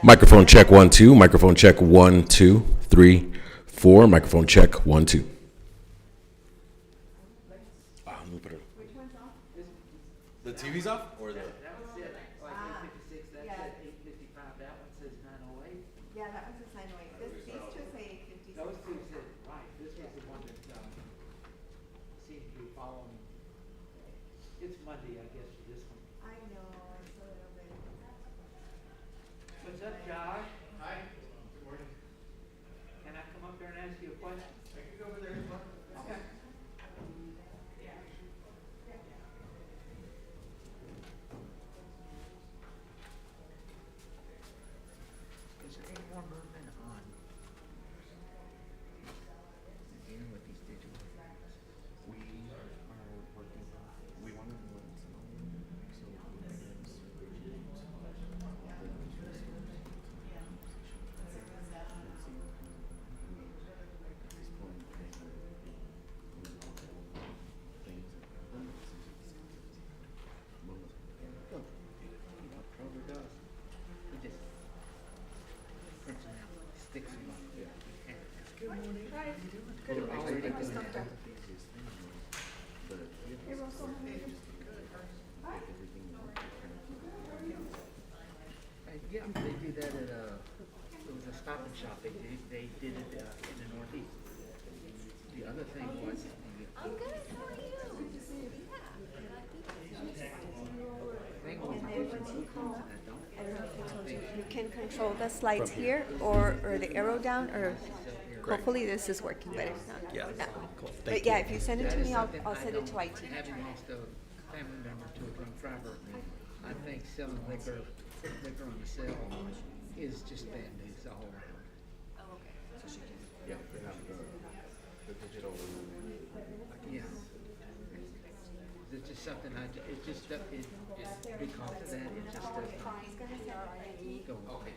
Microphone check 1 2. Microphone check 1 2 3 4. Microphone check 1 2. The TV's off or the? That was it, like 8:56, that's yeah. at 8:55, that one says 9:08. Yeah, that was a sign away. These two say 56. Those two said, right, this was the one that, seemed to be following. It's Monday, I guess, for this one. I know, it's a little bit. What's up, Josh? Hi, good morning. Can I come up there and ask you a question? I can go over there as well. Okay. Is there any more movement on dealing with these digital? We are working, we want to know what's on, so Probably does. He just prints them out, sticks them up. Yeah. Good morning. How you doing? Good. They're already doing that. Hey, Russell. Yeah, they do that at it was a Stop and Shop, they did it in the Northeast. The other thing was. I'm good. How are you? Thing was, And then once you call, I don't know if I told you, you can control the slides here or the arrow down, or hopefully this is working better. No, Yeah. no. Cool. But yeah, if you send it to me, I'll send it to IT. Having lost a family member to a drunk driver, I think selling liquor on the sale is just bad news all around. yeah, they have the digital. Yeah. It's just something it just, because of that, it just doesn't go. Okay.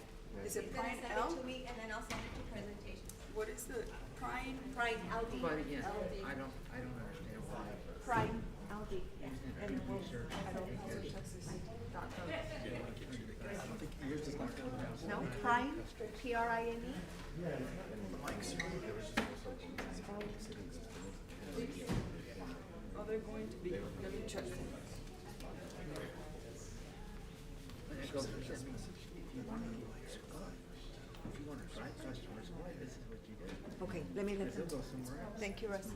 Is it He's gonna Prime send L? it to me and then I'll send it to presentation. What is the Prime? Prime LD. But again, I don't understand why. Prime LD. And then we'll, I don't think there's. No, Prime, PRINE. Oh, they're going to be, let me check. When it goes for something, if you want to drive customers away, this is what you do. Okay, let me let They'll them. go somewhere else. Thank you, Russ.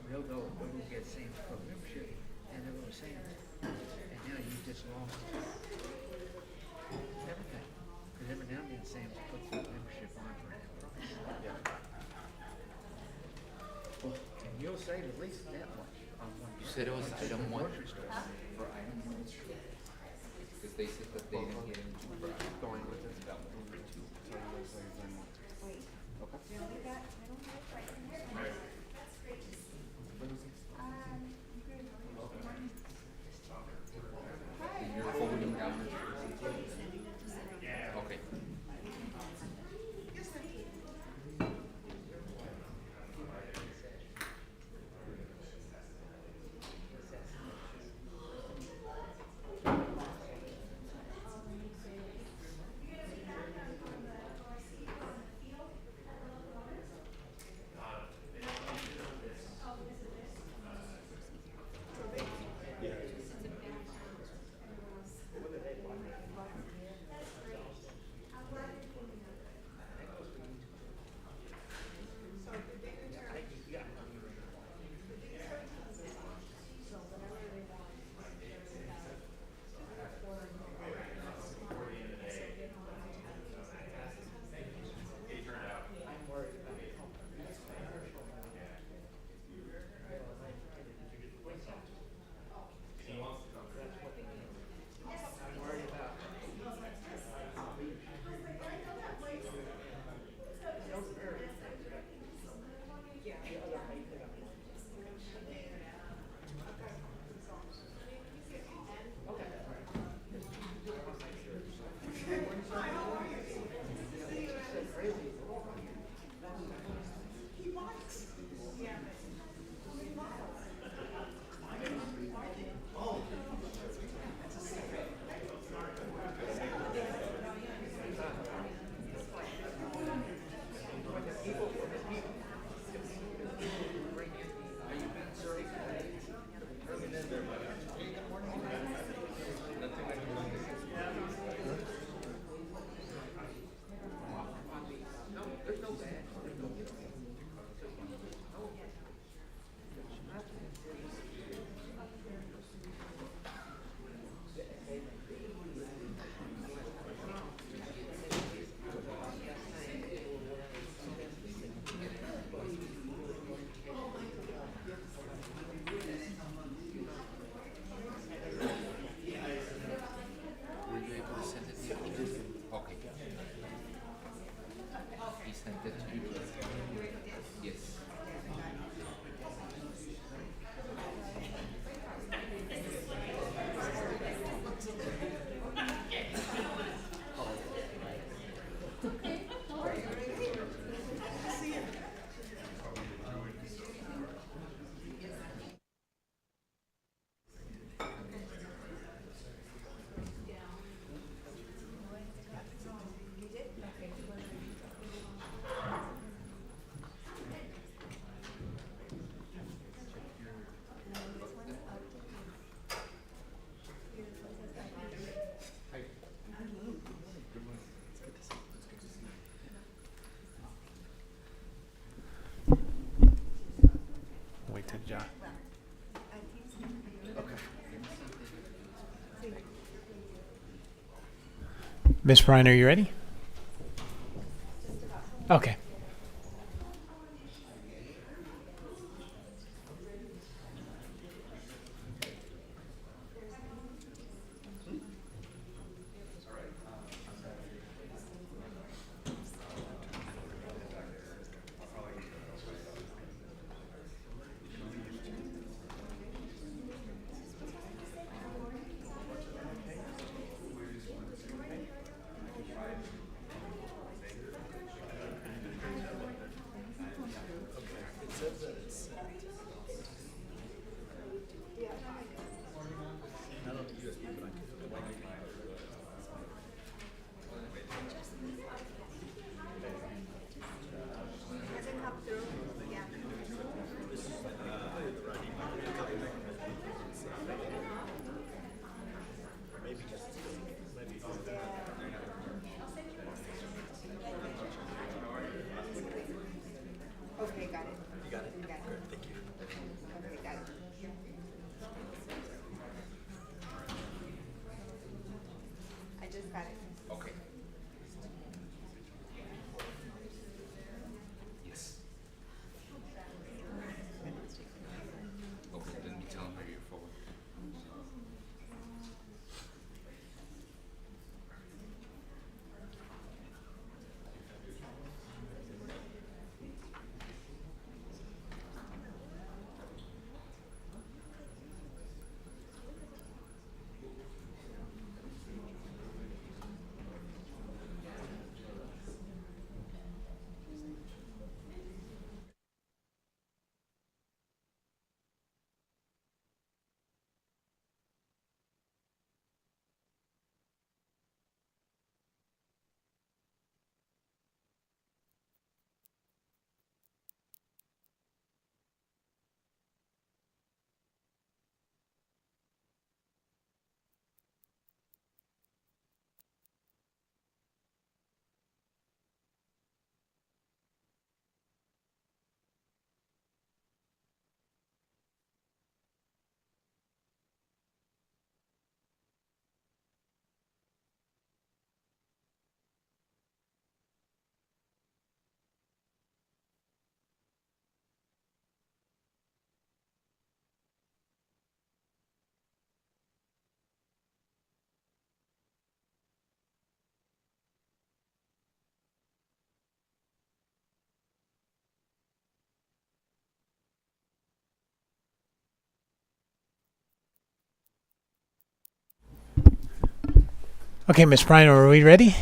They'll go get Sam's Club membership, and they'll go to Sam's. And now you just lost everything. Because every now and then Sam's puts the membership on for that price. Yeah. And you'll save at least that much on one. You said it was item one? Grocery store. For item one? Because they said that they didn't get into Going with it. that one. Wait. Okay. You only got, I don't have it right in here. That's great. And you're forwarding down the. Okay. John. Ms. Bryan, are you ready? Okay. Okay, got it. You got it? You got it. Good, thank you. Okay, got it. I just got it. Okay. Yes. Okay, let me tell her you're forward. Okay, Ms. Bryan, are we ready?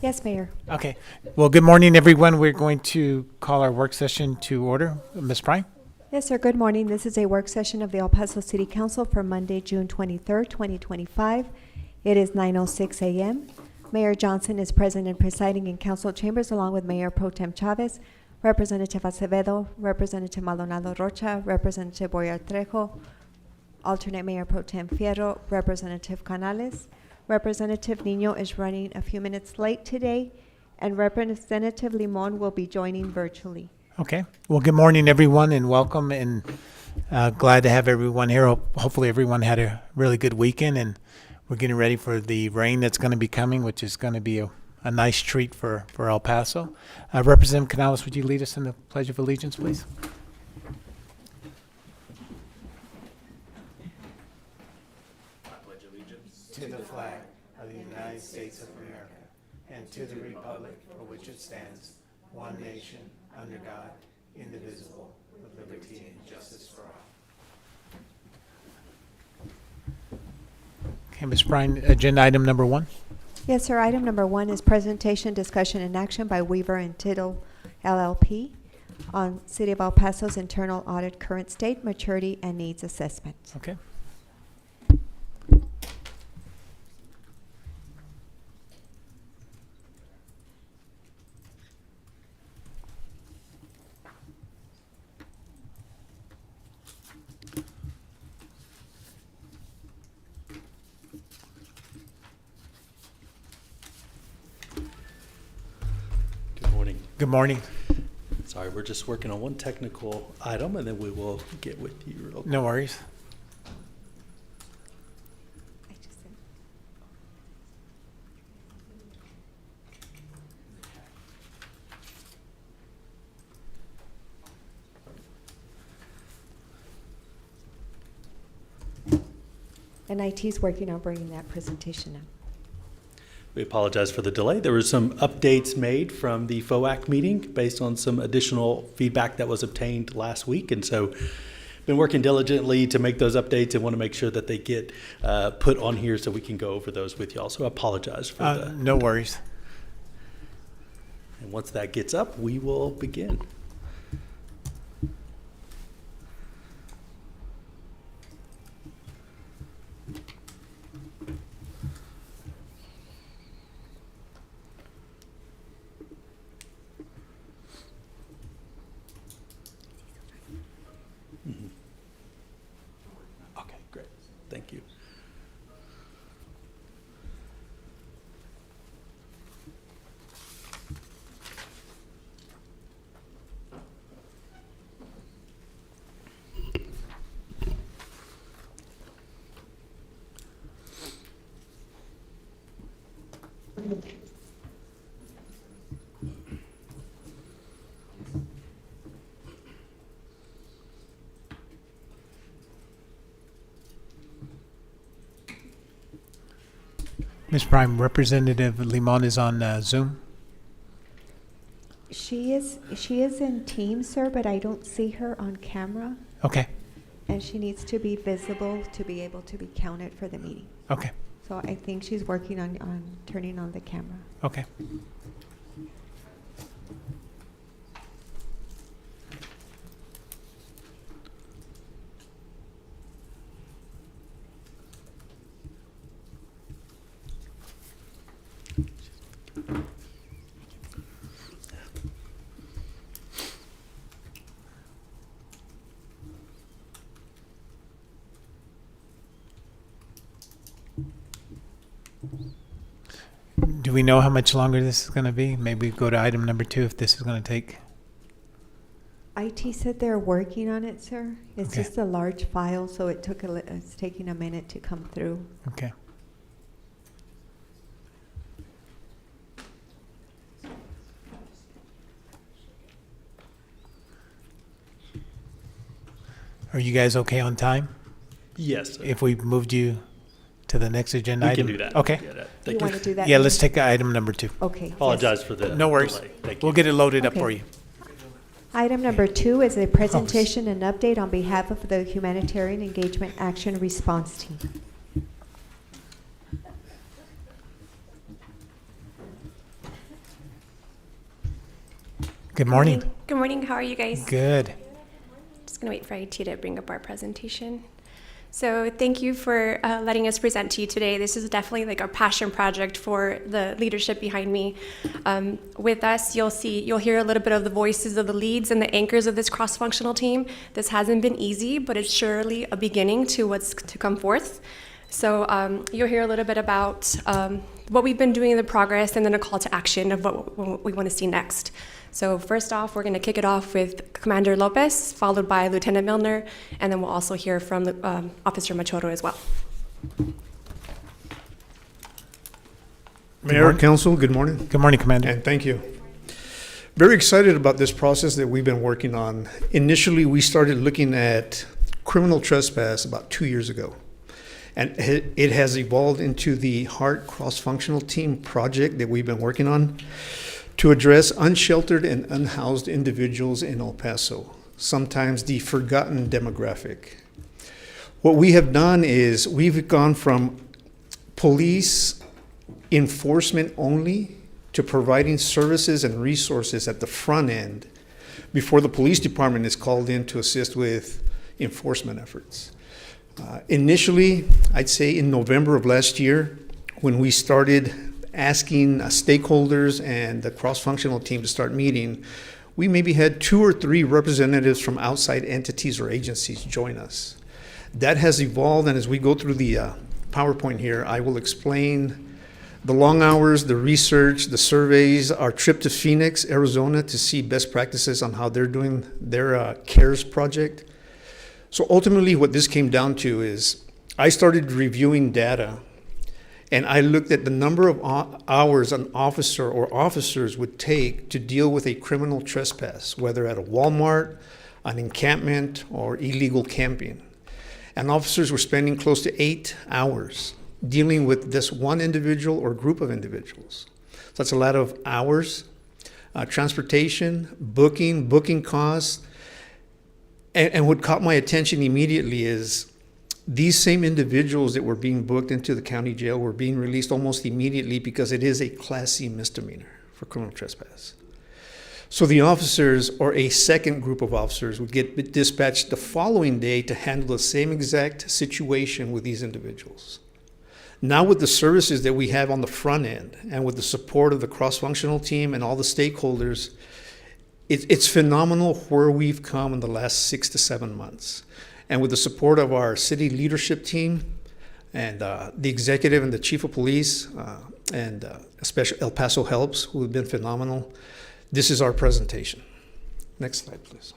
Yes, Mayor. Okay. Well, good morning, everyone. We're going to call our work session to order. Ms. Bryan? Yes, sir. Good morning. This is a work session of the El Paso City Council for Monday, June 23rd, 2025. It is 9:06 a.m. Mayor Johnson is present and presiding in council chambers along with Mayor Pro Tem Chavez, Representative Acevedo, Representative Maldonado Rocha, Representative Boyar Trejo, Alternate Mayor Pro Tem Fierro, Representative Canales. Representative Nino is running a few minutes late today, and Representative Limon will be joining virtually. Okay. Well, good morning, everyone, and welcome, and glad to have everyone here. Hopefully everyone had a really good weekend, and we're getting ready for the rain that's going to be coming, which is going to be a nice treat for El Paso. Representative Canales, would you lead us in the Pledge of Allegiance, please? To the flag of the United States of America and to the republic for which it stands, one nation, under God, indivisible, with liberty and justice for all. Okay, Ms. Bryan, agenda item number 1. Yes, sir. Item number 1 is presentation, discussion, and action by Weaver and Tittle LLP on City of El Paso's internal audit current state, maturity, and needs assessment. Okay. Good morning. Good morning. Sorry, we're just working on one technical item, and then we will get with you real quick. No worries. And IT's working on bringing that presentation up. We apologize for the delay. There were some updates made from the FOAC meeting based on some additional feedback that was obtained last week. And so been working diligently to make those updates and want to make sure that they get put on here so we can go over those with y'all. So I apologize for the. No worries. And once that gets up, we will begin. Okay, great. Thank you. Ms. Prime, Representative Limon is on Zoom. She is in Teams, sir, but I don't see her on camera, Okay, and she needs to be visible to be able to be counted for the meeting. okay, So I think she's working on turning on the camera. okay. Do we know how much longer this is going to be? Maybe go to item number 2 if this is going to take. IT said they're working on it, sir. It's Okay. just a large file, so it's taking a minute to come through. Okay. Are you guys okay on time? Yes, sir. If we moved you to the next agenda We item? can do that. Okay. Yeah, You thank want to do that? Yeah, now? let's take item number 2. Okay. yes. Apologize for the No worries. delay. Thank you. We'll get it loaded up Okay. for you. Item number 2 is a presentation and update on behalf of the Humanitarian Engagement Action Response Team. Good morning. Good morning. How are you guys? Good. Just going to wait for IT to bring up our presentation. So thank you for letting us present to you today. This is definitely like our passion project for the leadership behind me. With us, you'll hear a little bit of the voices of the leads and the anchors of this cross-functional team. This hasn't been easy, but it's surely a beginning to what's to come forth. So you'll hear a little bit about what we've been doing in the progress, and then a call to action of what we want to see next. So first off, we're going to kick it off with Commander Lopez, followed by Lieutenant Milner, and then we'll also hear from Officer Machado as well. Mayor, morning. Council, good morning, Good morning, Commander. and thank you. Very excited about this process that we've been working on. Initially, we started looking at criminal trespass about 2 years ago. And it has evolved into the HEART cross-functional team project that we've been working on to address unsheltered and unhoused individuals in El Paso, sometimes the forgotten demographic. What we have done is we've gone from police enforcement only to providing services and resources at the front end before the police department is called in to assist with enforcement efforts. Initially, I'd say in November of last year, when we started asking stakeholders and the cross-functional team to start meeting, we maybe had 2 or 3 representatives from outside entities or agencies join us. That has evolved, and as we go through the PowerPoint here, I will explain The long hours, the research, the surveys, our trip to Phoenix, Arizona to see best practices on how they're doing their CARES project. So ultimately what this came down to is I started reviewing data and I looked at the number of hours an officer or officers would take to deal with a criminal trespass, whether at a Walmart, an encampment, or illegal camping. And officers were spending close to 8 hours dealing with this one individual or group of individuals. So that's a lot of hours, transportation, booking costs. And what caught my attention immediately is these same individuals that were being booked into the county jail were being released almost immediately because it is a Class C misdemeanor for criminal trespass. So the officers, or a second group of officers, would get dispatched the following day to handle the same exact situation with these individuals. Now with the services that we have on the front end and with the support of the cross-functional team and all the stakeholders, it's phenomenal where we've come in the last 6 to 7 months. And with the support of our city leadership team and the executive and the chief of police and especially El Paso Helps, who have been phenomenal, this is our presentation. Next slide, please.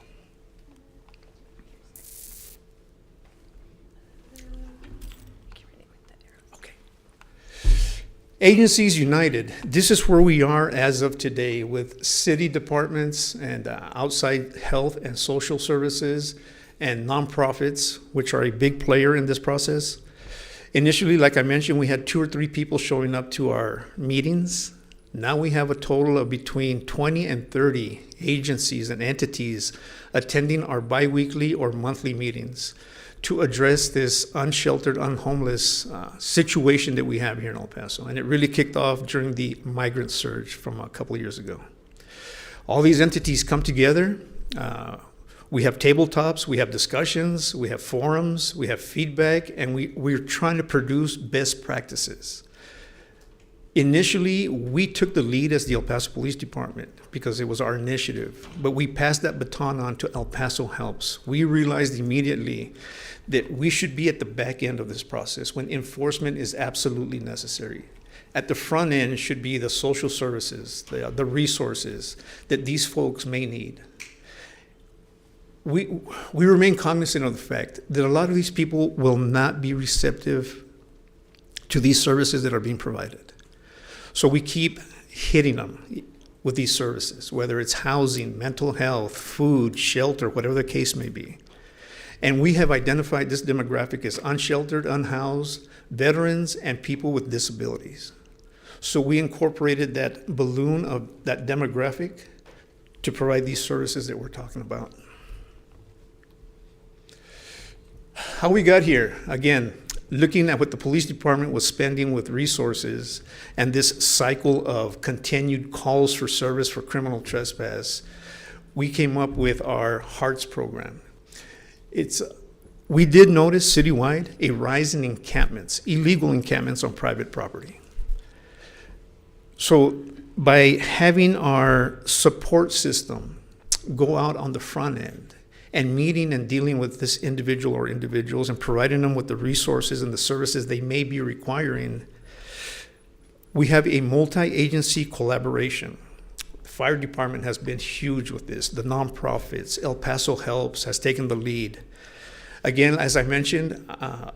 Agencies United, this is where we are as of today with city departments and outside health and social services and nonprofits, which are a big player in this process. Initially, like I mentioned, we had 2 or 3 people showing up to our meetings. Now we have a total of between 20 and 30 agencies and entities attending our biweekly or monthly meetings to address this unsheltered, unhomeless situation that we have here in El Paso. And it really kicked off during the migrant surge from a couple of years ago. All these entities come together. We have tabletops, we have discussions, we have forums, we have feedback, and we're trying to produce best practices. Initially, we took the lead as the El Paso Police Department because it was our initiative, but we passed that baton on to El Paso Helps. We realized immediately that we should be at the back end of this process when enforcement is absolutely necessary. At the front end should be the social services, the resources that these folks may need. We remain cognizant of the fact that a lot of these people will not be receptive to these services that are being provided. So we keep hitting them with these services, whether it's housing, mental health, food, shelter, whatever the case may be. And we have identified this demographic as unsheltered, unhoused, veterans, and people with disabilities. So we incorporated that balloon of that demographic to provide these services that we're talking about. How we got here, again, looking at what the police department was spending with resources and this cycle of continued calls for service for criminal trespass, we came up with our HEARTS program. We did notice citywide a rise in encampments, illegal encampments on private property. So by having our support system go out on the front end and meeting and dealing with this individual or individuals and providing them with the resources and the services they may be requiring, we have a multi-agency collaboration. The fire department has been huge with this. The nonprofits, El Paso Helps has taken the lead. Again, as I mentioned,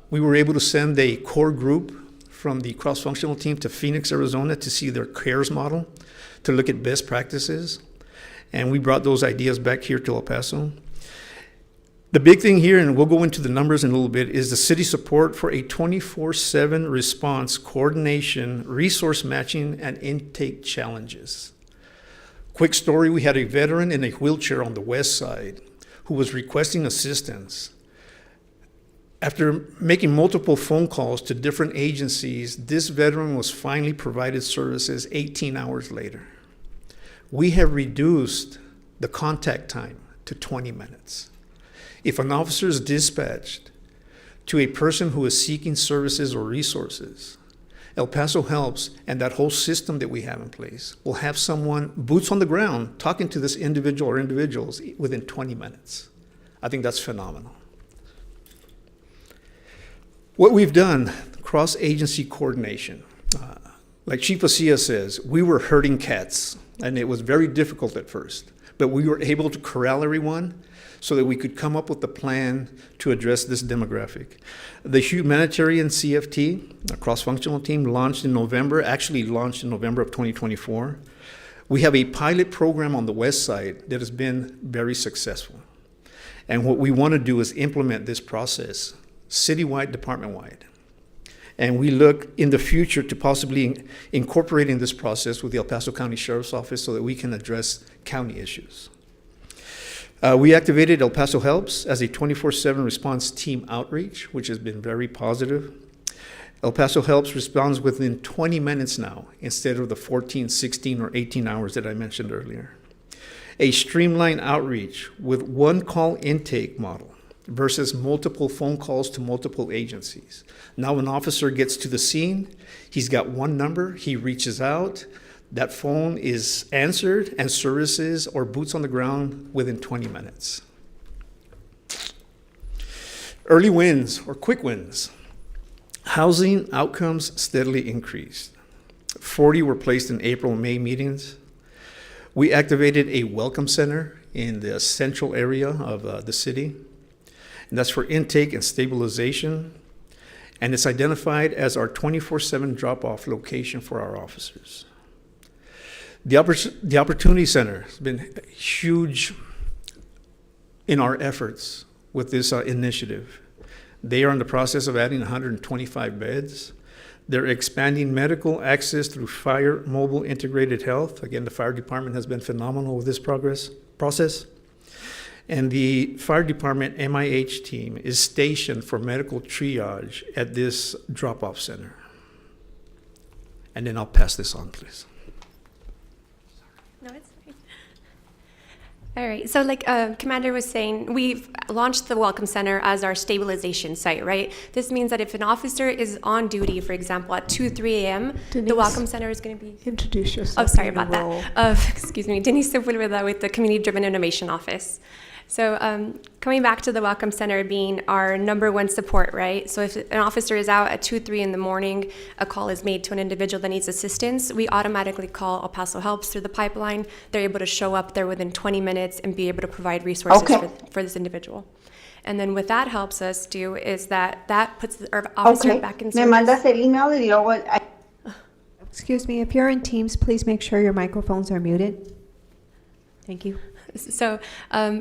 we were able to send a core group from the cross-functional team to Phoenix, Arizona to see their CARES model, to look at best practices. And we brought those ideas back here to El Paso. The big thing here, and we'll go into the numbers in a little bit, is the city support for a 24/7 response, coordination, resource matching, and intake challenges. Quick story, we had a veteran in a wheelchair on the west side who was requesting assistance. After making multiple phone calls to different agencies, this veteran was finally provided services 18 hours later. We have reduced the contact time to 20 minutes. If an officer is dispatched to a person who is seeking services or resources, El Paso Helps and that whole system that we have in place will have someone, boots on the ground, talking to this individual or individuals within 20 minutes. I think that's phenomenal. What we've done, cross-agency coordination. Like Chief Asia says, we were herding cats, and it was very difficult at first. But we were able to corral everyone so that we could come up with a plan to address this demographic. The humanitarian CFT, a cross-functional team, launched in November of 2024. We have a pilot program on the west side that has been very successful. And what we want to do is implement this process citywide, department-wide. And we look in the future to possibly incorporating this process with the El Paso County Sheriff's Office so that we can address county issues. We activated El Paso Helps as a 24/7 response team outreach, which has been very positive. El Paso Helps responds within 20 minutes now, instead of the 14, 16, or 18 hours that I mentioned earlier. A streamlined outreach with one call intake model versus multiple phone calls to multiple agencies. Now an officer gets to the scene, he's got one number, he reaches out, that phone is answered, and services or boots on the ground within 20 minutes. Early wins or quick wins. Housing outcomes steadily increased. 40 were placed in April and May meetings. We activated a welcome center in the central area of the city, and that's for intake and stabilization, and it's identified as our 24/7 drop-off location for our officers. The Opportunity Center has been huge in our efforts with this initiative. They are in the process of adding 125 beds. They're expanding medical access through Fire Mobile Integrated Health. Again, the fire department has been phenomenal with this process. And the fire department MIH team is stationed for medical triage at this drop-off center. And then I'll pass this on, please. No, it's fine. All right, so like Commander was saying, we've launched the Welcome Center as our stabilization site, right? This means that if an officer is on duty, for example, at 2, 3 a.m., Denise, the Welcome Center is going to be... Introduce yourself. Oh, sorry and your about role. that. Excuse me, Denise Sepulveda with the Community Driven Innovation Office. So coming back to the Welcome Center being our number one support, right? So if an officer is out at 2, 3 in the morning, a call is made to an individual that needs assistance, we automatically call El Paso Helps through the pipeline. They're able to show up there within 20 minutes and be able to provide resources for this individual. And then what that helps us do is that puts our officer back in service. Me mandas el email y luego Excuse me, if you're in Teams, please make sure your microphones are muted. Thank you. So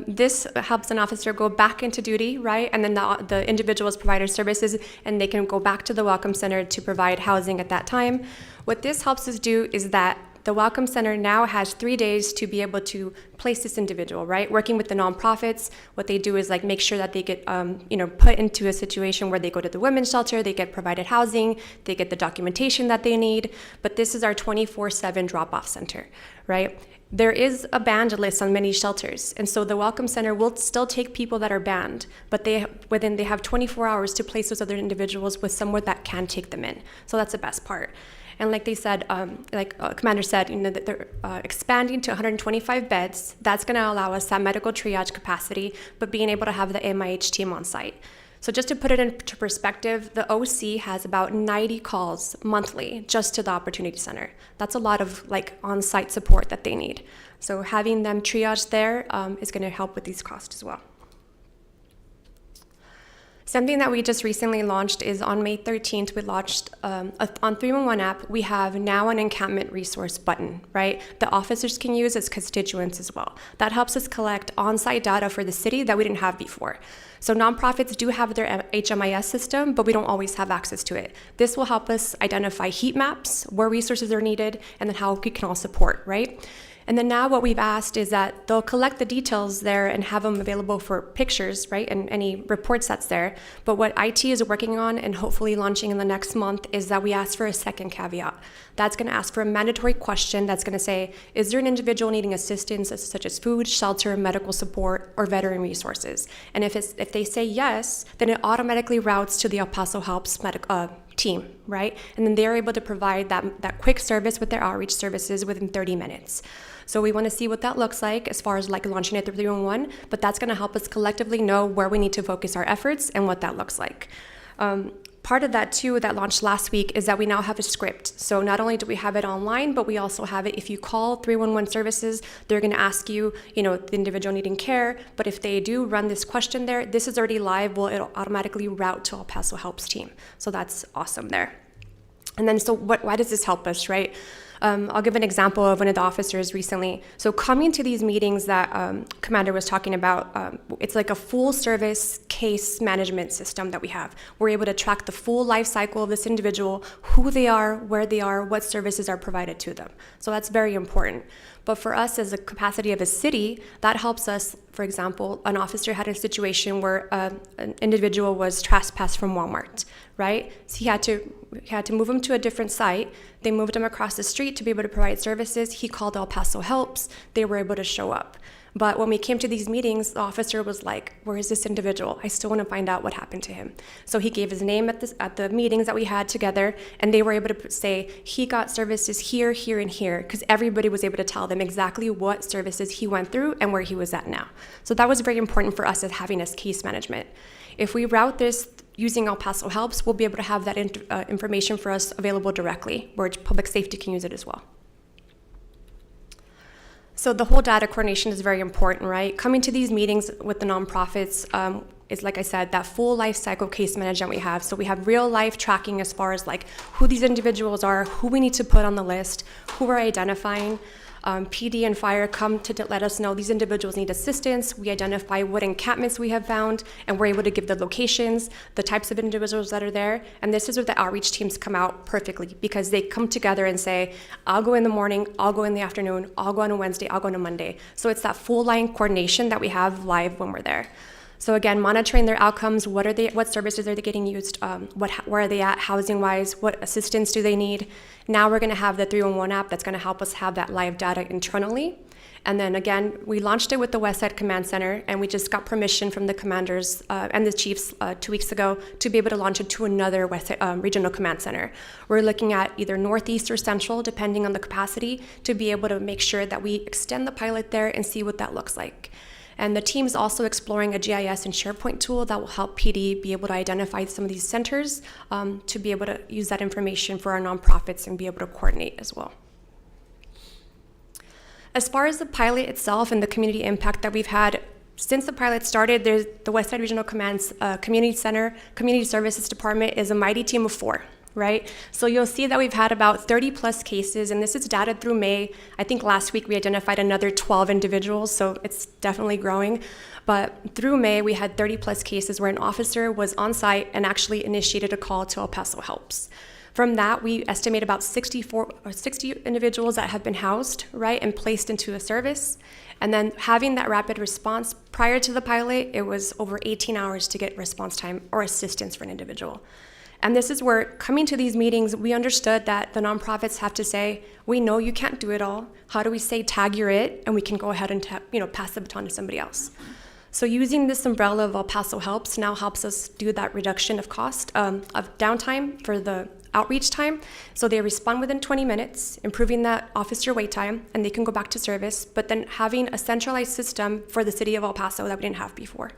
this helps an officer go back into duty, right? And then the individual is provided services, and they can go back to the Welcome Center to provide housing at that time. What this helps us do is that the Welcome Center now has 3 days to be able to place this individual, right? Working with the nonprofits, what they do is like make sure that they get, put into a situation where they go to the women's shelter, they get provided housing, they get the documentation that they need. But this is our 24/7 drop-off center, right? There is a banned list on many shelters, and so the Welcome Center will still take people that are banned, but they have 24 hours to place those other individuals with somewhere that can take them in. So that's the best part. And like they said, Commander said, that they're expanding to 125 beds. That's going to allow us that medical triage capacity, but being able to have the MIH team on site. So just to put it into perspective, the OC has about 90 calls monthly just to the Opportunity Center. That's a lot of on-site support that they need. So having them triage there is going to help with these costs as well. Something that we just recently launched is on May 13th, we launched on 311 app, we have now an encampment resource button, right? The officers can use as constituents as well. That helps us collect on-site data for the city that we didn't have before. So nonprofits do have their HMIS system, but we don't always have access to it. This will help us identify heat maps, where resources are needed, and then how we can all support, right? And then now what we've asked is that they'll collect the details there and have them available for pictures, right, and any reports that's there. But what IT is working on and hopefully launching in the next month is that we ask for a second caveat. That's going to ask for a mandatory question that's going to say, is there an individual needing assistance such as food, shelter, medical support, or veteran resources? And if they say yes, then it automatically routes to the El Paso Helps team, right? And then they're able to provide that quick service with their outreach services within 30 minutes. So we want to see what that looks like as far as launching it through 311, but that's going to help us collectively know where we need to focus our efforts and what that looks like. part of that too that launched last week is that we now have a script. So not only do we have it online, but we also have it if you call 311 services, they're going to ask you, the individual needing care. But if they do run this question there, this is already live. Well, it'll automatically route to El Paso Helps team. So that's awesome there. And then, so why does this help us, right? I'll give an example of one of the officers recently. So coming to these meetings that Commander was talking about, it's like a full service case management system that we have. We're able to track the full life cycle of this individual, who they are, where they are, what services are provided to them. So that's very important. But for us as a capacity of a city, that helps us. For example, an officer had a situation where an individual was trespassed from Walmart, right? So he had to move him to a different site. They moved him across the street to be able to provide services. He called El Paso Helps. They were able to show up. But when we came to these meetings, the officer was like, where is this individual? I still want to find out what happened to him. So he gave his name at the meetings that we had together, and they were able to say, he got services here, here, and here, because everybody was able to tell them exactly what services he went through and where he was at now. So that was very important for us as having as case management. If we route this using El Paso Helps, we'll be able to have that information for us available directly, where public safety can use it as well. So the whole data coordination is very important, right? Coming to these meetings with the nonprofits is, like I said, that full life cycle case management we have. So we have real life tracking as far as like who these individuals are, who we need to put on the list, who we're identifying. PD and fire come to let us know these individuals need assistance. We identify what encampments we have found, and we're able to give the locations, the types of individuals that are there. And this is where the outreach teams come out perfectly, because they come together and say, I'll go in the morning, I'll go in the afternoon, I'll go on a Wednesday, I'll go on a Monday. So it's that full line coordination that we have live when we're there. So again, monitoring their outcomes, what services are they getting used, where are they at housing-wise, what assistance do they need. Now we're gonna have the 311 app that's gonna help us have that live data internally. And then again, we launched it with the Westside Command Center, and we just got permission from the commanders and the chiefs 2 weeks ago to be able to launch it to another Westside Regional Command Center. We're looking at either Northeast or Central, depending on the capacity, to be able to make sure that we extend the pilot there and see what that looks like. And the team is also exploring a GIS and SharePoint tool that will help PD be able to identify some of these centers to be able to use that information for our nonprofits and be able to coordinate as well. As far as the pilot itself and the community impact that we've had, since the pilot started, there's the Westside Regional Command's Community Center, Community Services Department is a mighty team of 4. Right? So you'll see that we've had about 30 plus cases, and this is data through May. I think last week we identified another 12 individuals, so it's definitely growing. But through May, we had 30 plus cases where an officer was on site and actually initiated a call to El Paso Helps. From that, we estimate about 60 individuals that have been housed, right, and placed into a service. And then having that rapid response prior to the pilot, it was over 18 hours to get response time or assistance for an individual. And this is where, coming to these meetings, we understood that the nonprofits have to say, we know you can't do it all. How do we say, tag you're it, and we can go ahead and pass the baton to somebody else. So using this umbrella of El Paso Helps now helps us do that reduction of cost of downtime for the outreach time. So they respond within 20 minutes, improving that officer wait time, and they can go back to service, but then having a centralized system for the city of El Paso that we didn't have before.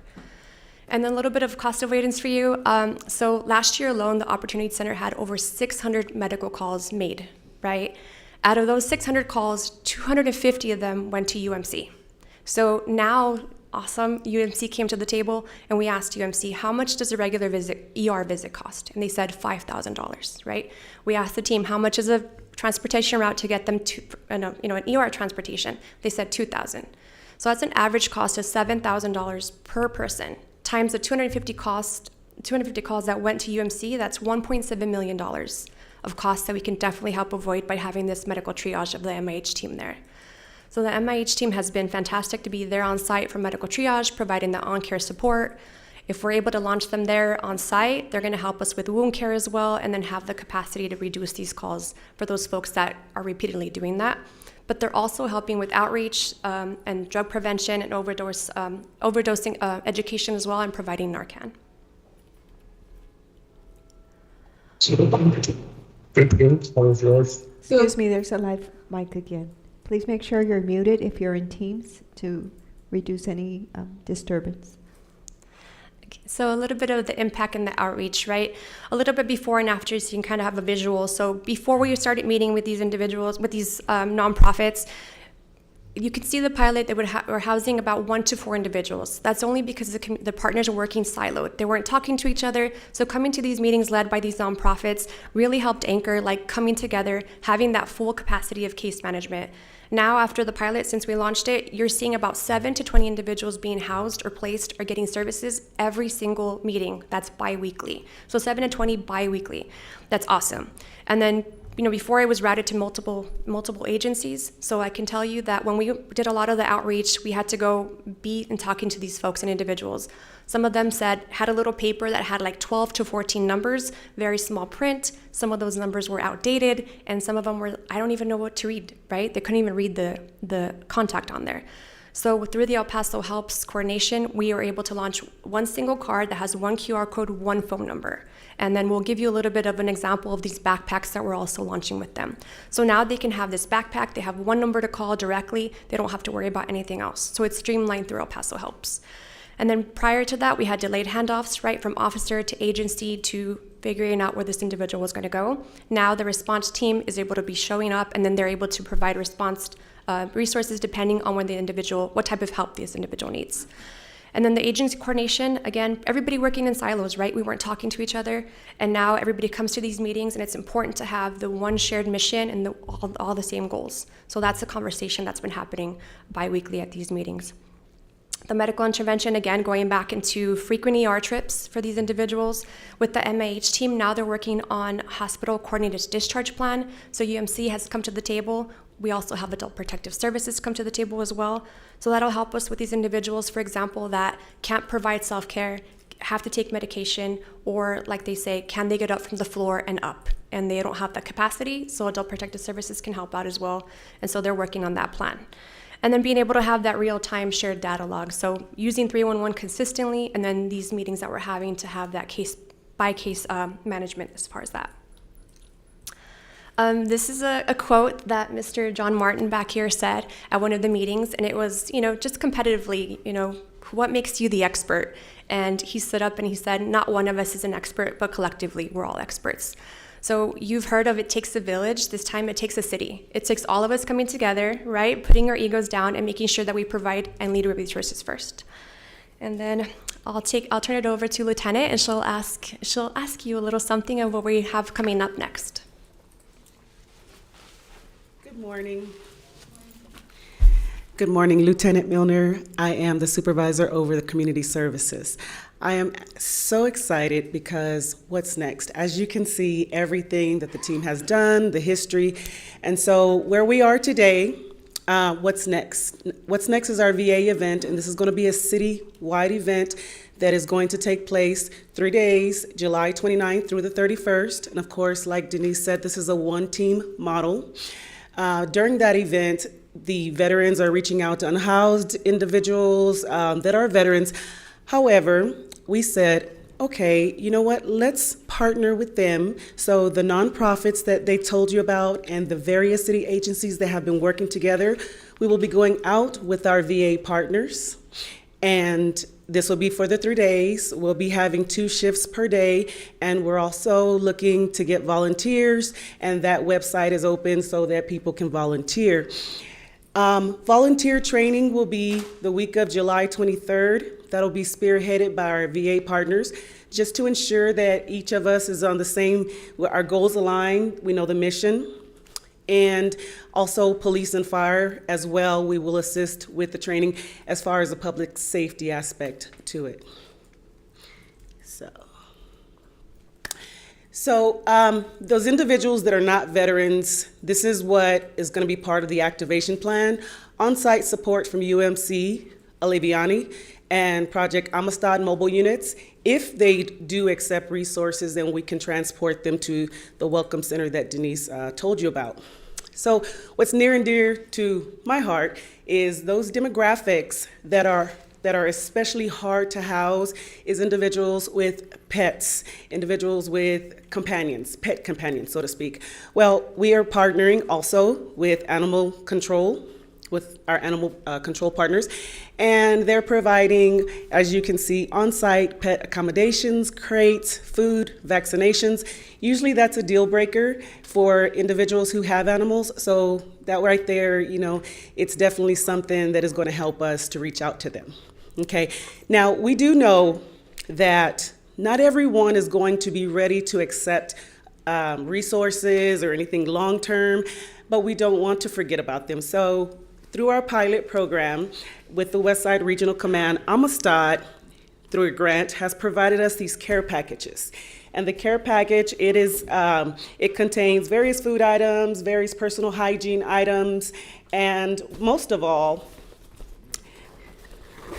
And then a little bit of cost avoidance for you. So last year alone, the Opportunity Center had over 600 medical calls made, right? Out of those 600 calls, 250 of them went to UMC. So now, awesome, UMC came to the table and we asked UMC, how much does a regular ER visit cost? And they said $5,000, right? We asked the team, how much is a transportation route to get them to, an ER transportation? They said $2,000. So that's an average cost of $7,000 per person. Times the 250 calls that went to UMC, that's $1.7 million of costs that we can definitely help avoid by having this medical triage of the MIH team there. So the MIH team has been fantastic to be there on site for medical triage, providing the on-care support. If we're able to launch them there on site, they're gonna help us with wound care as well, and then have the capacity to reduce these calls for those folks that are repeatedly doing that. But they're also helping with outreach and drug prevention and overdosing education as well, and providing Narcan. Excuse me, there's a live mic again. Please make sure you're muted if you're in Teams to reduce any disturbance. So a little bit of the impact and the outreach, right? A little bit before and after, so you can kind of have a visual. So before we started meeting with these individuals, with these nonprofits, you could see the pilot, they were housing about 1 to 4 individuals. That's only because the partners are working siloed. They weren't talking to each other. So coming to these meetings led by these nonprofits really helped anchor, like coming together, having that full capacity of case management. Now, after the pilot, since we launched it, you're seeing about 7 to 20 individuals being housed or placed or getting services every single meeting. That's bi-weekly. So 7 to 20 bi-weekly. That's awesome. And then, before I was routed to multiple agencies. So I can tell you that when we did a lot of the outreach, we had to go be and talking to these folks and individuals. Some of them had a little paper that had like 12 to 14 numbers, very small print. Some of those numbers were outdated, and some of them were, I don't even know what to read, right? They couldn't even read the contact on there. So through the El Paso Helps coordination, we are able to launch one single card that has one QR code, one phone number. And then we'll give you a little bit of an example of these backpacks that we're also launching with them. So now they can have this backpack, they have one number to call directly, they don't have to worry about anything else. So it's streamlined through El Paso Helps. And then prior to that, we had delayed handoffs, right, from officer to agency to figuring out where this individual was gonna go. Now the response team is able to be showing up, and then they're able to provide response resources depending on what type of help this individual needs. And then the agency coordination, again, everybody working in silos, right? We weren't talking to each other, and now everybody comes to these meetings, and it's important to have the one shared mission and all the same goals. So that's the conversation that's been happening bi-weekly at these meetings. The medical intervention, again, going back into frequent ER trips for these individuals. With the MAH team, now they're working on hospital coordinated discharge plan. So UMC has come to the table. We also have Adult Protective Services come to the table as well. So that'll help us with these individuals, for example, that can't provide self-care, have to take medication, or like they say, can they get up from the floor and up? And they don't have that capacity, so Adult Protective Services can help out as well. And so they're working on that plan. And then being able to have that real-time shared data log. So using 311 consistently, and then these meetings that we're having to have that case-by-case management as far as that. This is a quote that Mr. John Martin back here said at one of the meetings, and it was, just competitively, what makes you the expert? And he stood up and he said, not one of us is an expert, but collectively, we're all experts. So you've heard of it takes a village. This time it takes a city. It takes all of us coming together, right? Putting our egos down and making sure that we provide and lead with resources first. And then I'll turn it over to Lieutenant, and she'll ask you a little something of what we have coming up next. Good morning. Good morning, Lieutenant Milner. I am the supervisor over the community services. I am so excited because what's next? As you can see, everything that the team has done, the history, and so where we are today, what's next? What's next is our VA event, and this is going to be a city-wide event that is going to take place 3 days, July 29th through the 31st. And of course, like Denise said, this is a one-team model. During that event, the veterans are reaching out to unhoused individuals that are veterans. However, we said, okay, you know what, let's partner with them. So the nonprofits that they told you about and the various city agencies that have been working together, we will be going out with our VA partners. And this will be for the 3 days. We'll be having 2 shifts per day, and we're also looking to get volunteers, and that website is open so that people can volunteer. Volunteer training will be the week of July 23rd. That'll be spearheaded by our VA partners, just to ensure that each of us is on the same, our goals align, we know the mission. And also police and fire as well, we will assist with the training as far as the public safety aspect to it. So those individuals that are not veterans, this is what is going to be part of the activation plan. On-site support from UMC, Aliviani, and Project Amistad mobile units. If they do accept resources, then we can transport them to the Welcome Center that Denise told you about. So what's near and dear to my heart is those demographics that are especially hard to house is individuals with pets, individuals with companions, pet companions, so to speak. Well, we are partnering also with animal control with our animal control partners. And they're providing, as you can see, on-site pet accommodations, crates, food, vaccinations. Usually that's a deal breaker for individuals who have animals. So that right there, you know, it's definitely something that is going to help us to reach out to them. Okay. Now, we do know that not everyone is going to be ready to accept resources or anything long-term, but we don't want to forget about them. So through our pilot program with the Westside Regional Command, Amistad, through a grant, has provided us these care packages. And the care package, it contains various food items, various personal hygiene items, and most of all,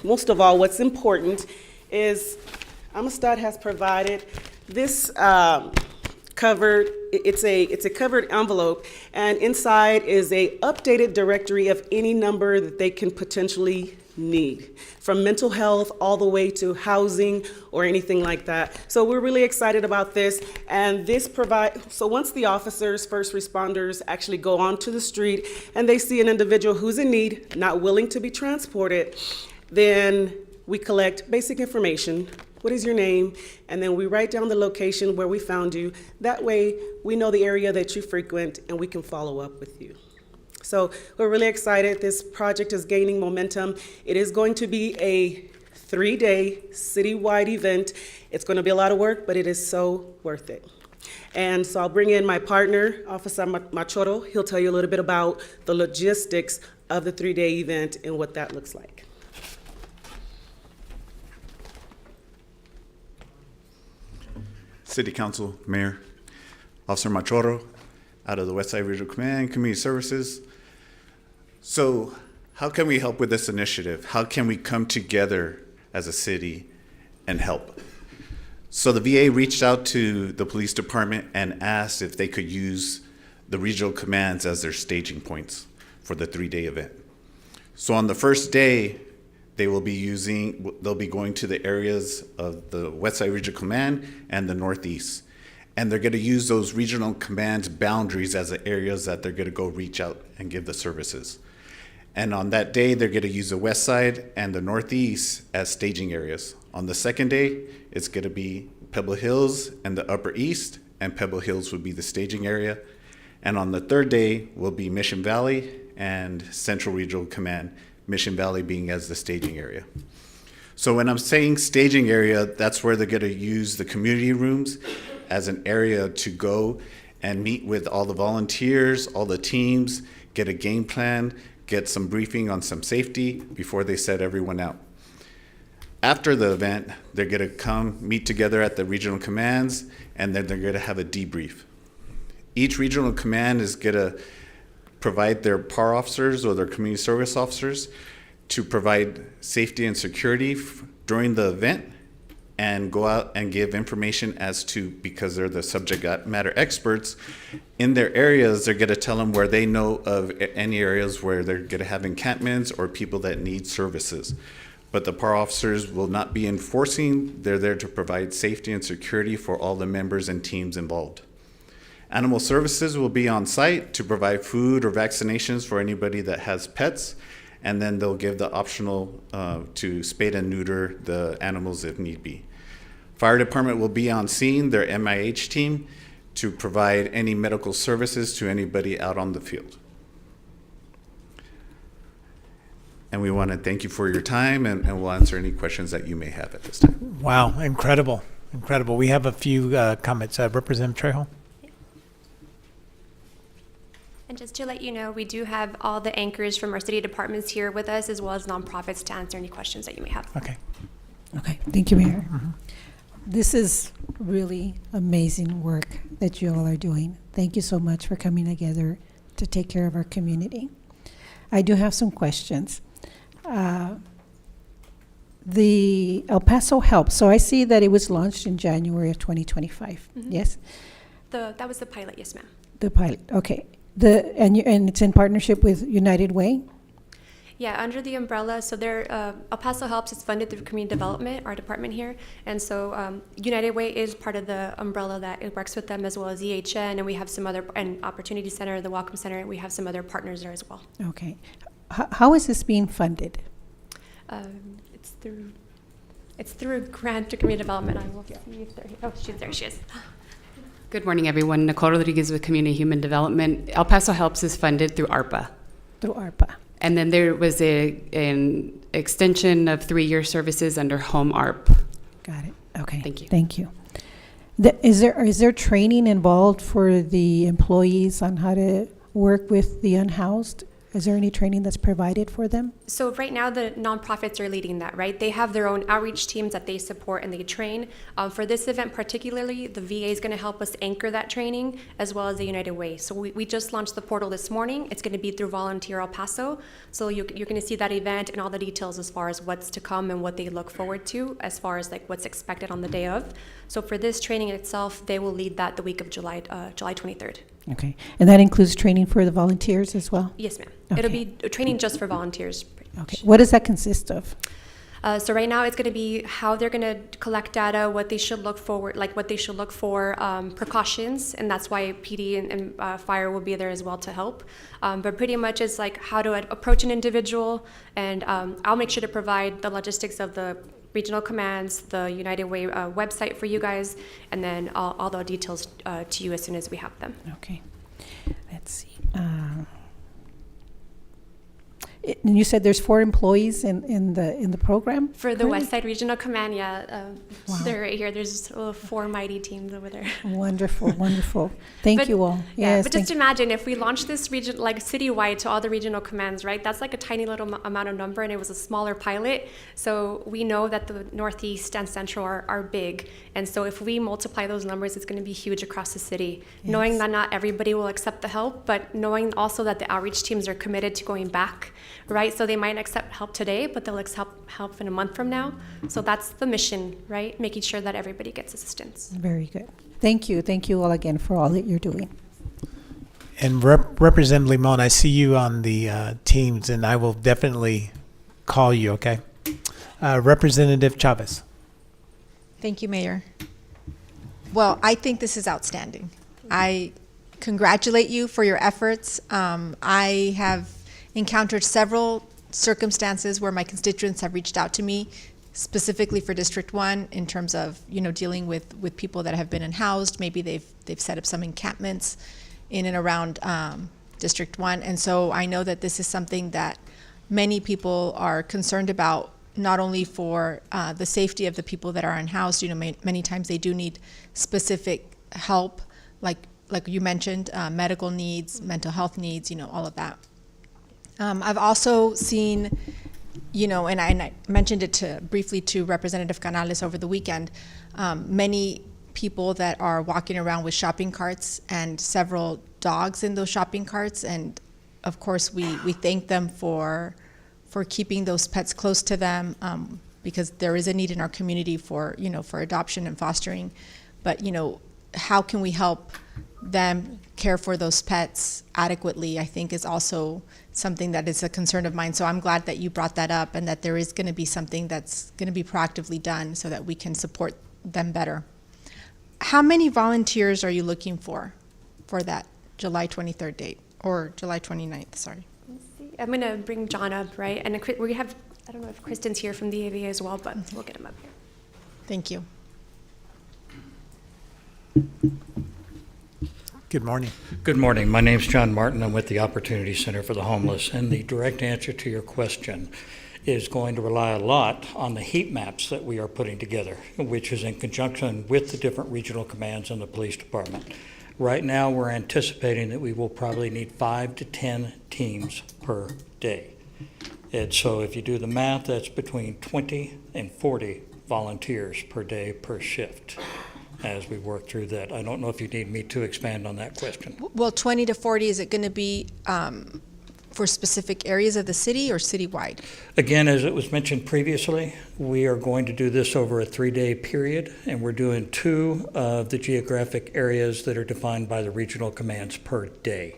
what's important is Amistad has provided this it's a covered envelope, and inside is a updated directory of any number that they can potentially need, from mental health all the way to housing or anything like that. So we're really excited about this, and so once the officers, first responders actually go onto the street and they see an individual who's in need, not willing to be transported, then we collect basic information. What is your name? And then we write down the location where we found you. That way, we know the area that you frequent and we can follow up with you. So we're really excited. This project is gaining momentum. It is going to be a 3-day citywide event. It's going to be a lot of work, but it is so worth it. And so I'll bring in my partner, Officer Machoro. He'll tell you a little bit about the logistics of the 3-day event and what that looks like. City Council, Mayor, Officer Machoro, out of the Westside Regional Command, Community Services. So how can we help with this initiative? How can we come together as a city and help? So the VA reached out to the police department and asked if they could use the regional commands as their staging points for the 3-day event. So on the first day, they'll be going to the areas of the Westside Regional Command and the Northeast. And they're gonna use those regional commands boundaries as the areas that they're gonna go reach out and give the services. And on that day, they're gonna use the West Side and the Northeast as staging areas. On the second day, it's gonna be Pebble Hills and the Upper East, and Pebble Hills would be the staging area. And on the third day will be Mission Valley and Central Regional Command, Mission Valley being as the staging area. So when I'm saying staging area, that's where they're gonna use the community rooms as an area to go and meet with all the volunteers, all the teams, get a game plan, get some briefing on some safety before they set everyone out. After the event, they're gonna come meet together at the regional commands, and then they're gonna have a debrief. Each regional command is gonna provide their PAR officers or their community service officers to provide safety and security during the event, and go out and give information as to, because they're the subject matter experts in their areas, they're gonna tell them where they know of any areas where they're gonna have encampments or people that need services. But the PAR officers will not be enforcing, they're there to provide safety and security for all the members and teams involved. Animal Services will be on site to provide food or vaccinations for anybody that has pets, and then they'll give the optional to spay and neuter the animals if need be. Fire Department will be on scene, their MIH team, to provide any medical services to anybody out on the field. And we want to thank you for your time, and we'll answer any questions that you may have at this time. Wow, incredible, incredible. We have a few comments. Representative Trejo. And just to let you know, we do have all the anchors from our city departments here with us, as well as nonprofits, to answer any questions that you may have. Okay. Okay, thank you, Mayor. This is really amazing work that you all are doing. Thank you so much for coming together to take care of our community. I do have some questions. The El Paso Help, so I see that it was launched in January of 2025, yes? That was the pilot, yes, ma'am. The pilot, okay. And it's in partnership with United Way? Yeah, under the umbrella, so El Paso Helps is funded through community development, our department here, and so United Way is part of the umbrella that it works with them, as well as EHN, and we have some other, and Opportunity Center, the Welcome Center, and we have some other partners there as well. Okay. how is this being funded? It's through grant to community development. I will see if they're here. Oh, there she is. Good morning, everyone. Nicole Rodriguez with Community Human Development. El Paso Helps is funded through ARPA. Through ARPA. And then there was an extension of 3-year services under Home ARP. Got it. Okay. Thank you. Thank you. Is there training involved for the employees on how to work with the unhoused? Is there any training that's provided for them? So right now, the nonprofits are leading that, right? They have their own outreach teams that they support and they train. For this event particularly, the VA is going to help us anchor that training, as well as the United Way. So we just launched the portal this morning. It's going to be through Volunteer El Paso. So you're going to see that event and all the details as far as what's to come and what they look forward to, as far as like what's expected on the day of. So for this training itself, they will lead that the week of July 23rd. Okay. And that includes training for the volunteers as well? Yes, ma'am. Okay. It'll be training just for volunteers. Okay. What does that consist of? So right now it's going to be how they're going to collect data, what they should look for, precautions, and that's why PD and fire will be there as well to help. But pretty much it's like how to approach an individual, and I'll make sure to provide the logistics of the regional commands, the United Way website for you guys, and then all the details to you as soon as we have them. Okay. Let's see. And you said there's 4 employees in the program? For the West Side Regional Command, Wow. they're right here. There's 4 mighty teams over there. Wonderful, wonderful. Thank you all. Yeah, Yes, but just imagine if we launched this region like citywide to all the regional commands, right? That's like a tiny little amount of number, and it was a smaller pilot. So we know that the Northeast and Central are big, and so if we multiply those numbers, it's going to be huge across the city. Yes. Knowing that not everybody will accept the help, but knowing also that the outreach teams are committed to going back. Right, so they might accept help today, but they'll accept help in a month from now. So that's the mission, right? Making sure that everybody gets assistance. Very good. Thank you all again for all that you're doing. And Representative Limon, I see you on the teams, and I will definitely call you, okay? Representative Chavez. Thank you, Mayor. Well, I think this is outstanding. I congratulate you for your efforts. I have encountered several circumstances where my constituents have reached out to me, specifically for District 1, in terms of dealing with people that have been unhoused. Maybe they've set up some encampments in and around District 1, and so I know that this is something that many people are concerned about, not only for the safety of the people that are unhoused. Many times they do need specific help, like you mentioned, medical needs, mental health needs, all of that. I've also seen, and I mentioned it briefly to Representative Canales over the weekend, many people that are walking around with shopping carts and several dogs in those shopping carts. And of course, we thank them for keeping those pets close to them, because there is a need in our community for adoption and fostering. But, how can we help them care for those pets adequately, I think is also something that is a concern of mine. So I'm glad that you brought that up, and that there is going to be something that's going to be proactively done so that we can support them better. How many volunteers are you looking for that July 23rd date, or July 29th, sorry? Let's see. I'm going to bring John up, right? And we have, I don't know if Kristen's here from the AVA as well, but we'll get him up here. Thank you. Good morning. Good morning. My name's John Martin. I'm with the Opportunity Center for the Homeless, and the direct answer to your question is going to rely a lot on the heat maps that we are putting together, which is in conjunction with the different regional commands and the police department. Right now, we're anticipating that we will probably need 5 to 10 teams per day. And so if you do the math, that's between 20 and 40 volunteers per day per shift as we work through that. I don't know if you need me to expand on that question. Well, 20 to 40, is it going to be for specific areas of the city or citywide? Again, as it was mentioned previously, we are going to do this over a 3-day period, and we're doing 2 of the geographic areas that are defined by the regional commands per day.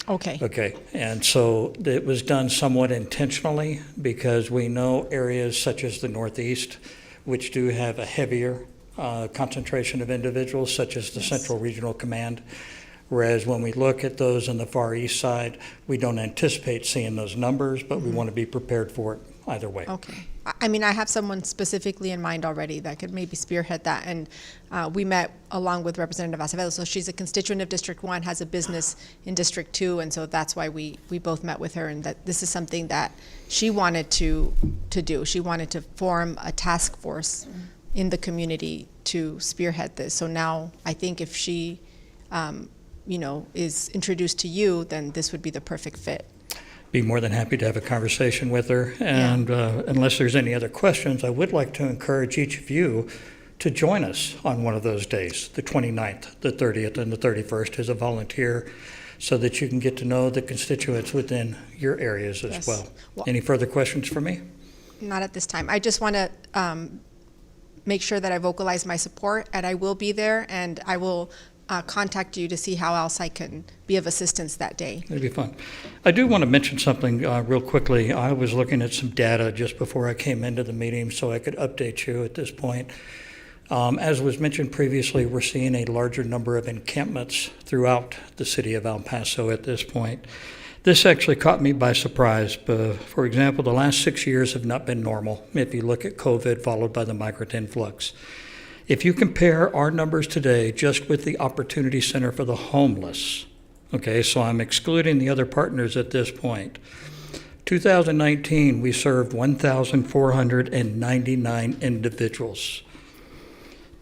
Okay. Okay, and so it was done somewhat intentionally because we know areas such as the Northeast, which do have a heavier concentration of individuals, such as the Central Regional Command. Whereas when we look at those on the Far East side, we don't anticipate seeing those numbers, but we want to be prepared for it either way. Okay. I mean, I have someone specifically in mind already that could maybe spearhead that. And we met along with Representative Acevedo. So she's a constituent of District 1, has a business in District 2. And so that's why we both met with her, and that this is something that she wanted to do. She wanted to form a task force in the community to spearhead this. So now I think if she, is introduced to you, then this would be the perfect fit. Be more than happy to have a conversation with her. And unless there's any other questions, I would like to encourage each of you to join us on one of those days, the 29th, the 30th, and the 31st as a volunteer, so that you can get to know the constituents within your areas as well. Any further questions for me? Not at this time. I just want to make sure that I vocalize my support, and I will be there, and I will contact you to see how else I can be of assistance that day. That'd be fun. I do want to mention something real quickly. I was looking at some data just before I came into the meeting so I could update you at this point. As was mentioned previously, we're seeing a larger number of encampments throughout the city of El Paso at this point. This actually caught me by surprise. For example, the last 6 years have not been normal if you look at COVID followed by the migrant influx. If you compare our numbers today just with the Opportunity Center for the Homeless, okay, so I'm excluding the other partners at this point. 2019, we served 1,499 individuals.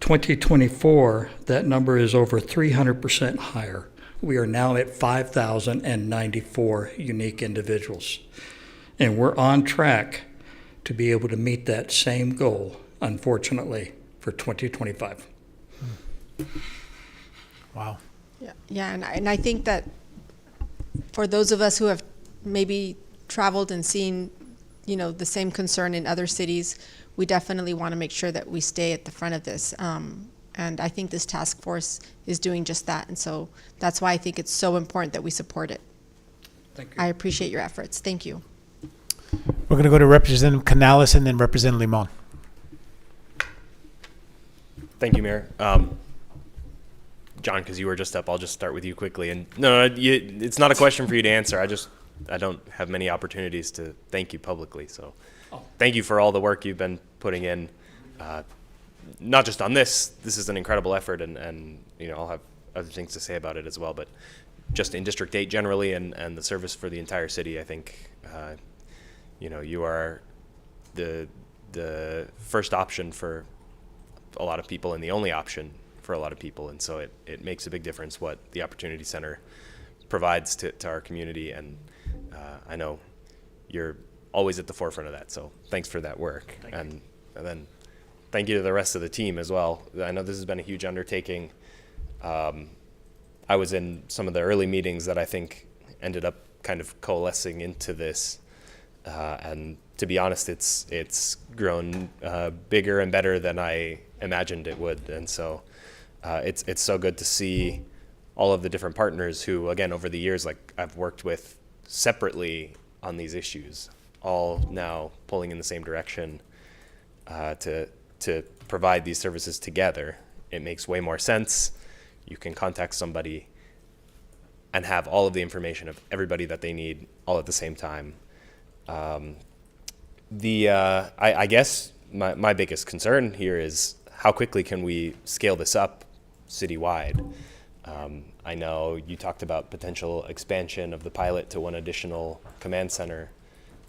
2024, that number is over 300% higher. We are now at 5,094 unique individuals. And we're on track to be able to meet that same goal, unfortunately, for 2025. Wow. Yeah, and I think that for those of us who have maybe traveled and seen, the same concern in other cities, we definitely want to make sure that we stay at the front of this. And I think this task force is doing just that. And so that's why I think it's so important that we support it. Thank you. I appreciate your efforts. Thank you. We're going to go to Representative Canales and then Representative Limon. Thank you, Mayor. John, because you were just up, I'll just start with you quickly. And no, it's not a question for you to answer. I don't have many opportunities to thank you publicly. So thank you for all the work you've been putting in, not just on this. This is an incredible effort, and I'll have other things to say about it as well. But just in District 8 generally, and the service for the entire city, I think, you are the first option for a lot of people and the only option for a lot of people. And so it makes a big difference what the Opportunity Center provides to our community. And I know you're always at the forefront of that. So thanks for that work. And then thank you to the rest of the team as well. I know this has been a huge undertaking. I was in some of the early meetings that I think ended up kind of coalescing into this. And to be honest, it's grown bigger and better than I imagined it would. And so it's so good to see all of the different partners who, again, over the years, like I've worked with separately on these issues, all now pulling in the same direction to provide these services together. It makes way more sense. You can contact somebody and have all of the information of everybody that they need all at the same time. I guess my biggest concern here is how quickly can we scale this up citywide? I know you talked about potential expansion of the pilot to one additional command center.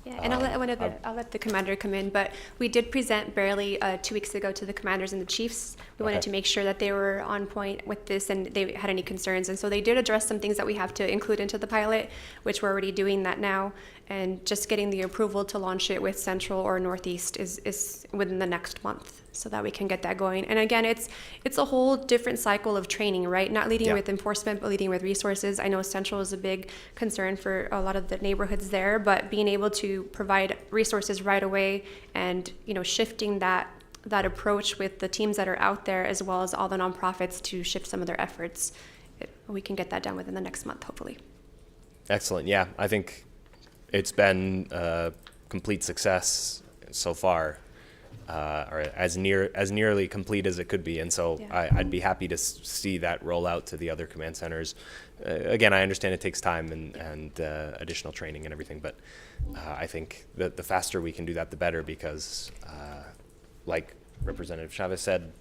Yeah, and I'll let the commander come in, but we did present barely 2 weeks ago to the commanders and the chiefs. We wanted to make sure that they were on point with this and they had any concerns. And so they did address some things that we have to include into the pilot, which we're already doing that now. And just getting the approval to launch it with Central or Northeast is within the next month, so that we can get that going. And again, it's a whole different cycle of training, right? Not leading with enforcement, but leading with resources. I know Central is a big concern for a lot of the neighborhoods there, but being able to provide resources right away and, shifting that approach with the teams that are out there, as well as all the nonprofits to shift some of their efforts, we can get that done within the next month, hopefully. Excellent. Yeah, I think it's been a complete success so far. or as nearly complete as it could be. And so I'd be happy to see that roll out to the other command centers. Again, I understand it takes time and additional training and everything, but I think that the faster we can do that, the better, because like Representative Chavez said,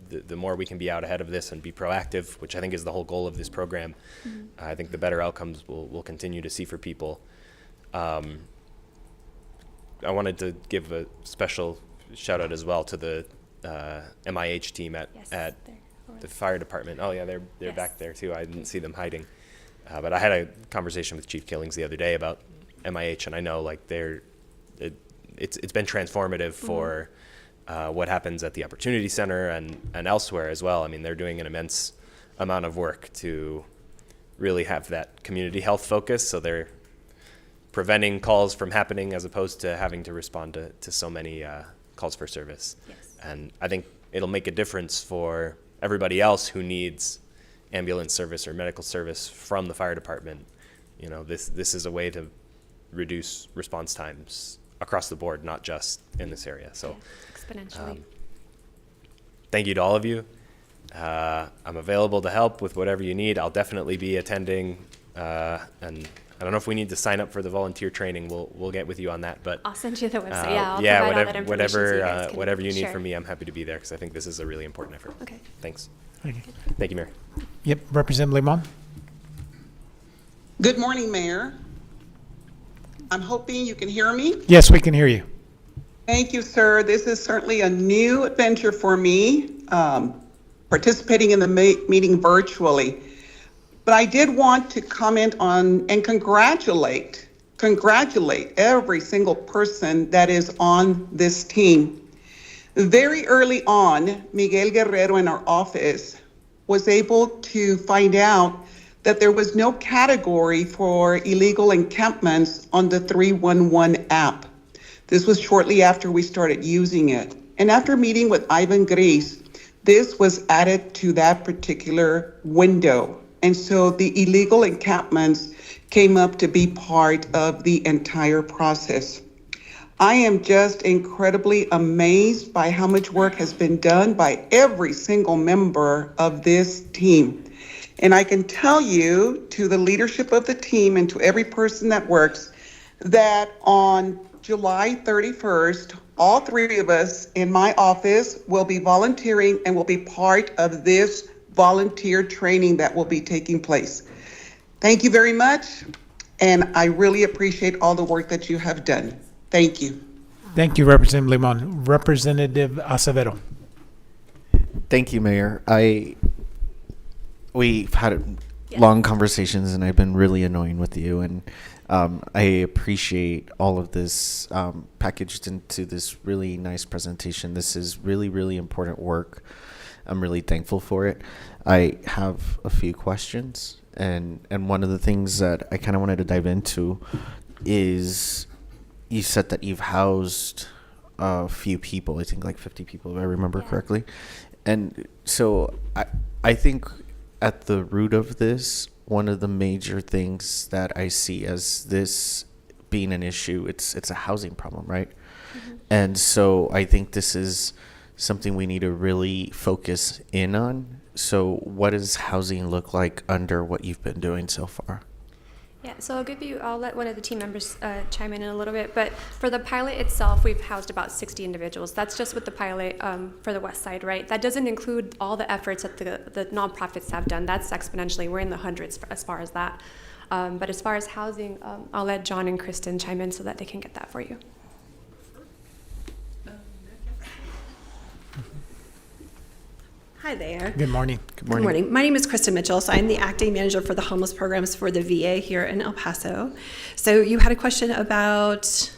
the more we can be out ahead of this and be proactive, which I think is the whole goal of this program, I think the better outcomes we'll continue to see for people. I wanted to give a special shout out as well to the MIH team at the fire department. Oh yeah, they're back there too. I didn't see them hiding. But I had a conversation with Chief Killings the other day about MIH, and I know like it's been transformative for what happens at the Opportunity Center and elsewhere as well. I mean, they're doing an immense amount of work to really have that community health focus. So they're preventing calls from happening as opposed to having to respond to so many calls for service. Yes. And I think it'll make a difference for everybody else who needs ambulance service or medical service from the fire department. You know, this is a way to reduce response times across the board, not just in this area. So exponentially. Thank you to all of you. I'm available to help with whatever you need. I'll definitely be attending, and I don't know if we need to sign up for the volunteer training. We'll get with you on that, but I'll send you the website. I'll provide all that information so you guys can whatever you need share. from me, I'm happy to be there because I think this is a really important effort. Okay. Thanks. Thank you. Thank you, Mayor. Yep, Representative Limon. Good morning, Mayor. I'm hoping you can hear me. Yes, we can hear you. Thank you, sir. This is certainly a new adventure for me, participating in the meeting virtually. But I did want to comment on and congratulate every single person that is on this team. Very early on, Miguel Guerrero in our office was able to find out that there was no category for illegal encampments on the 311 app. This was shortly after we started using it. And after meeting with Ivan Gris, this was added to that particular window. And so the illegal encampments came up to be part of the entire process. I am just incredibly amazed by how much work has been done by every single member of this team. And I can tell you, to the leadership of the team and to every person that works, that on July 31st, all three of us in my office will be volunteering and will be part of this volunteer training that will be taking place. Thank you very much, and I really appreciate all the work that you have done. Thank you. Thank you, Representative Limon. Representative Acevedo. Thank you, Mayor. We've had long conversations, and I've been really annoying with you, and I appreciate all of this packaged into this really nice presentation. This is really, really important work. I'm really thankful for it. I have a few questions, and one of the things that I kind of wanted to dive into is you said that you've housed a few people, I think like 50 people, if I remember correctly. And so I think at the root of this, one of the major things that I see as this being an issue, it's a housing problem, right? Mm-hmm. And so I think this is something we need to really focus in on. So what does housing look like under what you've been doing so far? Yeah, so I'll let one of the team members chime in a little bit, but for the pilot itself, we've housed about 60 individuals. That's just with the pilot for the West Side, right? That doesn't include all the efforts that the nonprofits have done. That's exponentially. We're in the hundreds as far as that. But as far as housing, I'll let John and Kristen chime in so that they can get that for you. Hi there. Good morning. Good morning. Good morning. My name is Kristen Mitchell. So I'm the acting manager for the homeless programs for the VA here in El Paso. So you had a question about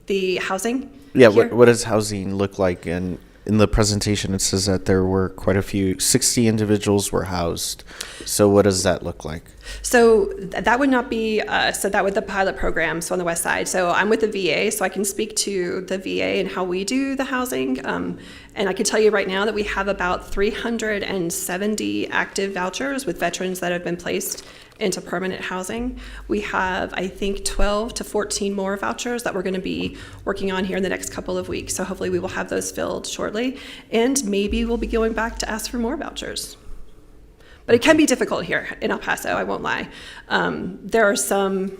the housing? Yeah, here? what does housing look like? And in the presentation, it says that there were quite a few, 60 individuals were housed. So what does that look like? So that would not be, so that would the pilot program, so on the West Side. So I'm with the VA, so I can speak to the VA and how we do the housing. And I can tell you right now that we have about 370 active vouchers with veterans that have been placed into permanent housing. We have, I think, 12 to 14 more vouchers that we're going to be working on here in the next couple of weeks. So hopefully we will have those filled shortly. And maybe we'll be going back to ask for more vouchers. But it can be difficult here in El Paso, I won't lie. There are some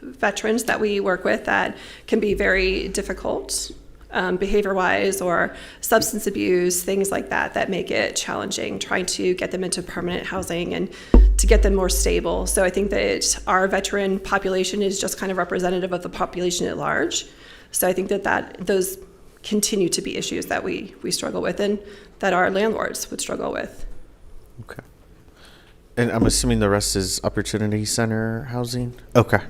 veterans that we work with that can be very difficult, behavior-wise, or substance abuse, things like that, that make it challenging trying to get them into permanent housing and to get them more stable. So I think that our veteran population is just kind of representative of the population at large. So I think that those continue to be issues that we struggle with and that our landlords would struggle with. Okay. And I'm assuming the rest is Opportunity Center housing? Okay.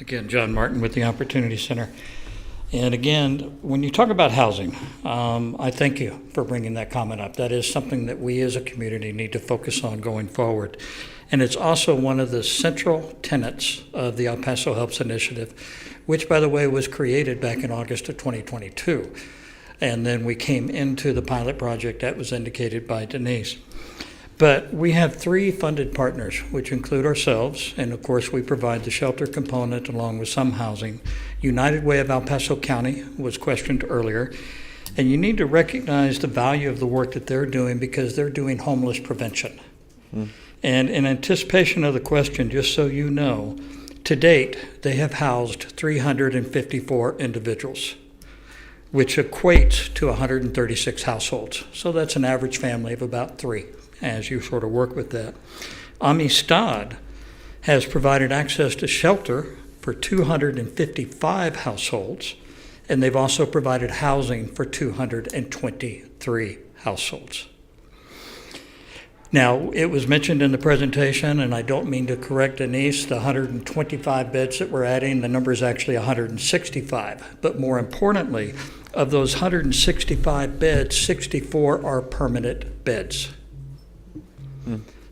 Again, John Martin with the Opportunity Center. And again, when you talk about housing, I thank you for bringing that comment up. That is something that we as a community need to focus on going forward. And it's also one of the central tenets of the El Paso Helps Initiative, which, by the way, was created back in August of 2022. And then we came into the pilot project that was indicated by Denise. But we have 3 funded partners, which include ourselves, and of course we provide the shelter component along with some housing. United Way of El Paso County was questioned earlier, and you need to recognize the value of the work that they're doing because they're doing homeless prevention. And in anticipation of the question, just so you know, to date they have housed 354 individuals, which equates to 136 households. So that's an average family of about 3. As you sort of work with that. Amistad has provided access to shelter for 255 households, and they've also provided housing for 223 households. Now, it was mentioned in the presentation, and I don't mean to correct Denise, the 125 beds that we're adding, the number is actually 165. But more importantly, of those 165 beds, 64 are permanent beds.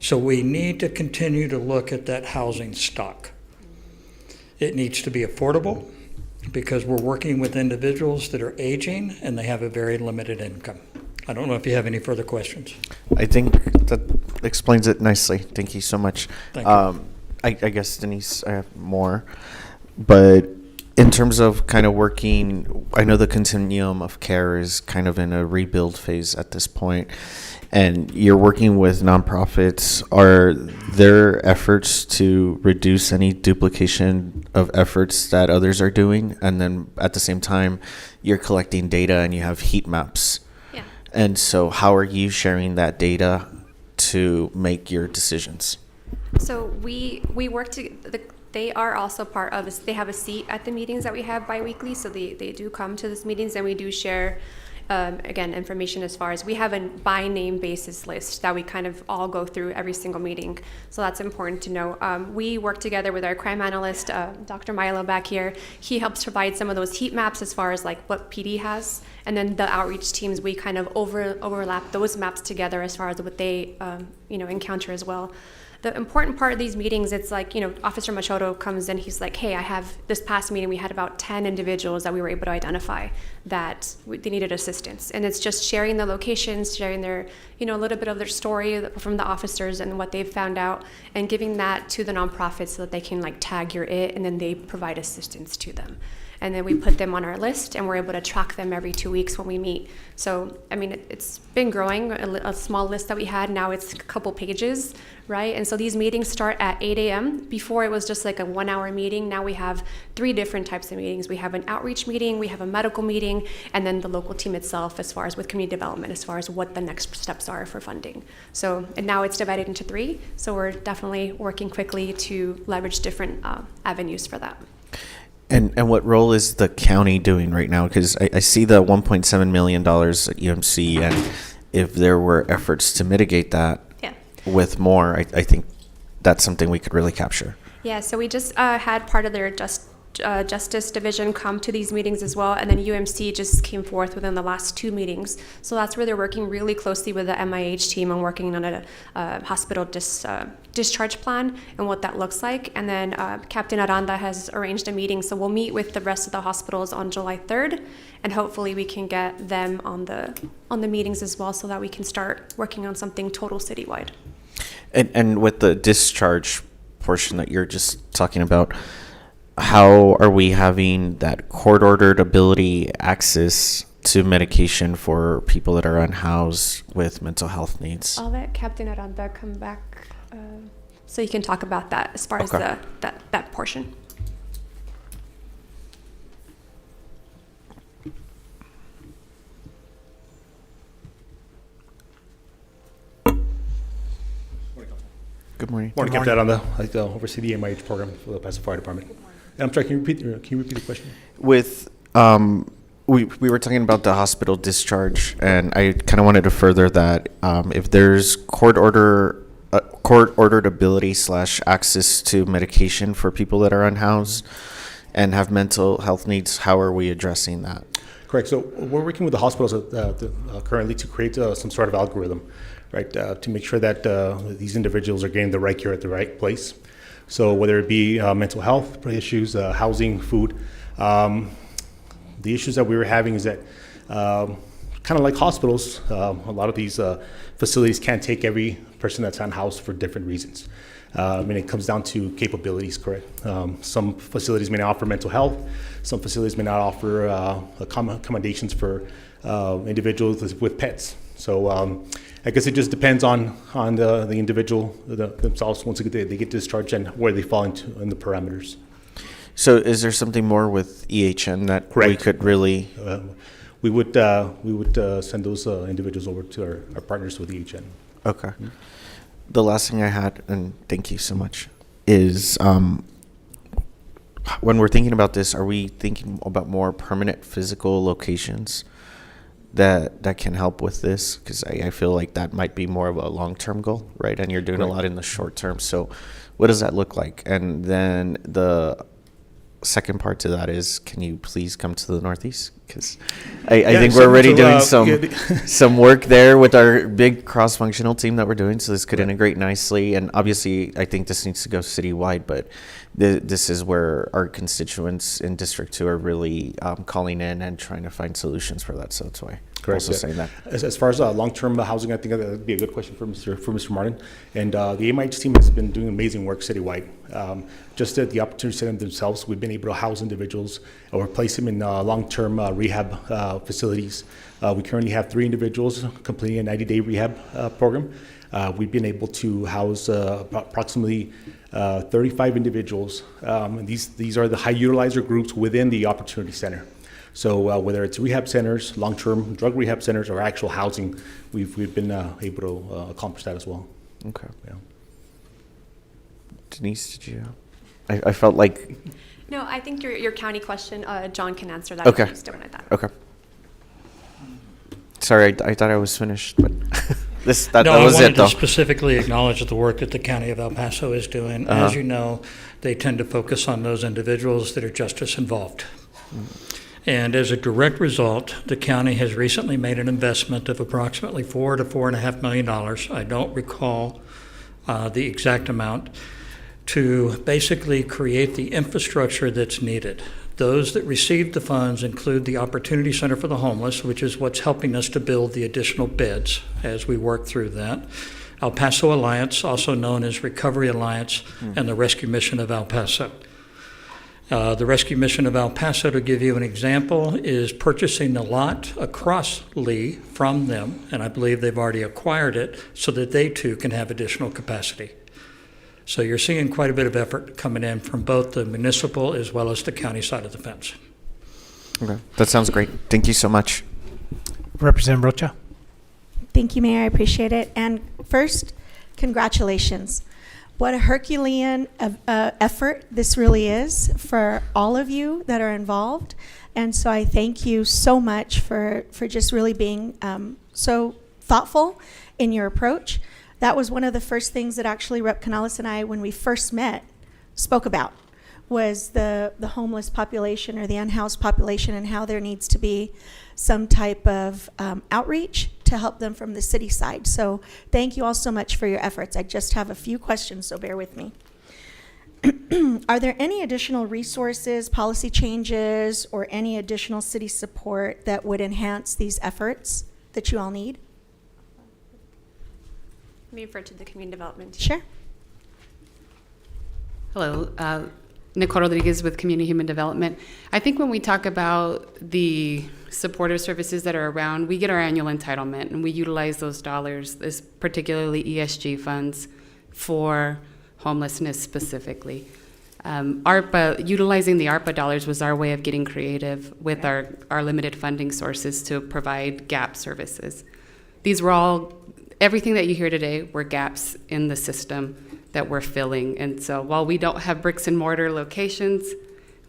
So we need to continue to look at that housing stock. It needs to be affordable because we're working with individuals that are aging and they have a very limited income. I don't know if you have any further questions. I think that explains it nicely. Thank you so much. Thank you. I guess, Denise, I have more. But in terms of kind of working, I know the continuum of care is kind of in a rebuild phase at this point. And you're working with nonprofits. Are there efforts to reduce any duplication of efforts that others are doing? And then at the same time, you're collecting data and you have heat maps. Yeah. And so how are you sharing that data to make your decisions? So we work to, they are also part of this. They have a seat at the meetings that we have biweekly. So they do come to these meetings and we do share again, information as far as we have a by name basis list that we kind of all go through every single meeting. So that's important to know. We work together with our crime analyst, Dr. Milo back here. He helps provide some of those heat maps as far as like what PD has. And then the outreach teams, we kind of overlap those maps together as far as what they encounter as well. The important part of these meetings, it's like, Officer Machado comes in, he's like, hey, I have this past meeting, we had about 10 individuals that we were able to identify that they needed assistance. And it's just sharing the locations, sharing their, a little bit of their story from the officers and what they've found out, and giving that to the nonprofits so that they can like tag your it, and then they provide assistance to them. And then we put them on our list, and we're able to track them every 2 weeks when we meet. So, it's been growing, a small list that we had. Now it's a couple pages, right? And so these meetings start at 8 a.m. Before it was just like a 1 hour meeting. Now we have 3 different types of meetings. We have an outreach meeting, we have a medical meeting, and then the local team itself as far as with community development, as far as what the next steps are for funding. So, and now it's divided into 3. So we're definitely working quickly to leverage different avenues for that. And what role is the county doing right now? Because I see the $1.7 million at UMC, and if there were efforts to mitigate that with more, I think that's something we could really capture. Yeah, so we just had part of their Justice Division come to these meetings as well, and then UMC just came forth within the last 2 meetings. So that's where they're working really closely with the MIH team and working on a hospital discharge plan and what that looks like. And then Captain Aranda has arranged a meeting, so we'll meet with the rest of the hospitals on July 3rd, and hopefully we can get them on the meetings as well, so that we can start working on something total citywide. And with the discharge portion that you're just talking about, how are we having that court-ordered ability access to medication for people that are unhoused with mental health needs? I'll let Captain Aranda come back so you can talk about that as far as Okay. that portion. Good morning. Morning, Captain Aranda. I oversee the MIH program for the El Paso Fire Department. And I'm sorry, can you repeat the question? With we were talking about the hospital discharge, and I kind of wanted to further that if there's court-ordered ability / access to medication for people that are unhoused and have mental health needs, how are we addressing that? Correct. So we're working with the hospitals currently to create some sort of algorithm, right, to make sure that these individuals are getting the right care at the right place. So whether it be mental health issues, housing, food, the issues that we were having is that kind of like hospitals, a lot of these facilities can't take every person that's unhoused for different reasons. And it comes down to capabilities, correct? Some facilities may not offer mental health. Some facilities may not offer accommodations for individuals with pets. So I guess it just depends on the individual themselves once they get discharged and where they fall into in the parameters. So is there something more with EHN that Correct. we could really... We would send those individuals over to our partners with EHN. Okay. The last thing I had, and thank you so much, is when we're thinking about this, are we thinking about more permanent physical locations that can help with this? Because I feel like that might be more of a long-term goal, right? And you're doing a lot in the short term. So what does that look like? And then the second part to that is, can you please come to the Northeast? Because I think we're already doing some work there with our big cross-functional team that we're doing, so this could integrate nicely. And obviously, I think this needs to go citywide, but this is where our constituents in District 2 are really calling in and trying to find solutions for that. So that's why I'm also saying that. As far as long-term housing, I think that would be a good question for Mr. Martin. And the MIH team has been doing amazing work citywide. Just at the opportunity center themselves, we've been able to house individuals or place them in long-term rehab facilities. We currently have 3 individuals completing a 90-day rehab program. We've been able to house approximately 35 individuals. And these are the high utilizer groups within the Opportunity Center. So whether it's rehab centers, long-term drug rehab centers, or actual housing, we've been able to accomplish that as well. Okay. Yeah. Denise, did you? I felt like... No, I think your county question, John can answer that. Okay. If you still want that. Okay. Sorry, I thought I was finished, but that was it, though. No, I wanted to specifically acknowledge the work that the County of El Paso is doing. As you know, they tend to focus on those individuals that are justice involved. And as a direct result, the county has recently made an investment of approximately $4 to $4.5 million. I don't recall the exact amount, to basically create the infrastructure that's needed. Those that received the funds include the Opportunity Center for the Homeless, which is what's helping us to build the additional beds as we work through that. El Paso Alliance, also known as Recovery Alliance, and the Rescue Mission of El Paso. The Rescue Mission of El Paso, to give you an example, is purchasing the lot across Lee from them, and I believe they've already acquired it so that they too can have additional capacity. So you're seeing quite a bit of effort coming in from both the municipal as well as the county side of the fence. Okay, that sounds great. Thank you so much. Representative Rocha. Thank you, Mayor. I appreciate it. And first, congratulations. What a Herculean effort this really is for all of you that are involved. And so I thank you so much for just really being so thoughtful in your approach. That was one of the first things that actually Rep. Canales and I, when we first met, spoke about, was the homeless population or the unhoused population, and how there needs to be some type of outreach to help them from the city side. So thank you all so much for your efforts. I just have a few questions, so bear with me. Are there any additional resources, policy changes, or any additional city support that would enhance these efforts that you all need? Let me refer to the community development. Sure. Hello, Nicole Rodriguez with Community Human Development. I think when we talk about the supportive services that are around, we get our annual entitlement and we utilize those dollars, particularly ESG funds, for homelessness specifically. Utilizing the ARPA dollars was our way of getting creative with our limited funding sources to provide gap services. These were everything that you hear today were gaps in the system that we're filling. And so while we don't have bricks and mortar locations,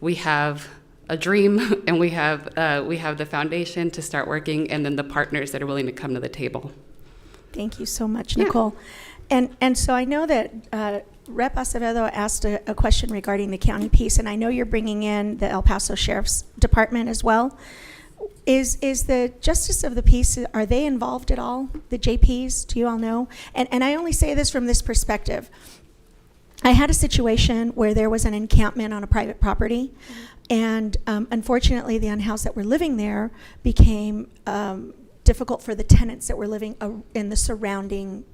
we have a dream and we have the foundation to start working, and then the partners that are willing to come to the table. Thank you so much, Nicole. And so I know that Rep. Acevedo asked a question regarding the county piece, and I know you're bringing in the El Paso Sheriff's Department as well. Is the Justice of the Peace, are they involved at all, the JPs? Do you all know? And I only say this from this perspective. I had a situation where there was an encampment on a private property, and unfortunately the unhoused that were living there became difficult for the tenants that were living in the surrounding,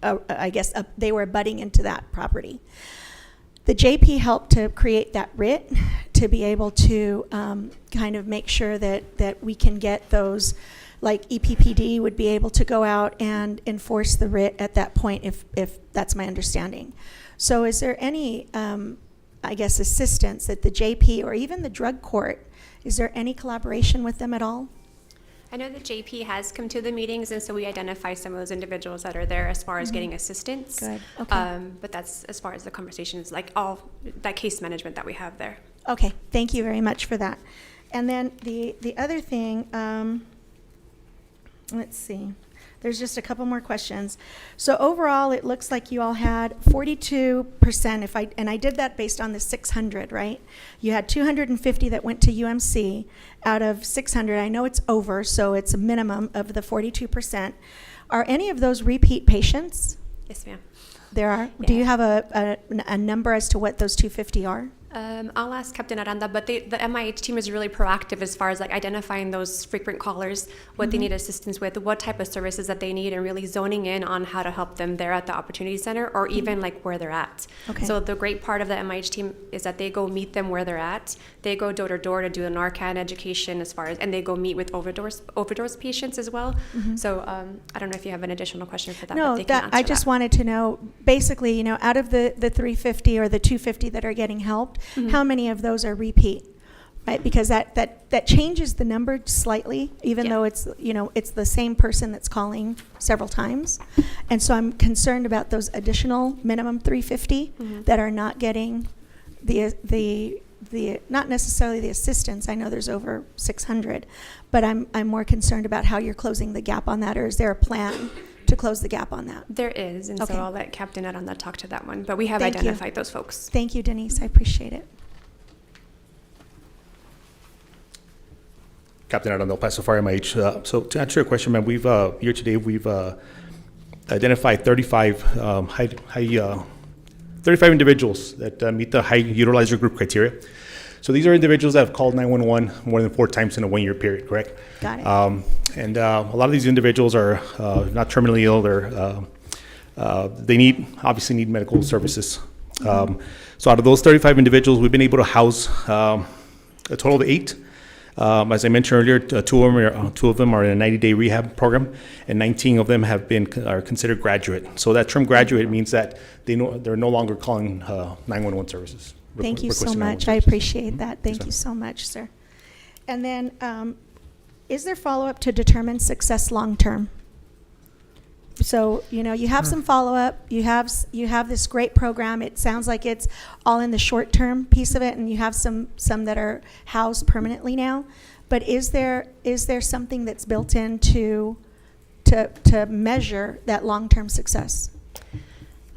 they were abutting into that property. The JP helped to create that writ to be able to kind of make sure that we can get those, like EPPD would be able to go out and enforce the writ at that point if that's my understanding. So is there any, assistance that the JP or even the drug court, is there any collaboration with them at all? I know the JP has come to the meetings, and so we identify some of those individuals that are there as far as getting assistance. Good. Okay. But that's as far as the conversations, like all that case management that we have there. Okay, thank you very much for that. And then the other thing, let's see. There's just a couple more questions. So overall, it looks like you all had 42%, and I did that based on the 600, right? You had 250 that went to UMC out of 600. I know it's over, so it's a minimum of the 42%. Are any of those repeat patients? Yes, ma'am. There are? Yeah. Do you have a number as to what those 250 are? I'll ask Captain Aranda, but the MIH team is really proactive as far as like identifying those frequent callers, what they need assistance with, what type of services that they need, and really zoning in on how to help them there at the Opportunity Center or even like where they're at. Okay. So the great part of the MIH team is that they go meet them where they're at. They go door to door to do a Narcan education and they go meet with overdose patients as well. So I don't know if you have an additional question for that. No, but they can answer I just wanted to know, basically, out of the 350 or the 250 that are getting helped, how many of those are repeat, right? Because that changes the number slightly, even though it's it's the same person that's calling several times, and so I'm concerned about those additional minimum 350 that are not getting the not necessarily the assistance. I know there's over 600, but I'm more concerned about how you're closing the gap on that, or is there a plan to close the gap on that? There is, and Okay. so I'll let Captain Aranda talk to that one. But we have Thank you. identified those folks. Thank you, Denise. I appreciate it. Captain Aranda, El Paso Fire MIH. So to answer your question, ma'am, we've year to date we've identified 35 35 individuals that meet the high utilizer group criteria. So these are individuals that have called 911 more than 4 times in a 1-year period, correct? Got it. And a lot of these individuals are not terminally ill. They obviously need medical services. So out of those 35 individuals, we've been able to house a total of 8. As I mentioned earlier, two of them are in a 90-day rehab program, and 19 of them are considered graduate. So that term graduate means that they're no longer calling 911 services. Thank you so requesting 911 much. I services. appreciate that. Thank you so much, sir. And then, is there follow-up to determine success long-term? So, you have some follow-up, you have this great program. It sounds like it's all in the short-term piece of it, and you have some that are housed permanently now. But is there something that's built in to measure that long-term success?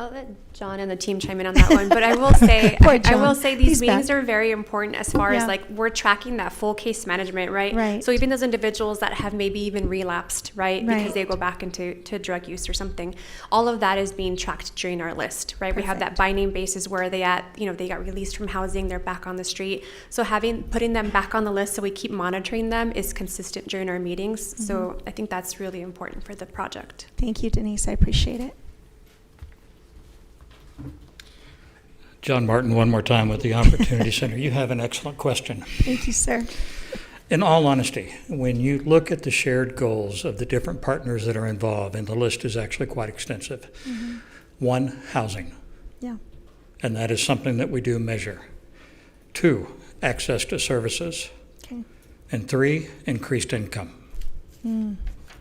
I'll let John and the team chime in on that one, but I will say, Poor I will John. say these He's meetings back. are very important as far as Yeah. like we're tracking that full case management, right? Right. So even those individuals that have maybe even relapsed, right, Right. because they go back into drug use or something, all of that is being tracked during our list, right? We have that by name basis where are they at, you know, they got released from housing, they're back on the street. So putting them back on the list so we keep monitoring them is consistent during our meetings. So I think that's really important for the project. Thank you, Denise. I appreciate it. John Martin, one more time with the Opportunity Center. You have an excellent question. Thank you, sir. In all honesty, when you look at the shared goals of the different partners that are involved, and the list is actually quite extensive, one, housing, Yeah. and that is something that we do measure. Two, access to services. Okay. And three, increased income.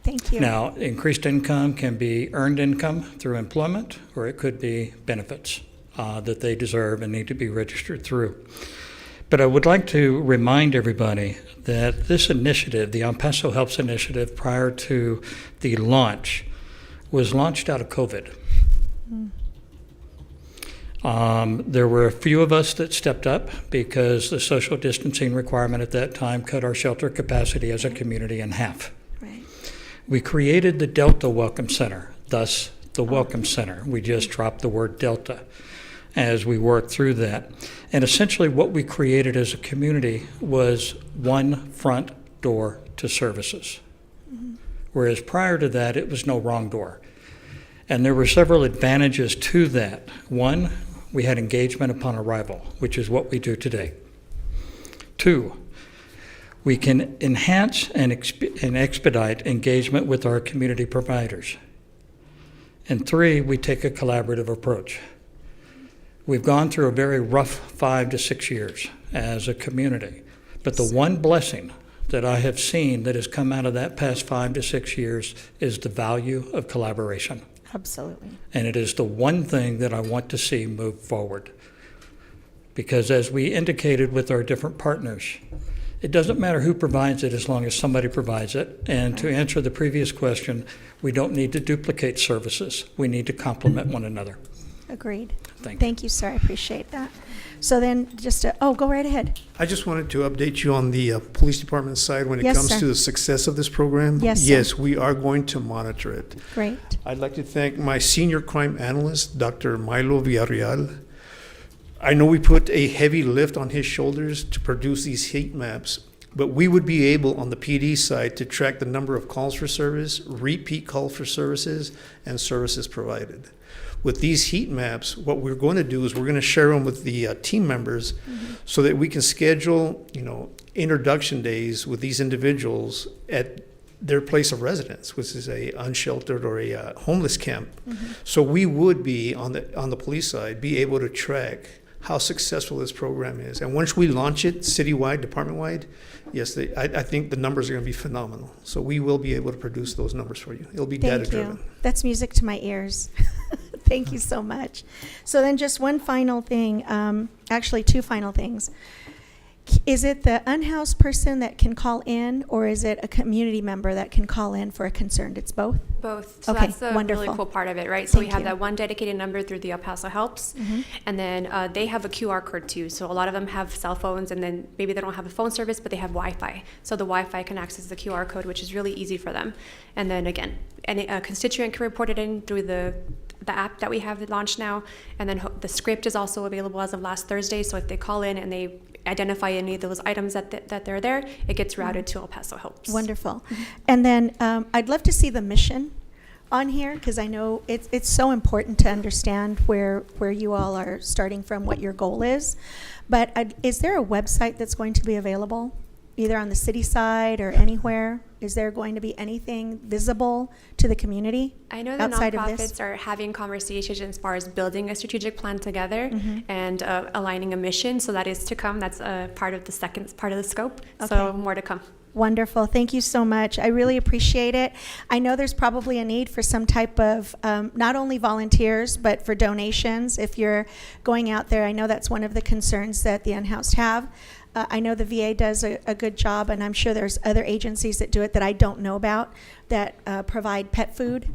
Thank you. Now, increased income can be earned income through employment, or it could be benefits that they deserve and need to be registered through. But I would like to remind everybody that this initiative, the El Paso Helps Initiative, prior to the launch, was launched out of COVID. There were a few of us that stepped up because the social distancing requirement at that time cut our shelter capacity as a community in half. Right. We created the Delta Welcome Center, thus the Welcome Center. We just dropped the word Delta as we worked through that. And essentially what we created as a community was one front door to services. Whereas prior to that, it was no wrong door. And there were several advantages to that. One, we had engagement upon arrival, which is what we do today. Two, we can enhance and expedite engagement with our community providers. And three, we take a collaborative approach. We've gone through a very rough 5 to 6 years as a community. But the one blessing that I have seen that has come out of that past 5 to 6 years is the value of collaboration. Absolutely. And it is the one thing that I want to see move forward. Because as we indicated with our different partners, it doesn't matter who provides it as long as somebody provides it. And to answer the previous question, we don't need to duplicate services. We need to complement one another. Agreed. Thank you, sir. I appreciate that. So then go right ahead. I just wanted to update you on the police department side when it Yes, comes sir. to the success of this program. Yes, sir. Yes, we are going to monitor it. Great. I'd like to thank my senior crime analyst, Dr. Milo Villarreal. I know we put a heavy lift on his shoulders to produce these heat maps, but we would be able on the PD side to track the number of calls for service, repeat calls for services, and services provided. With these heat maps, what we're going to do is we're going to share them with the team members so that we can schedule, introduction days with these individuals at their place of residence, which is a unsheltered or a homeless camp. So we would be on the police side, be able to track how successful this program is. And once we launch it citywide, department-wide, yes, I think the numbers are going to be phenomenal. So we will be able to produce those numbers for you. It'll be Thank data-driven. you. That's music to my ears. Thank you so much. So then just one final thing, actually two final things. Is it the unhoused person that can call in, or is it a community member that can call in for a concern? It's both? Both. So Okay, that's the wonderful. really cool part of it, right? So we Thank have you. that one dedicated number through the El Paso Helps, and then they have a QR code too. So a lot of them have cell phones, and then maybe they don't have a phone service, but they have Wi-Fi. So the Wi-Fi can access the QR code, which is really easy for them. And then again, a constituent can report it in through the app that we have launched now, and then the script is also available as of last Thursday. So if they call in and they identify any of those items that they're there, it gets routed to El Paso Helps. Wonderful. And then I'd love to see the mission on here, because I know it's so important to understand where you all are starting from, what your goal is. But is there a website that's going to be available, either on the city side or anywhere? Is there going to be anything visible to the community I know the outside of this? nonprofits are having conversations as far as building a strategic plan together and aligning a mission. So that is to come. That's part of the second part of the scope. So Okay. more to come. Wonderful. Thank you so much. I really appreciate it. I know there's probably a need for some type of, not only volunteers, but for donations. If you're going out there, I know that's one of the concerns that the unhoused have. I know the VA does a good job, and I'm sure there's other agencies that do it that I don't know about that provide pet food.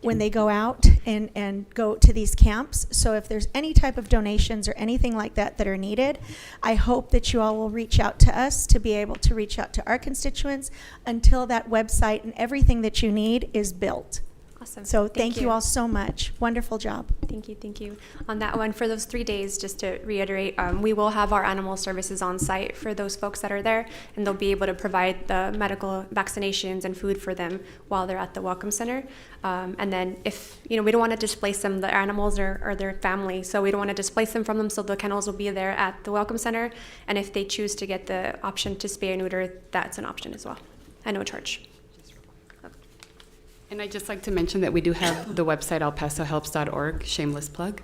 when they go out and go to these camps. So if there's any type of donations or anything like that that are needed, I hope that you all will reach out to us to be able to reach out to our constituents until that website and everything that you need is built. Awesome. So thank you all so much. Wonderful job. Thank you, thank you. On that one, for those 3 days, just to reiterate, we will have our animal services on site for those folks that are there, and they'll be able to provide the medical vaccinations and food for them while they're at the Welcome Center. And then if, we don't want to displace them, the animals are their family, so we don't want to displace them from them, so the kennels will be there at the Welcome Center. And if they choose to get the option to spay or neuter, that's an option as well, at no charge. And I'd just like to mention that we do have the website elpasohelps.org, shameless plug.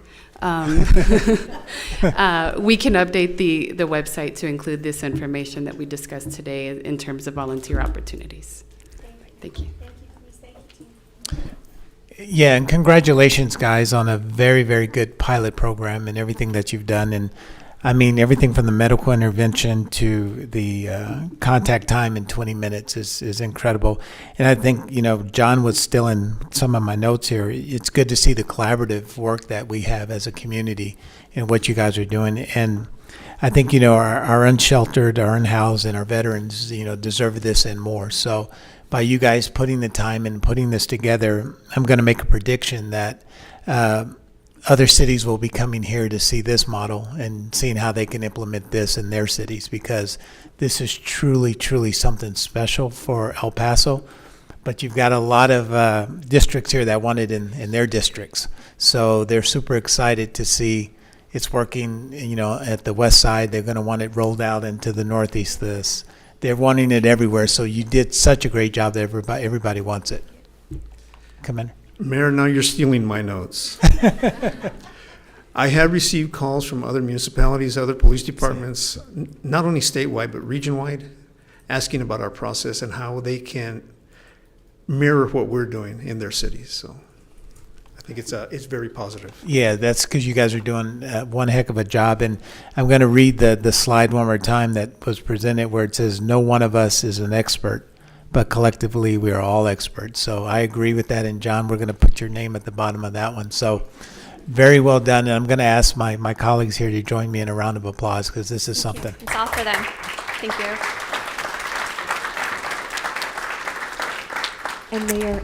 We can update the website to include this information that we discussed today in terms of volunteer opportunities. Thank you. Yeah, and congratulations, guys, on a very, very good pilot program and everything that you've done. And I mean, everything from the medical intervention to the contact time in 20 minutes is incredible. And I think, John was still in some of my notes here. It's good to see the collaborative work that we have as a community and what you guys are doing. And I think, our unsheltered, our unhoused, and our veterans, deserve this and more. So by you guys putting the time and putting this together, I'm going to make a prediction that other cities will be coming here to see this model and seeing how they can implement this in their cities, because this is truly, truly something special for El Paso. But you've got a lot of districts here that want it in their districts. So they're super excited to see it's working, at the west side. They're going to want it rolled out into the northeast. They're wanting it everywhere. So you did such a great job that everybody wants it. Commander. Mayor, now you're stealing my notes. I have received calls from other municipalities, other police departments, not only statewide, but region-wide, asking about our process and how they can mirror what we're doing in their cities. So I think it's very positive. Yeah, that's because you guys are doing one heck of a job. And I'm going to read the slide one more time that was presented where it says, no one of us is an expert, but collectively we are all experts. So I agree with that. And John, we're going to put your name at the bottom of that one. So very well done. And I'm going to ask my colleagues here to join me in a round of applause, because this is something. It's all for them. Thank you. And Mayor.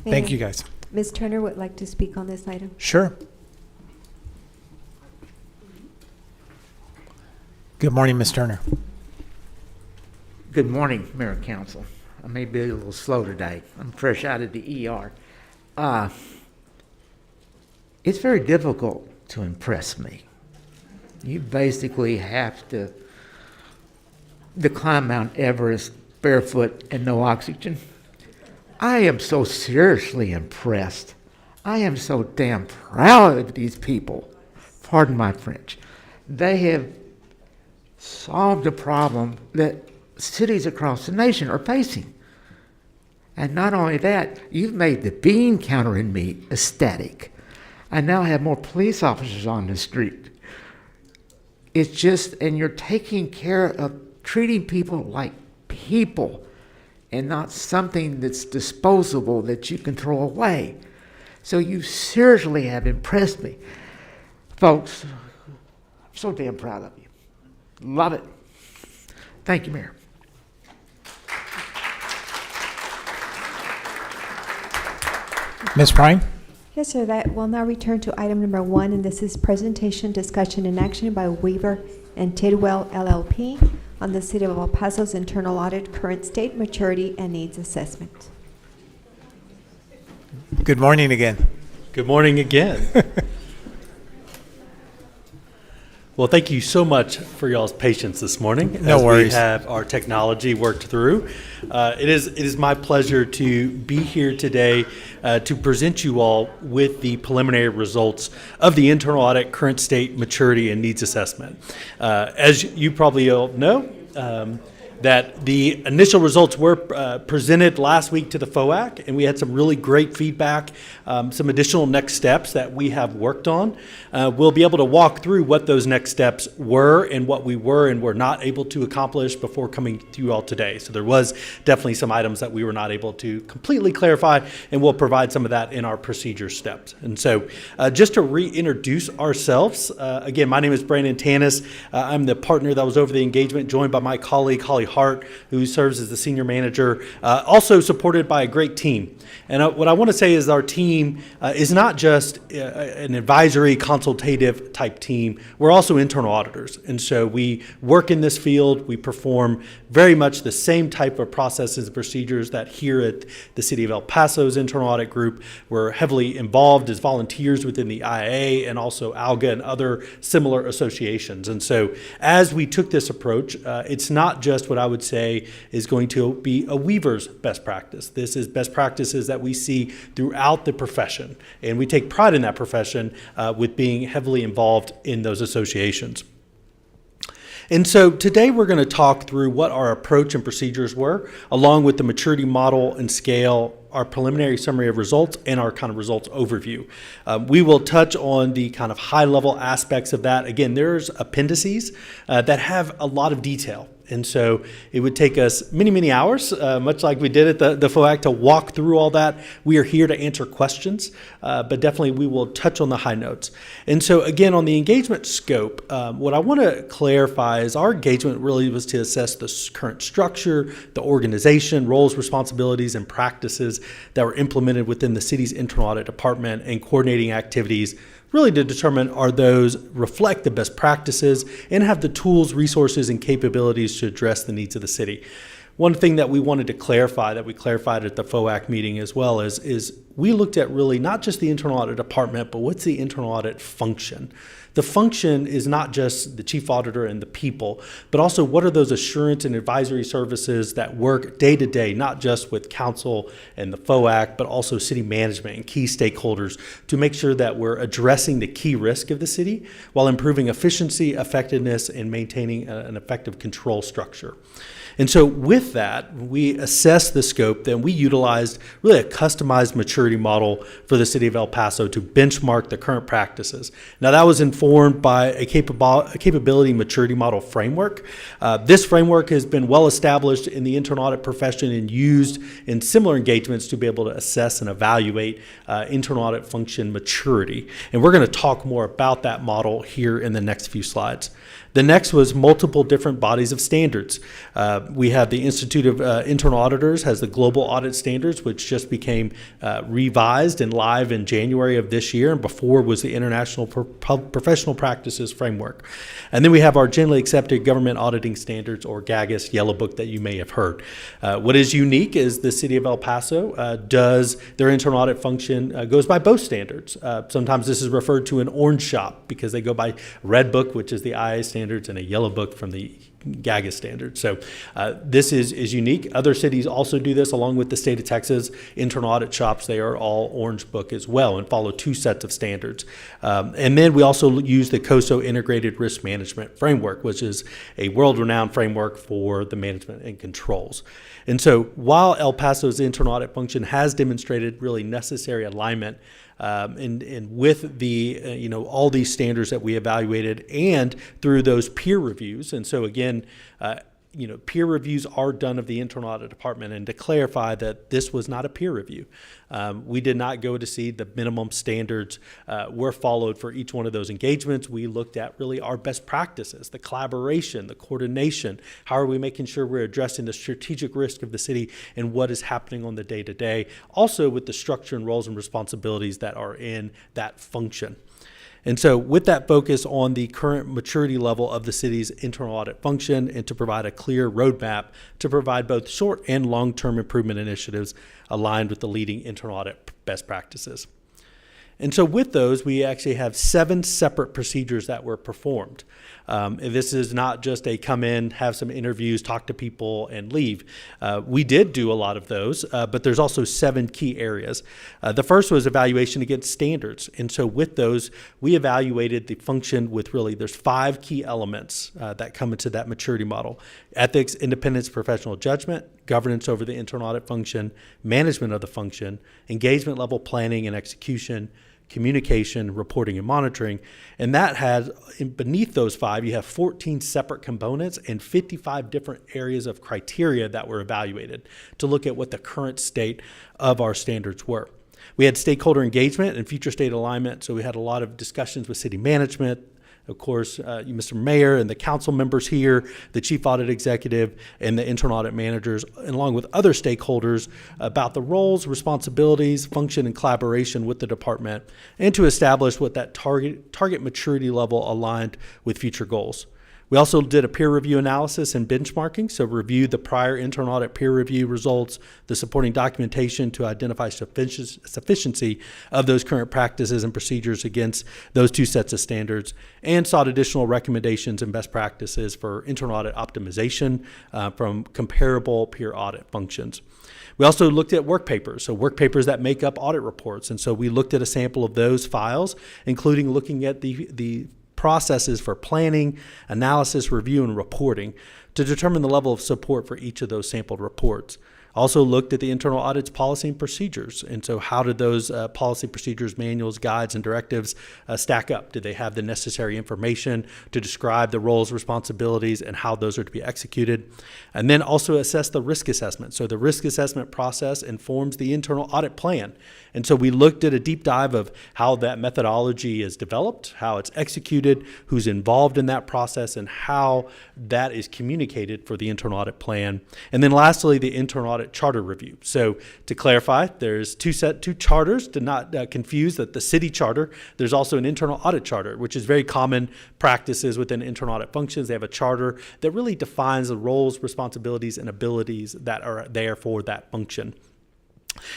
Thank you, guys. Ms. Turner would like to speak on this item. Sure. Good morning, Ms. Turner. Good morning, Mayor and Council. I may be a little slow today. I'm fresh out of the ER. It's very difficult to impress me. You basically have to climb Mount Everest barefoot and no oxygen. I am so seriously impressed. I am so damn proud of these people. Pardon my French. They have solved a problem that cities across the nation are facing. And not only that, you've made the bean counter in me ecstatic. I now have more police officers on the street. It's just, and you're taking care of treating people like people and not something that's disposable that you can throw away. So you seriously have impressed me. Folks, I'm so damn proud of you. Love it. Thank you, Mayor. Ms. Prime? Yes, sir. That will now return to item number 1, and this is presentation, discussion, and action by Weaver and Tidwell LLP on the City of El Paso's internal audit, current state, maturity, and needs assessment. Good morning again. Good morning again. Well, thank you so much for y'all's patience this morning. No worries. We have our technology worked through. It is my pleasure to be here today to present you all with the preliminary results of the internal audit, current state, maturity, and needs assessment. As you probably all know, that the initial results were presented last week to the FOAC, and we had some really great feedback, some additional next steps that we have worked on. We'll be able to walk through what those next steps were and what we were and were not able to accomplish before coming to you all today. So there was definitely some items that we were not able to completely clarify, and we'll provide some of that in our procedure steps. And so just to reintroduce ourselves, again, my name is Brandon Tanis. I'm the partner that was over the engagement, joined by my colleague, Holly Hart, who serves as the senior manager, also supported by a great team. And what I want to say is our team is not just an advisory, consultative type team. We're also internal auditors. And so we work in this field. We perform very much the same type of processes and procedures that here at the City of El Paso's internal audit group. We're heavily involved as volunteers within the IAA and also ALGA and other similar associations. And so as we took this approach, it's not just what I would say is going to be a weaver's best practice. This is best practices that we see throughout the profession. And we take pride in that profession with being heavily involved in those associations. And so today we're going to talk through what our approach and procedures were, along with the maturity model and scale, our preliminary summary of results, and our kind of results overview. We will touch on the kind of high-level aspects of that. Again, there's appendices that have a lot of detail. And so it would take us many, many hours, much like we did at the FOAC, to walk through all that. We are here to answer questions, but definitely we will touch on the high notes. And so again, on the engagement scope, what I want to clarify is our engagement really was to assess the current structure, the organization, roles, responsibilities, and practices that were implemented within the city's internal audit department and coordinating activities, really to determine are those reflect the best practices and have the tools, resources, and capabilities to address the needs of the city. One thing that we wanted to clarify, that we clarified at the FOAC meeting as well, is we looked at really not just the internal audit department, but what's the internal audit function? The function is not just the chief auditor and the people, but also what are those assurance and advisory services that work day to day, not just with council and the FOAC, but also city management and key stakeholders to make sure that we're addressing the key risk of the city while improving efficiency, effectiveness, and maintaining an effective control structure. And so with that, we assessed the scope, then we utilized really a customized maturity model for the City of El Paso to benchmark the current practices. Now that was informed by a capability maturity model framework. This framework has been well established in the internal audit profession and used in similar engagements to be able to assess and evaluate internal audit function maturity. And we're going to talk more about that model here in the next few slides. The next was multiple different bodies of standards. We have the Institute of Internal Auditors has the Global Audit Standards, which just became revised and live in January of this year, and before was the International Professional Practices Framework. And then we have our Generally Accepted Government Auditing Standards, or GAGAS Yellow Book, that you may have heard. What is unique is the City of El Paso does their internal audit function, goes by both standards. Sometimes this is referred to an orange shop because they go by Red Book, which is the IA standards, and a Yellow Book from the GAGAS standards. So this is unique. Other cities also do this along with the state of Texas. Internal audit shops, they are all Orange Book as well and follow two sets of standards. And then we also use the COSO Integrated Risk Management Framework, which is a world-renowned framework for the management and controls. And so while El Paso's internal audit function has demonstrated really necessary alignment and with the all these standards that we evaluated and through those peer reviews. And so again, peer reviews are done of the internal audit department, and to clarify that this was not a peer review. We did not go to see the minimum standards were followed for each one of those engagements. We looked at really our best practices, the collaboration, the coordination. How are we making sure we're addressing the strategic risk of the city and what is happening on the day-to-day, also with the structure and roles and responsibilities that are in that function. And so with that focus on the current maturity level of the city's internal audit function and to provide a clear roadmap to provide both short and long-term improvement initiatives aligned with the leading internal audit best practices. And so with those, we actually have 7 separate procedures that were performed. And this is not just a come in, have some interviews, talk to people, and leave. We did do a lot of those, but there's also 7 key areas. The first was evaluation against standards. And so with those, we evaluated the function with there's 5 key elements that come into that maturity model: ethics, independence, professional judgment, governance over the internal audit function, management of the function, engagement level planning and execution, communication, reporting, and monitoring. And that has, beneath those 5, you have 14 separate components and 55 different areas of criteria that were evaluated to look at what the current state of our standards were. We had stakeholder engagement and future state alignment, so we had a lot of discussions with city management, of course, Mr. Mayor and the council members here, the chief audit executive, and the internal audit managers, along with other stakeholders, about the roles, responsibilities, function, and collaboration with the department, and to establish what that target maturity level aligned with future goals. We also did a peer review analysis and benchmarking, so reviewed the prior internal audit peer review results, the supporting documentation to identify sufficiency of those current practices and procedures against those 2 sets of standards, and sought additional recommendations and best practices for internal audit optimization from comparable peer audit functions. We also looked at work papers, so work papers that make up audit reports, and so we looked at a sample of those files, including looking at the processes for planning, analysis, review, and reporting to determine the level of support for each of those sampled reports. Also looked at the internal audit's policy and procedures. And so how did those policy procedures, manuals, guides, and directives stack up? Did they have the necessary information to describe the roles, responsibilities, and how those are to be executed? And then also assess the risk assessment. So the risk assessment process informs the internal audit plan. And so we looked at a deep dive of how that methodology is developed, how it's executed, who's involved in that process, and how that is communicated for the internal audit plan. And then lastly, the internal audit charter review. So to clarify, there's two charters, to not confuse that the city charter. There's also an internal audit charter, which is very common practices within internal audit functions. They have a charter that really defines the roles, responsibilities, and abilities that are there for that function.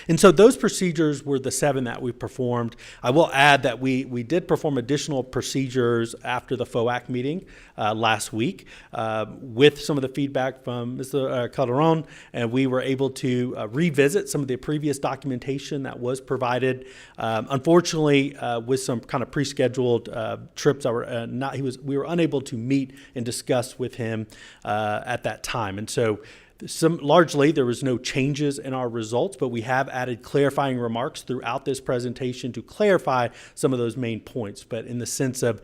And so those procedures were the 7 that we performed. I will add that we did perform additional procedures after the FOAC meeting last week with some of the feedback from Mr. Calderon, and we were able to revisit some of the previous documentation that was provided. Unfortunately, with some kind of pre-scheduled trips, we were unable to meet and discuss with him at that time. And so largely, there was no changes in our results, but we have added clarifying remarks throughout this presentation to clarify some of those main points. But in the sense of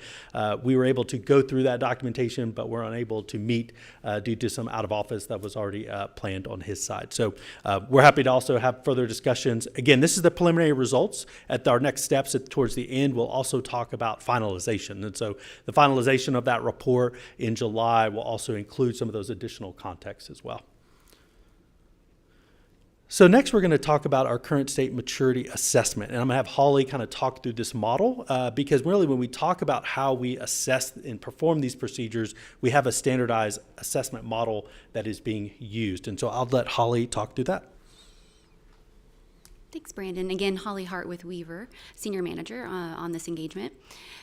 we were able to go through that documentation, but we're unable to meet due to some out of office that was already planned on his side. So we're happy to also have further discussions. Again, this is the preliminary results. At our next steps towards the end, we'll also talk about finalization. And so the finalization of that report in July will also include some of those additional contexts as well. So next, we're going to talk about our current state maturity assessment. And I'm going to have Holly kind of talk through this model because really when we talk about how we assess and perform these procedures, we have a standardized assessment model that is being used. And so I'll let Holly talk through that. Thanks, Brandon. Again, Holly Hart with Weaver, Senior Manager on this engagement.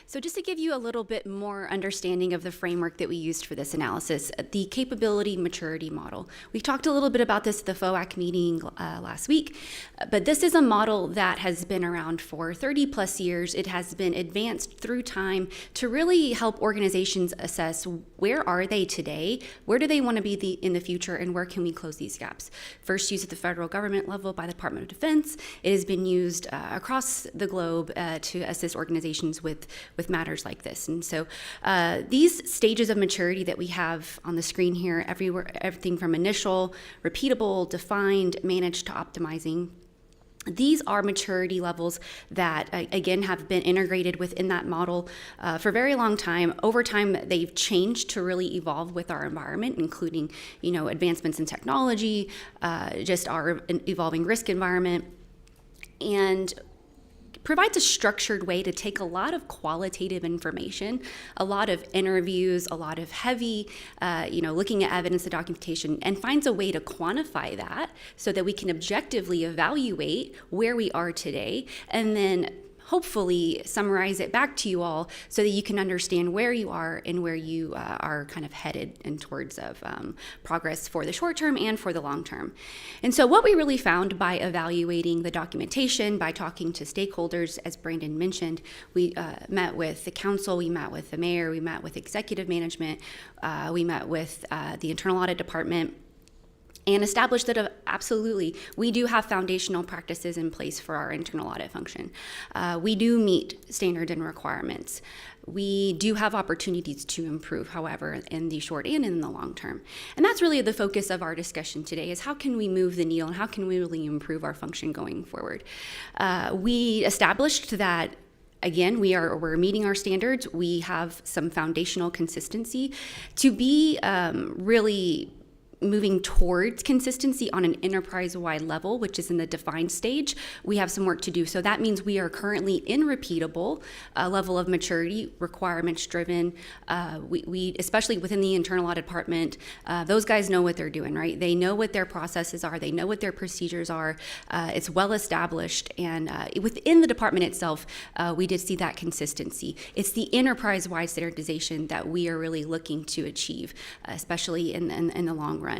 So just to give you a little bit more understanding of the framework that we used for this analysis, the capability maturity model. We talked a little bit about this at the FOAC meeting last week, but this is a model that has been around for 30 plus years. It has been advanced through time to really help organizations assess where are they today, where do they want to be in the future, and where can we close these gaps. First used at the federal government level by the Department of Defense. It has been used across the globe to assist organizations with matters like this. And so these stages of maturity that we have on the screen here, everything from initial, repeatable, defined, managed to optimizing, these are maturity levels that, again, have been integrated within that model for a very long time. Over time, they've changed to really evolve with our environment, including, advancements in technology, just our evolving risk environment, and provides a structured way to take a lot of qualitative information, a lot of interviews, a lot of heavy, looking at evidence and documentation, and finds a way to quantify that so that we can objectively evaluate where we are today, and then hopefully summarize it back to you all so that you can understand where you are and where you are kind of headed in towards of progress for the short term and for the long term. And so what we really found by evaluating the documentation, by talking to stakeholders, as Brandon mentioned, we met with the council, we met with the mayor, we met with executive management, we met with the internal audit department, and established that absolutely we do have foundational practices in place for our internal audit function. We do meet standards and requirements. We do have opportunities to improve, however, in the short and in the long term. And that's really the focus of our discussion today, is how can we move the needle and how can we really improve our function going forward. We established that, again, we're meeting our standards. We have some foundational consistency to be really moving towards consistency on an enterprise-wide level, which is in the defined stage. We have some work to do. So that means we are currently in repeatable level of maturity, requirements-driven. We especially within the internal audit department, those guys know what they're doing, right? They know what their processes are. They know what their procedures are. It's well established. And within the department itself, we did see that consistency. It's the enterprise-wide standardization that we are really looking to achieve, especially in the long run.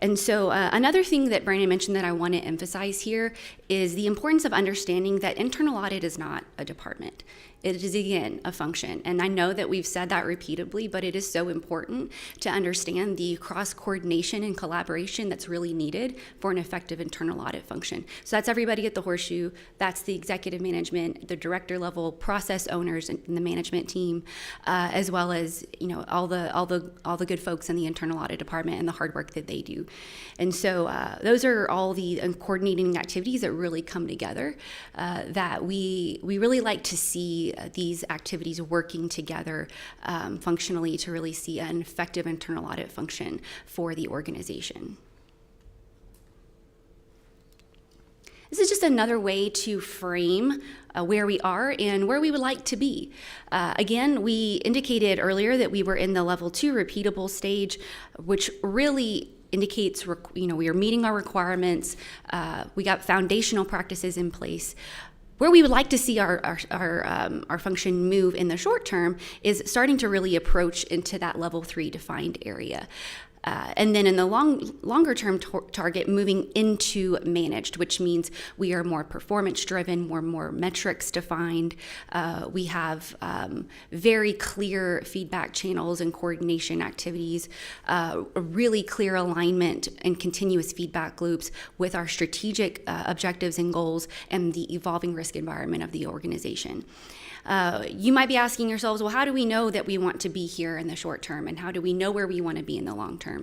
And so another thing that Brandon mentioned that I want to emphasize here is the importance of understanding that internal audit is not a department. It is, again, a function. And I know that we've said that repeatedly, but it is so important to understand the cross-coordination and collaboration that's really needed for an effective internal audit function. So that's everybody at the Horseshoe, that's the executive management, the director level, process owners and the management team, as well as, you know, all the good folks in the internal audit department and the hard work that they do. And so those are all the coordinating activities that really come together that we really like to see these activities working together functionally to really see an effective internal audit function for the organization. This is just another way to frame where we are and where we would like to be. Again, we indicated earlier that we were in the level 2 repeatable stage, which really indicates, you know, we are meeting our requirements. We got foundational practices in place. Where we would like to see our function move in the short term is starting to really approach into that level 3 defined area. And then in the longer term target, moving into managed, which means we are more performance driven, more metrics defined. We have very clear feedback channels and coordination activities, a really clear alignment and continuous feedback loops with our strategic objectives and goals and the evolving risk environment of the organization. You might be asking yourselves, well, how do we know that we want to be here in the short term, and how do we know where we want to be in the long term?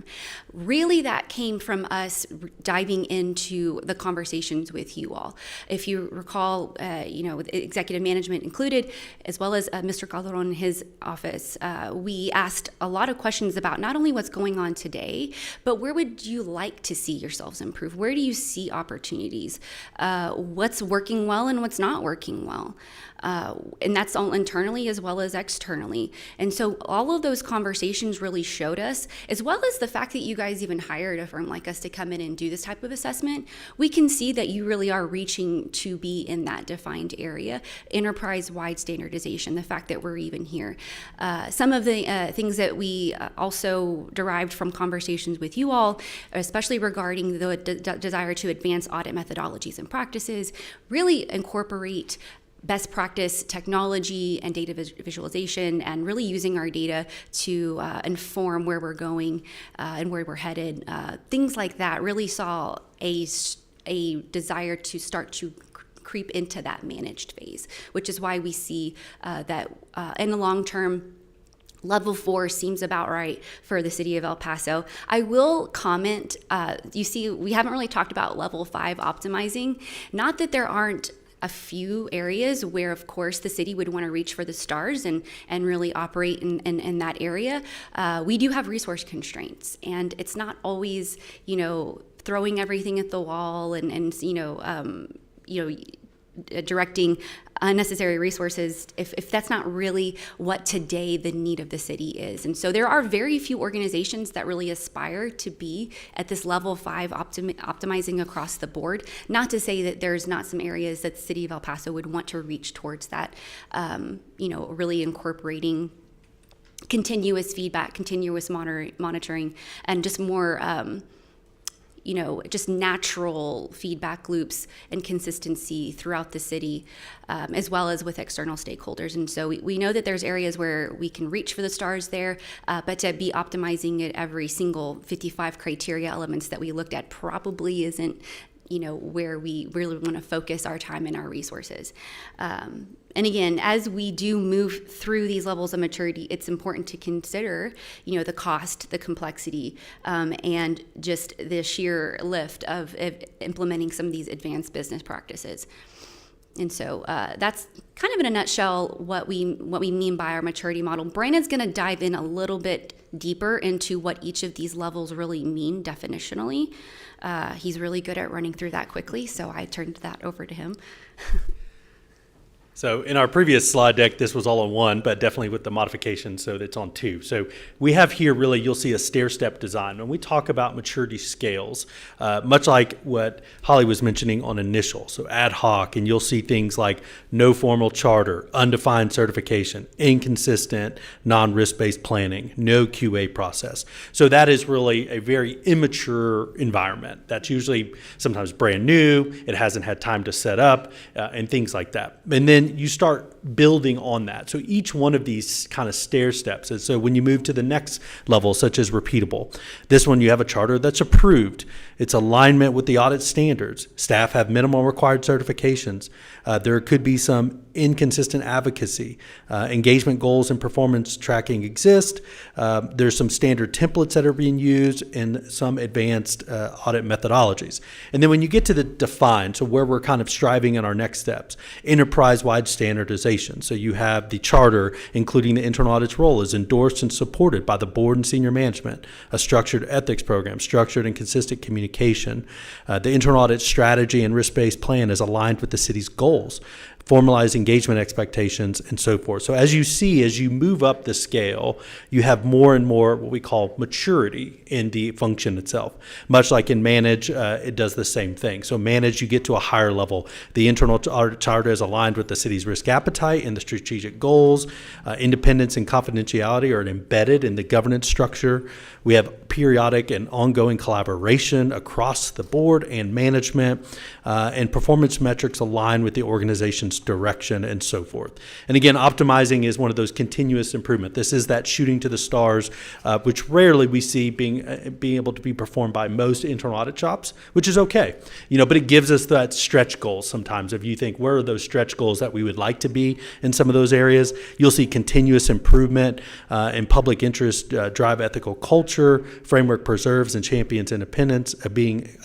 Really, that came from us diving into the conversations with you all. If you recall, you know, with executive management included, as well as Mr. Calderon in his office, we asked a lot of questions about not only what's going on today, but where would you like to see yourselves improve? Where do you see opportunities? What's working well and what's not working well? And that's all internally as well as externally. And so all of those conversations really showed us, as well as the fact that you guys even hired a firm like us to come in and do this type of assessment, we can see that you really are reaching to be in that defined area, enterprise-wide standardization, the fact that we're even here. Some of the things that we also derived from conversations with you all, especially regarding the desire to advance audit methodologies and practices, really incorporate best practice technology and data visualization, and really using our data to inform where we're going and where we're headed. Things like that really saw a desire to start to creep into that managed phase, which is why we see that in the long term, Level 4 seems about right for the city of El Paso. I will comment, you see, we haven't really talked about Level 5 optimizing. Not that there aren't a few areas where, of course, the city would want to reach for the stars and really operate in that area. We do have resource constraints, and it's not always, you know, throwing everything at the wall and directing unnecessary resources if that's not really what today the need of the city is. And so there are very few organizations that really aspire to be at this level 5 optimizing across the board. Not to say that there's not some areas that the city of El Paso would want to reach towards that, really incorporating continuous feedback, continuous monitoring, and just more just natural feedback loops and consistency throughout the city, as well as with external stakeholders. And so we know that there's areas where we can reach for the stars there, but to be optimizing at every single 55 criteria elements that we looked at probably isn't where we really want to focus our time and our resources. And again, as we do move through these levels of maturity, it's important to consider, the cost, the complexity, and just the sheer lift of implementing some of these advanced business practices. And so that's kind of in a nutshell what we mean by our maturity model. Brandon's going to dive in a little bit deeper into what each of these levels really mean definitionally. He's really good at running through that quickly, so I turned that over to him. So in our previous slide deck, this was all on one, but definitely with the modification, so it's on two. So we have here really, you'll see a stair-step design. When we talk about maturity scales, much like what Holly was mentioning on initial, so ad hoc, and you'll see things like no formal charter, undefined certification, inconsistent, non-risk-based planning, no QA process. So that is really a very immature environment. That's usually sometimes brand new, it hasn't had time to set up, and things like that. And then you start building on that. So each one of these kind of stair steps. And so when you move to the next level, such as repeatable, this one you have a charter that's approved. It's alignment with the audit standards. Staff have minimum required certifications. There could be some inconsistent advocacy. Engagement goals and performance tracking exist. There's some standard templates that are being used and some advanced audit methodologies. And then when you get to the define, so where we're kind of striving in our next steps, enterprise-wide standardization. So you have the charter, including the internal audit's role, is endorsed and supported by the board and senior management, a structured ethics program, structured and consistent communication. The internal audit strategy and risk-based plan is aligned with the city's goals, formalize engagement expectations, and so forth. So as you see, as you move up the scale, you have more and more what we call maturity in the function itself. Much like in manage, it does the same thing. So manage, you get to a higher level. The internal audit charter is aligned with the city's risk appetite and the strategic goals. Independence and confidentiality are embedded in the governance structure. We have periodic and ongoing collaboration across the board and management, and performance metrics align with the organization's direction and so forth. And again, optimizing is one of those continuous improvement. This is that shooting to the stars, which rarely we see being able to be performed by most internal audit shops, which is okay. But it gives us that stretch goals sometimes. If you think, where are those stretch goals that we would like to be in some of those areas, you'll see continuous improvement and public interest drive ethical culture. Framework preserves and champions independence,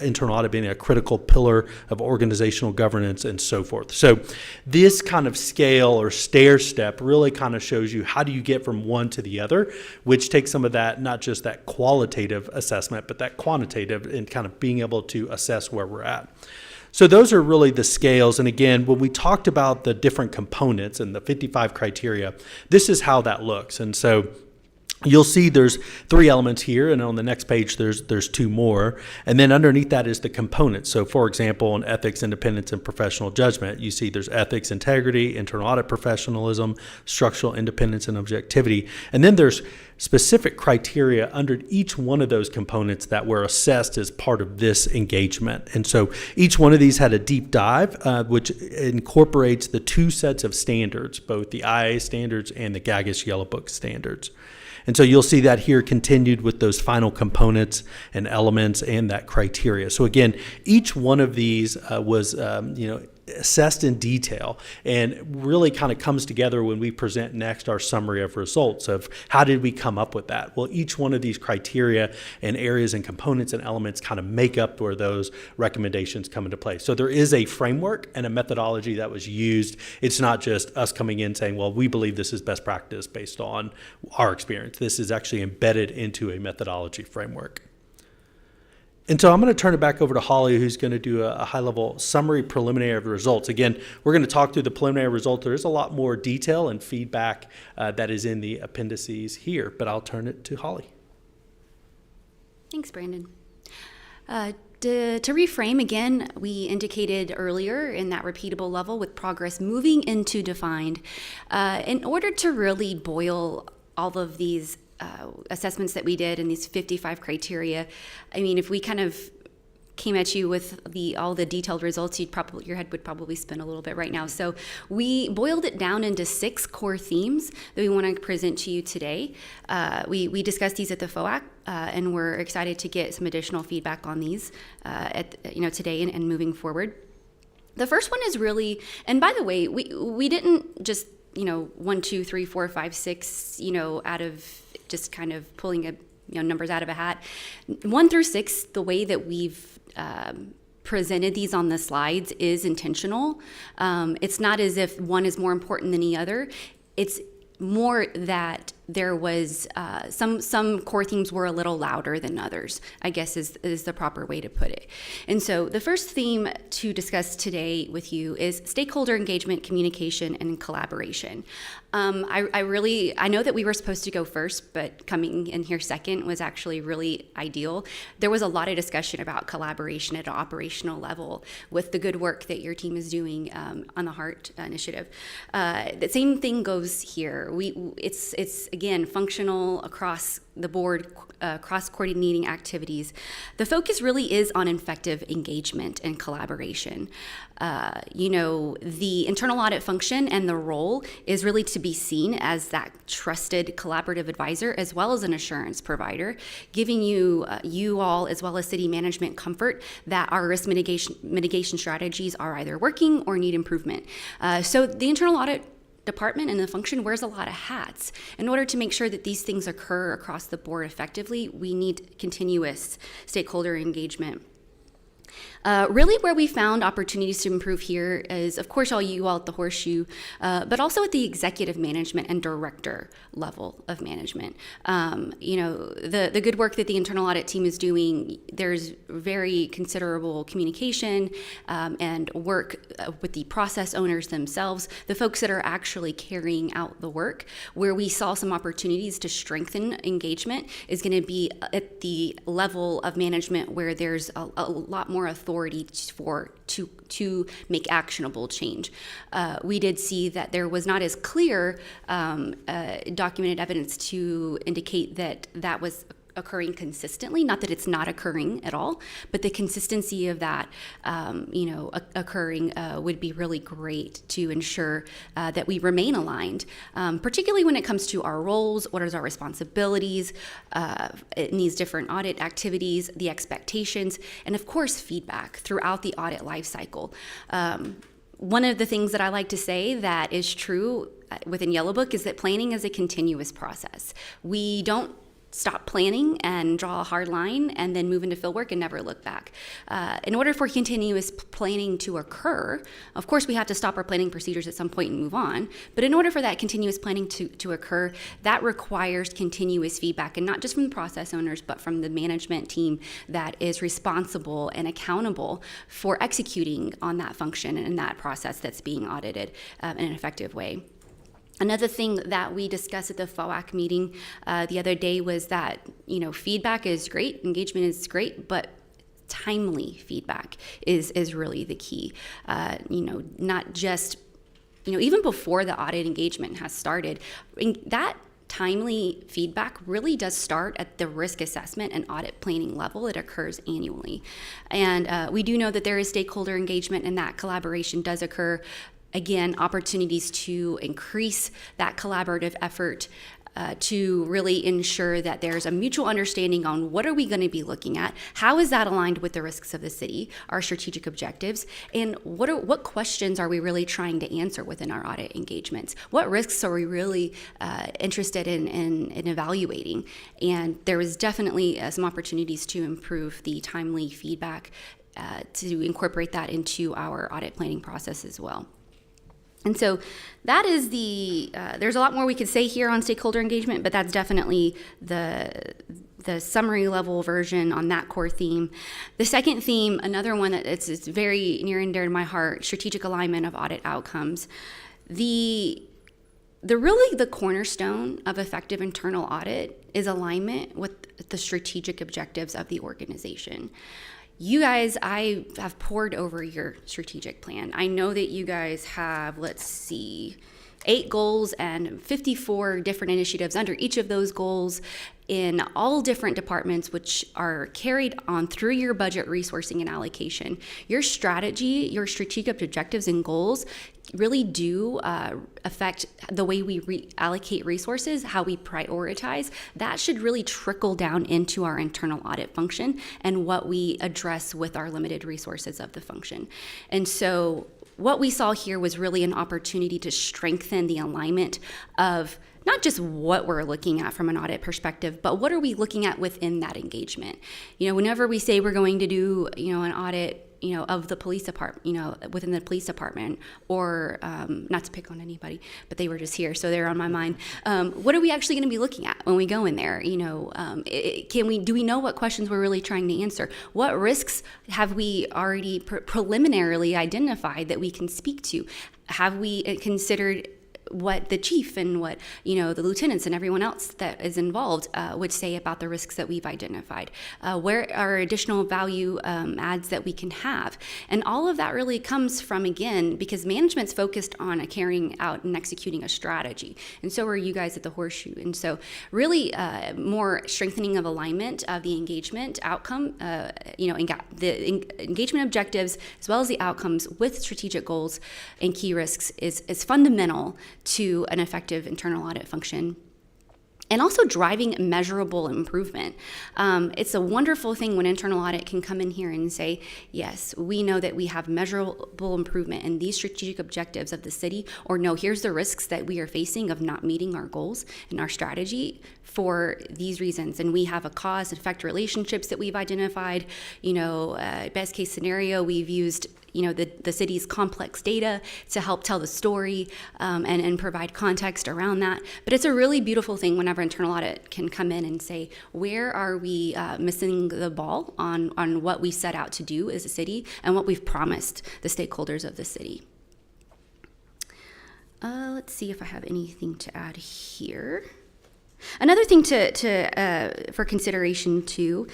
internal audit being a critical pillar of organizational governance and so forth. So this kind of scale or stair step really kind of shows you how do you get from one to the other, which takes some of that, not just that qualitative assessment, but that quantitative and kind of being able to assess where we're at. So those are really the scales. And again, when we talked about the different components and the 55 criteria, this is how that looks. And so you'll see there's 3 elements here, and on the next page there's 2 more. And then underneath that is the components. So for example, in ethics, independence, and professional judgment, you see there's ethics, integrity, internal audit professionalism, structural independence, and objectivity. And then there's specific criteria under each one of those components that were assessed as part of this engagement. And so each one of these had a deep dive, which incorporates the 2 sets of standards, both the IA standards and the GAGAS Yellow Book standards. And so you'll see that here continued with those final components and elements and that criteria. So again, each one of these was assessed in detail and really kind of comes together when we present next our summary of results of how did we come up with that. Well, each one of these criteria and areas and components and elements kind of make up where those recommendations come into play. So there is a framework and a methodology that was used. It's not just us coming in saying, well, we believe this is best practice based on our experience. This is actually embedded into a methodology framework. And so I'm going to turn it back over to Holly, who's going to do a high-level summary preliminary of the results. Again, we're going to talk through the preliminary result. There is a lot more detail and feedback that is in the appendices here, but I'll turn it to Holly. Thanks, Brandon. To reframe again, we indicated earlier in that repeatable level with progress moving into defined. In order to really boil all of these assessments that we did and these 55 criteria, I mean, if we kind of came at you with all the detailed results, your head would probably spin a little bit right now. So we boiled it down into 6 core themes that we want to present to you today. We discussed these at the FOAC, and we're excited to get some additional feedback on these today and moving forward. The first one is really, and by the way, we didn't just 1, 2, 3, 4, 5, 6, out of just kind of pulling numbers out of a hat. 1 through 6, the way that we've presented these on the slides is intentional. It's not as if one is more important than the other. It's more that there was some core themes were a little louder than others, I guess is the proper way to put it. And so the first theme to discuss today with you is stakeholder engagement, communication, and collaboration. I know that we were supposed to go first, but coming in here second was actually really ideal. There was a lot of discussion about collaboration at an operational level with the good work that your team is doing on the HEART initiative. The same thing goes here. It's again functional across the board, cross-coordinating activities. The focus really is on effective engagement and collaboration. The internal audit function and the role is really to be seen as that trusted collaborative advisor as well as an assurance provider, giving you all as well as city management comfort that our risk mitigation strategies are either working or need improvement. So the internal audit department and the function wears a lot of hats. In order to make sure that these things occur across the board effectively, we need continuous stakeholder engagement. Really where we found opportunities to improve here is, of course, you all at the Horseshoe, but also at the executive management and director level of management. The good work that the internal audit team is doing, there's very considerable communication and work with the process owners themselves, the folks that are actually carrying out the work. Where we saw some opportunities to strengthen engagement is going to be at the level of management where there's a lot more authority to make actionable change. We did see that there was not as clear documented evidence to indicate that was occurring consistently. Not that it's not occurring at all, but the consistency of that, occurring would be really great to ensure that we remain aligned, particularly when it comes to our roles, what is our responsibilities in these different audit activities, the expectations, and of course, feedback throughout the audit lifecycle. One of the things that I like to say that is true within Yellow Book is that planning is a continuous process. We don't stop planning and draw a hard line and then move into field work and never look back. In order for continuous planning to occur, of course, we have to stop our planning procedures at some point and move on. But in order for that continuous planning to occur, that requires continuous feedback, and not just from the process owners, but from the management team that is responsible and accountable for executing on that function and that process that's being audited in an effective way. Another thing that we discussed at the FOAC meeting the other day was that, feedback is great, engagement is great, but timely feedback is really the key. Not just, even before the audit engagement has started, that timely feedback really does start at the risk assessment and audit planning level. It occurs annually. And we do know that there is stakeholder engagement and that collaboration does occur. Again, opportunities to increase that collaborative effort to really ensure that there's a mutual understanding on what are we going to be looking at, how is that aligned with the risks of the city, our strategic objectives, and what questions are we really trying to answer within our audit engagements? What risks are we really interested in evaluating? And there was definitely some opportunities to improve the timely feedback to incorporate that into our audit planning process as well. And so that is there's a lot more we could say here on stakeholder engagement, but that's definitely the summary level version on that core theme. The second theme, another one that it's very near and dear to my heart, strategic alignment of audit outcomes. The cornerstone of effective internal audit is alignment with the strategic objectives of the organization. You guys, I have pored over your strategic plan. I know that you guys have, 8 goals and 54 different initiatives under each of those goals in all different departments, which are carried on through your budget resourcing and allocation. Your strategy, your strategic objectives and goals really do affect the way we allocate resources, how we prioritize. That should really trickle down into our internal audit function and what we address with our limited resources of the function. And so what we saw here was really an opportunity to strengthen the alignment of not just what we're looking at from an audit perspective, but what are we looking at within that engagement. Whenever we say we're going to do, an audit, of the police department, within the police department, or not to pick on anybody, but they were just here, so they're on my mind. What are we actually going to be looking at when we go in there? Do we know what questions we're really trying to answer? What risks have we already preliminarily identified that we can speak to? Have we considered what the chief and what the lieutenants and everyone else that is involved would say about the risks that we've identified? Where are additional value adds that we can have? And all of that really comes from, again, because management's focused on carrying out and executing a strategy, and so are you guys at the Horseshoe. And so really more strengthening of alignment of the engagement outcome, the engagement objectives as well as the outcomes with strategic goals and key risks is fundamental to an effective internal audit function. And also driving measurable improvement. It's a wonderful thing when internal audit can come in here and say, yes, we know that we have measurable improvement in these strategic objectives of the city, or no, here's the risks that we are facing of not meeting our goals and our strategy for these reasons. And we have a cause and effect relationships that we've identified. Best case scenario, we've used the city's complex data to help tell the story and provide context around that. But it's a really beautiful thing whenever internal audit can come in and say, where are we missing the ball on what we set out to do as a city and what we've promised the stakeholders of the city. Let's see if I have anything to add here. Another thing for consideration too,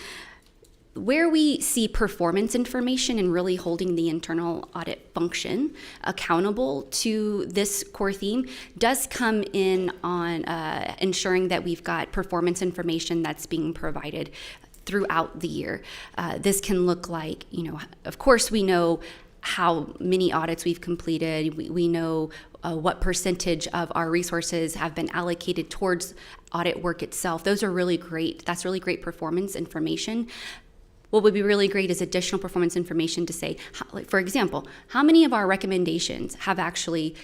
where we see performance information and really holding the internal audit function accountable to this core theme does come in on ensuring that we've got performance information that's being provided throughout the year. This can look like, of course we know how many audits we've completed. We know what percentage of our resources have been allocated towards audit work itself. Those are really great. That's really great performance information. What would be really great is additional performance information to say, for example, how many of our recommendations have actually,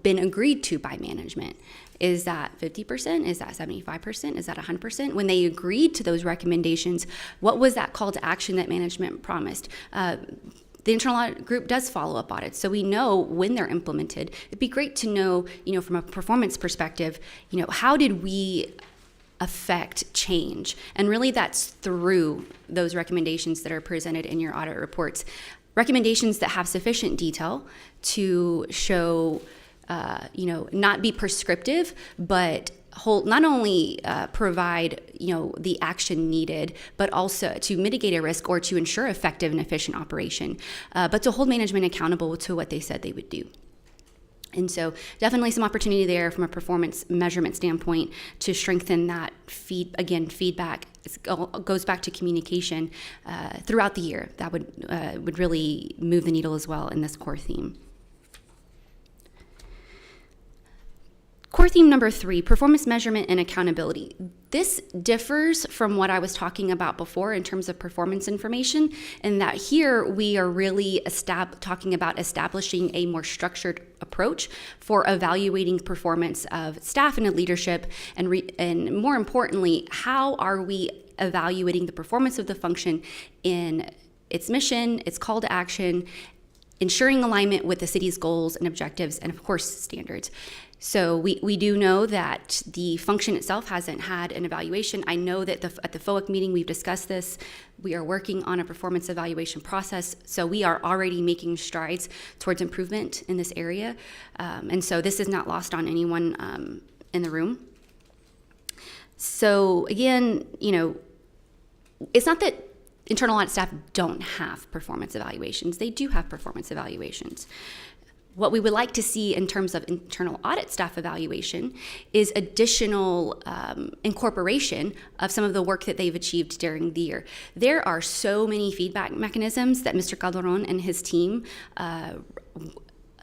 been agreed to by management? Is that 50%? Is that 75%? Is that 100%? When they agreed to those recommendations, what was that call to action that management promised? The internal audit group does follow-up audits, so we know when they're implemented. It'd be great to know, from a performance perspective, how did we affect change? And really that's through those recommendations that are presented in your audit reports. Recommendations that have sufficient detail to show, not be prescriptive, but not only provide, the action needed, but also to mitigate a risk or to ensure effective and efficient operation, but to hold management accountable to what they said they would do. And so definitely some opportunity there from a performance measurement standpoint to strengthen that feedback. It goes back to communication throughout the year. That would really move the needle as well in this core theme. Core theme number 3, performance measurement and accountability. This differs from what I was talking about before in terms of performance information, in that here we are really talking about establishing a more structured approach for evaluating performance of staff and leadership, and more importantly, how are we evaluating the performance of the function in its mission, its call to action, ensuring alignment with the city's goals and objectives, and of course, standards. So we do know that the function itself hasn't had an evaluation. I know that at the FOIC meeting, we've discussed this. We are working on a performance evaluation process. So we are already making strides towards improvement in this area. And so this is not lost on anyone in the room. So again, it's not that internal audit staff don't have performance evaluations. They do have performance evaluations. What we would like to see in terms of internal audit staff evaluation is additional incorporation of some of the work that they've achieved during the year. There are so many feedback mechanisms that Mr. Calderon and his team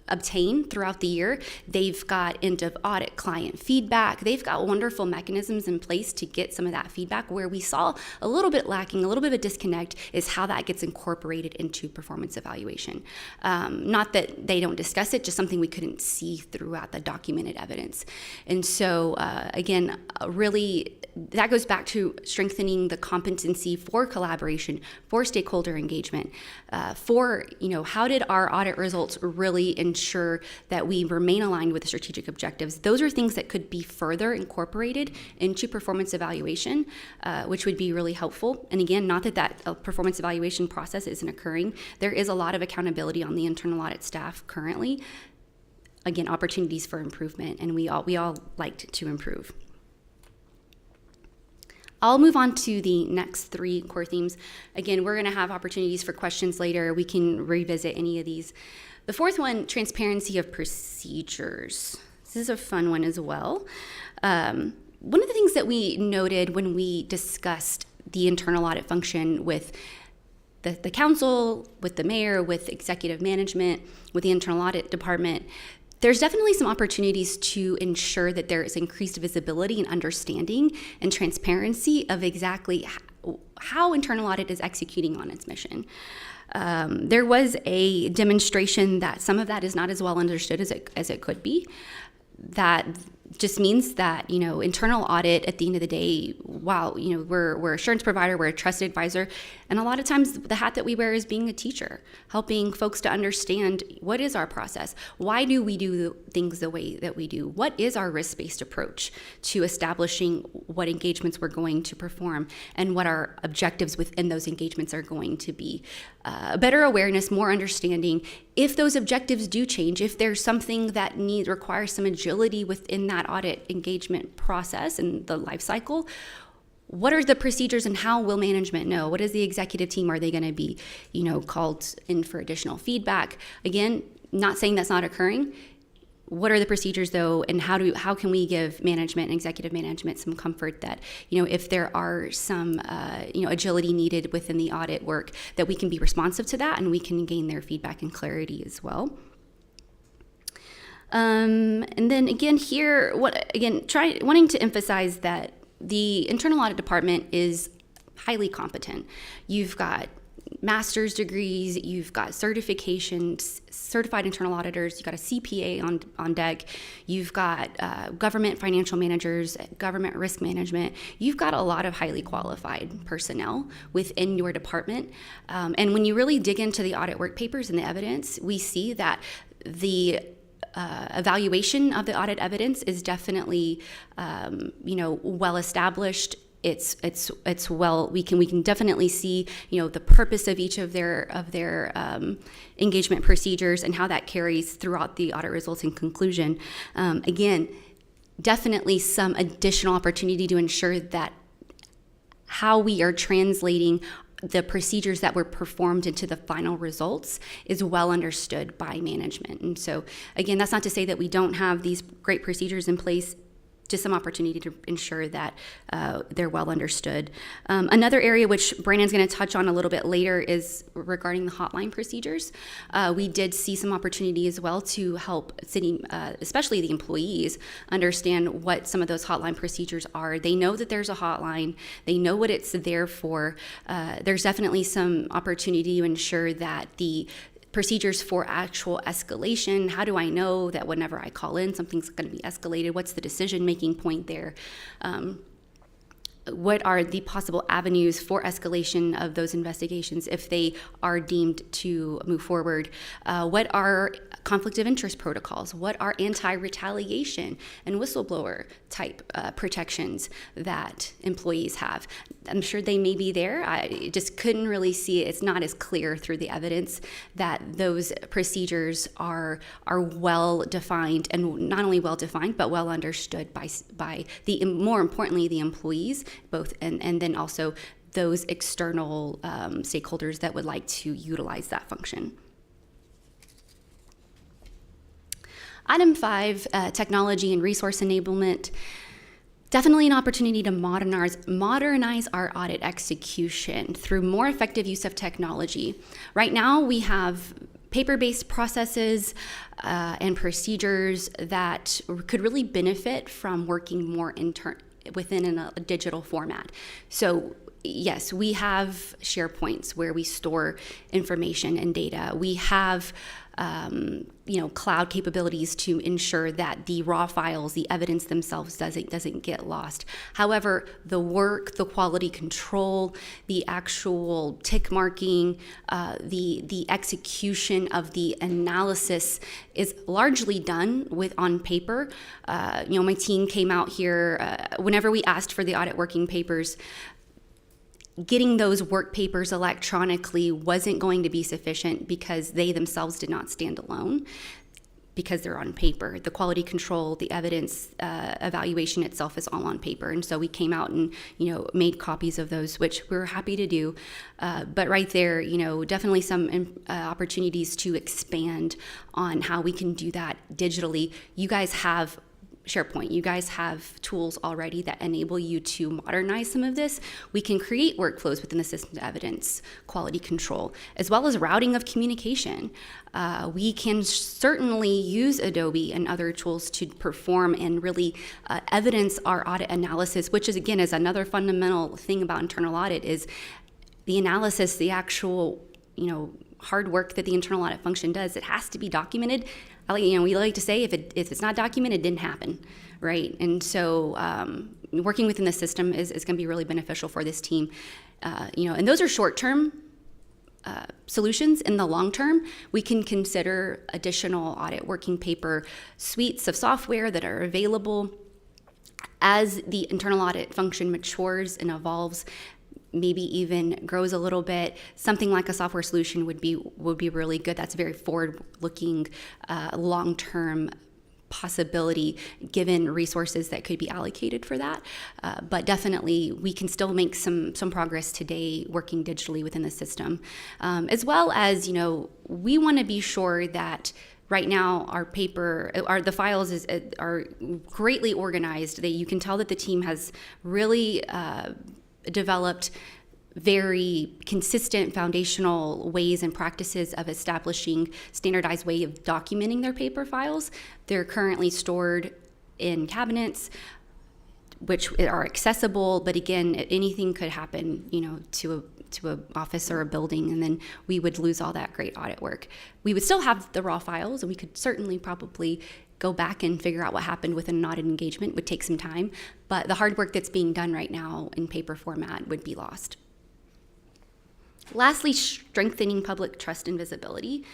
obtain throughout the year. They've got end of audit client feedback. They've got wonderful mechanisms in place to get some of that feedback. Where we saw a little bit lacking, a little bit of a disconnect, is how that gets incorporated into performance evaluation. Not that they don't discuss it, just something we couldn't see throughout the documented evidence. And so again, really, that goes back to strengthening the competency for collaboration, for stakeholder engagement, for, how did our audit results really ensure that we remain aligned with the strategic objectives? Those are things that could be further incorporated into performance evaluation, which would be really helpful. And again, not that performance evaluation process isn't occurring. There is a lot of accountability on the internal audit staff currently. Again, opportunities for improvement, and we all liked to improve. I'll move on to the next three core themes. Again, we're going to have opportunities for questions later. We can revisit any of these. The fourth one, transparency of procedures. This is a fun one as well. One of the things that we noted when we discussed the internal audit function with the council, with the mayor, with executive management, with the internal audit department, there's definitely some opportunities to ensure that there is increased visibility and understanding and transparency of exactly how internal audit is executing on its mission. There was a demonstration that some of that is not as well understood as it could be. That just means that, internal audit at the end of the day, while, we're assurance provider, we're a trusted advisor, and a lot of times the hat that we wear is being a teacher, helping folks to understand what is our process, why do we do things the way that we do, what is our risk-based approach to establishing what engagements we're going to perform, and what our objectives within those engagements are going to be. Better awareness, more understanding. If those objectives do change, if there's something that requires some agility within that audit engagement process and the life cycle, what are the procedures and how will management know? What is the executive team? Are they going to be, called in for additional feedback? Again, not saying that's not occurring. What are the procedures though, and how can we give management and executive management some comfort that, if there are some, agility needed within the audit work, that we can be responsive to that and we can gain their feedback and clarity as well. And then again here, wanting to emphasize that the internal audit department is highly competent. You've got master's degrees, you've got certifications, certified internal auditors, you've got a CPA on deck, you've got government financial managers, government risk management. You've got a lot of highly qualified personnel within your department. And when you really dig into the audit work papers and the evidence, we see that the evaluation of the audit evidence is definitely, well established. It's well, we can definitely see, the purpose of each of their engagement procedures and how that carries throughout the audit results and conclusion. Again, definitely some additional opportunity to ensure that how we are translating the procedures that were performed into the final results is well understood by management. And so, again, that's not to say that we don't have these great procedures in place, just some opportunity to ensure that they're well understood. Another area which Brandon's going to touch on a little bit later is regarding the hotline procedures. We did see some opportunity as well to help city, especially the employees, understand what some of those hotline procedures are. They know that there's a hotline. They know what it's there for. There's definitely some opportunity to ensure that the procedures for actual escalation. How do I know that whenever I call in, something's going to be escalated? What's the decision-making point there? what are the possible avenues for escalation of those investigations if they are deemed to move forward? What are conflict of interest protocols? What are anti-retaliation and whistleblower type protections that employees have? I'm sure they may be there. I just couldn't really see it. It's not as clear through the evidence that those procedures are well defined, and not only well defined, but well understood by the, more importantly, the employees, both, and then also those external stakeholders that would like to utilize that function. Item 5, technology and resource enablement. Definitely an opportunity to modernize our audit execution through more effective use of technology. Right now, we have paper-based processes and procedures that could really benefit from working more within a digital format. So yes, we have SharePoints where we store information and data. We have cloud capabilities to ensure that the raw files, the evidence themselves doesn't get lost. However, the work, the quality control, the actual tick marking, the execution of the analysis is largely done on paper. My team came out here whenever we asked for the audit working papers. Getting those work papers electronically wasn't going to be sufficient because they themselves did not stand alone, because they're on paper. The quality control, the evidence evaluation itself is all on paper. And so we came out and, made copies of those, which we were happy to do. But right there, definitely some opportunities to expand on how we can do that digitally. You guys have SharePoint. You guys have tools already that enable you to modernize some of this. We can create workflows within the system of evidence, quality control, as well as routing of communication. We can certainly use Adobe and other tools to perform and really evidence our audit analysis, which is, again, is another fundamental thing about internal audit is the analysis, the actual, hard work that the internal audit function does. It has to be documented. We like to say if it's not documented, it didn't happen, right? And so working within the system is going to be really beneficial for this team. And those are short-term solutions. In the long term, we can consider additional audit working paper suites of software that are available as the internal audit function matures and evolves, maybe even grows a little bit. Something like a software solution would be really good. That's a very forward-looking, long-term possibility given resources that could be allocated for that. But definitely we can still make some progress today working digitally within the system. As well as, we want to be sure that right now, the files are greatly organized. You can tell that the team has really developed very consistent foundational ways and practices of establishing standardized way of documenting their paper files. They're currently stored in cabinets, which are accessible, but again, anything could happen, to a office or a building, and then we would lose all that great audit work. We would still have the raw files, and we could certainly probably go back and figure out what happened with an audit engagement. It would take some time, but the hard work that's being done right now in paper format would be lost. Lastly, strengthening public trust and visibility.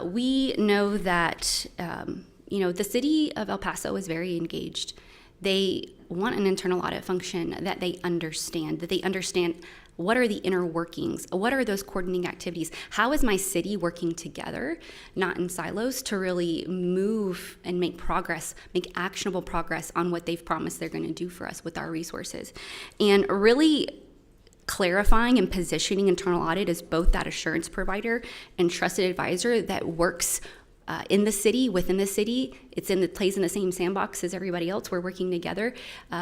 We know that the city of El Paso is very engaged. They want an internal audit function that they understand what are the inner workings, what are those coordinating activities, how is my city working together, not in silos, to really move and make actionable progress on what they've promised they're going to do for us with our resources. And really clarifying and positioning internal audit as both that assurance provider and trusted advisor that works in the city, within the city. Plays in the same sandbox as everybody else. We're working together.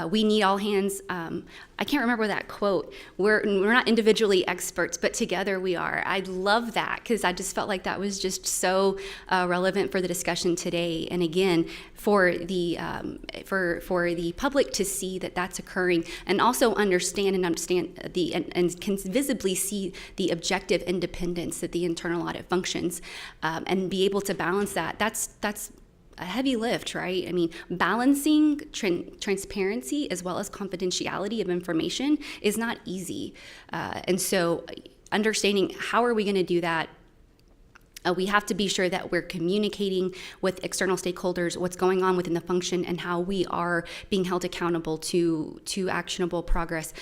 We need all hands. I can't remember that quote. We're not individually experts, but together we are. I love that because I just felt like that was just so relevant for the discussion today. And again, for the public to see that that's occurring, and also understand and can visibly see the objective independence that the internal audit functions, and be able to balance that. That's a heavy lift, right? I mean, balancing transparency as well as confidentiality of information is not easy. And so understanding how are we going to do that, we have to be sure that we're communicating with external stakeholders what's going on within the function and how we are being held accountable to actionable progress,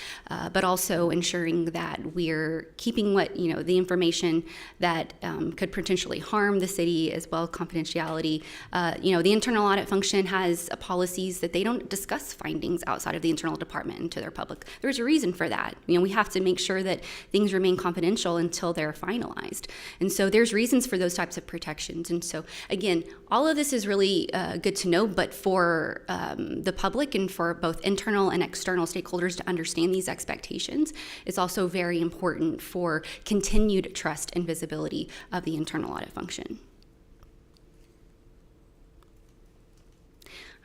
but also ensuring that we're keeping the information that could potentially harm the city as well as confidentiality. The internal audit function has policies that they don't discuss findings outside of the internal department and to their public. There's a reason for that. We have to make sure that things remain confidential until they're finalized. And so there's reasons for those types of protections. And so again, all of this is really good to know, but for the public and for both internal and external stakeholders to understand these expectations, it's also very important for continued trust and visibility of the internal audit function.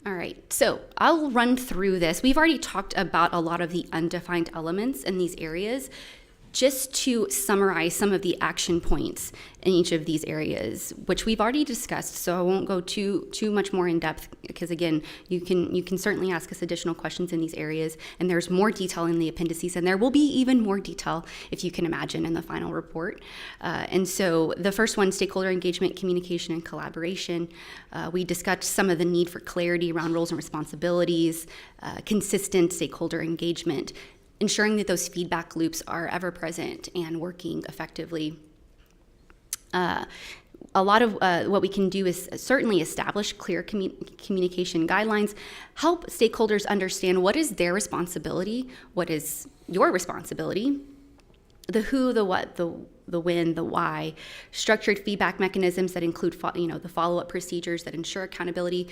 All right, so I'll run through this. We've already talked about a lot of the undefined elements in these areas. Just to summarize some of the action points in each of these areas, which we've already discussed, so I won't go too much more in depth, because again, you can certainly ask us additional questions in these areas, and there's more detail in the appendices, and there will be even more detail, if you can imagine, in the final report. And so the first one, stakeholder engagement, communication, and collaboration. We discussed some of the need for clarity around roles and responsibilities, consistent stakeholder engagement, ensuring that those feedback loops are ever present and working effectively. A lot of what we can do is certainly establish clear communication guidelines, help stakeholders understand what is their responsibility, what is your responsibility, the who, the what, the when, the why, structured feedback mechanisms that include the follow-up procedures that ensure accountability.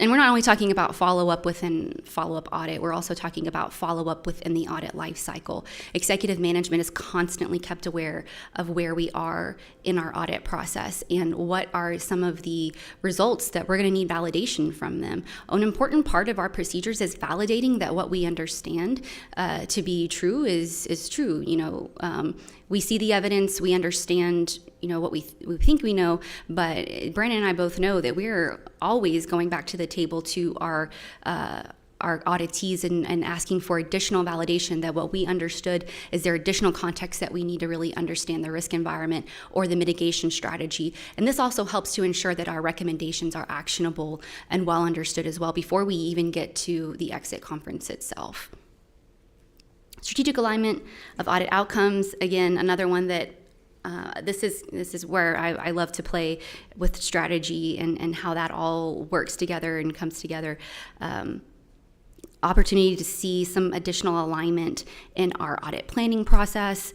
And we're not only talking about follow-up within follow-up audit, we're also talking about follow-up within the audit life cycle. Executive management is constantly kept aware of where we are in our audit process and what are some of the results that we're going to need validation from them. An important part of our procedures is validating that what we understand to be true is true. We see the evidence, we understand, what we think we know, but Brandon and I both know that we're always going back to the table to our auditees and asking for additional validation that what we understood is there additional context that we need to really understand the risk environment or the mitigation strategy. And this also helps to ensure that our recommendations are actionable and well understood as well before we even get to the exit conference itself. Strategic alignment of audit outcomes, again, another one that this is where I love to play with strategy and how that all works together and comes together. Opportunity to see some additional alignment in our audit planning process,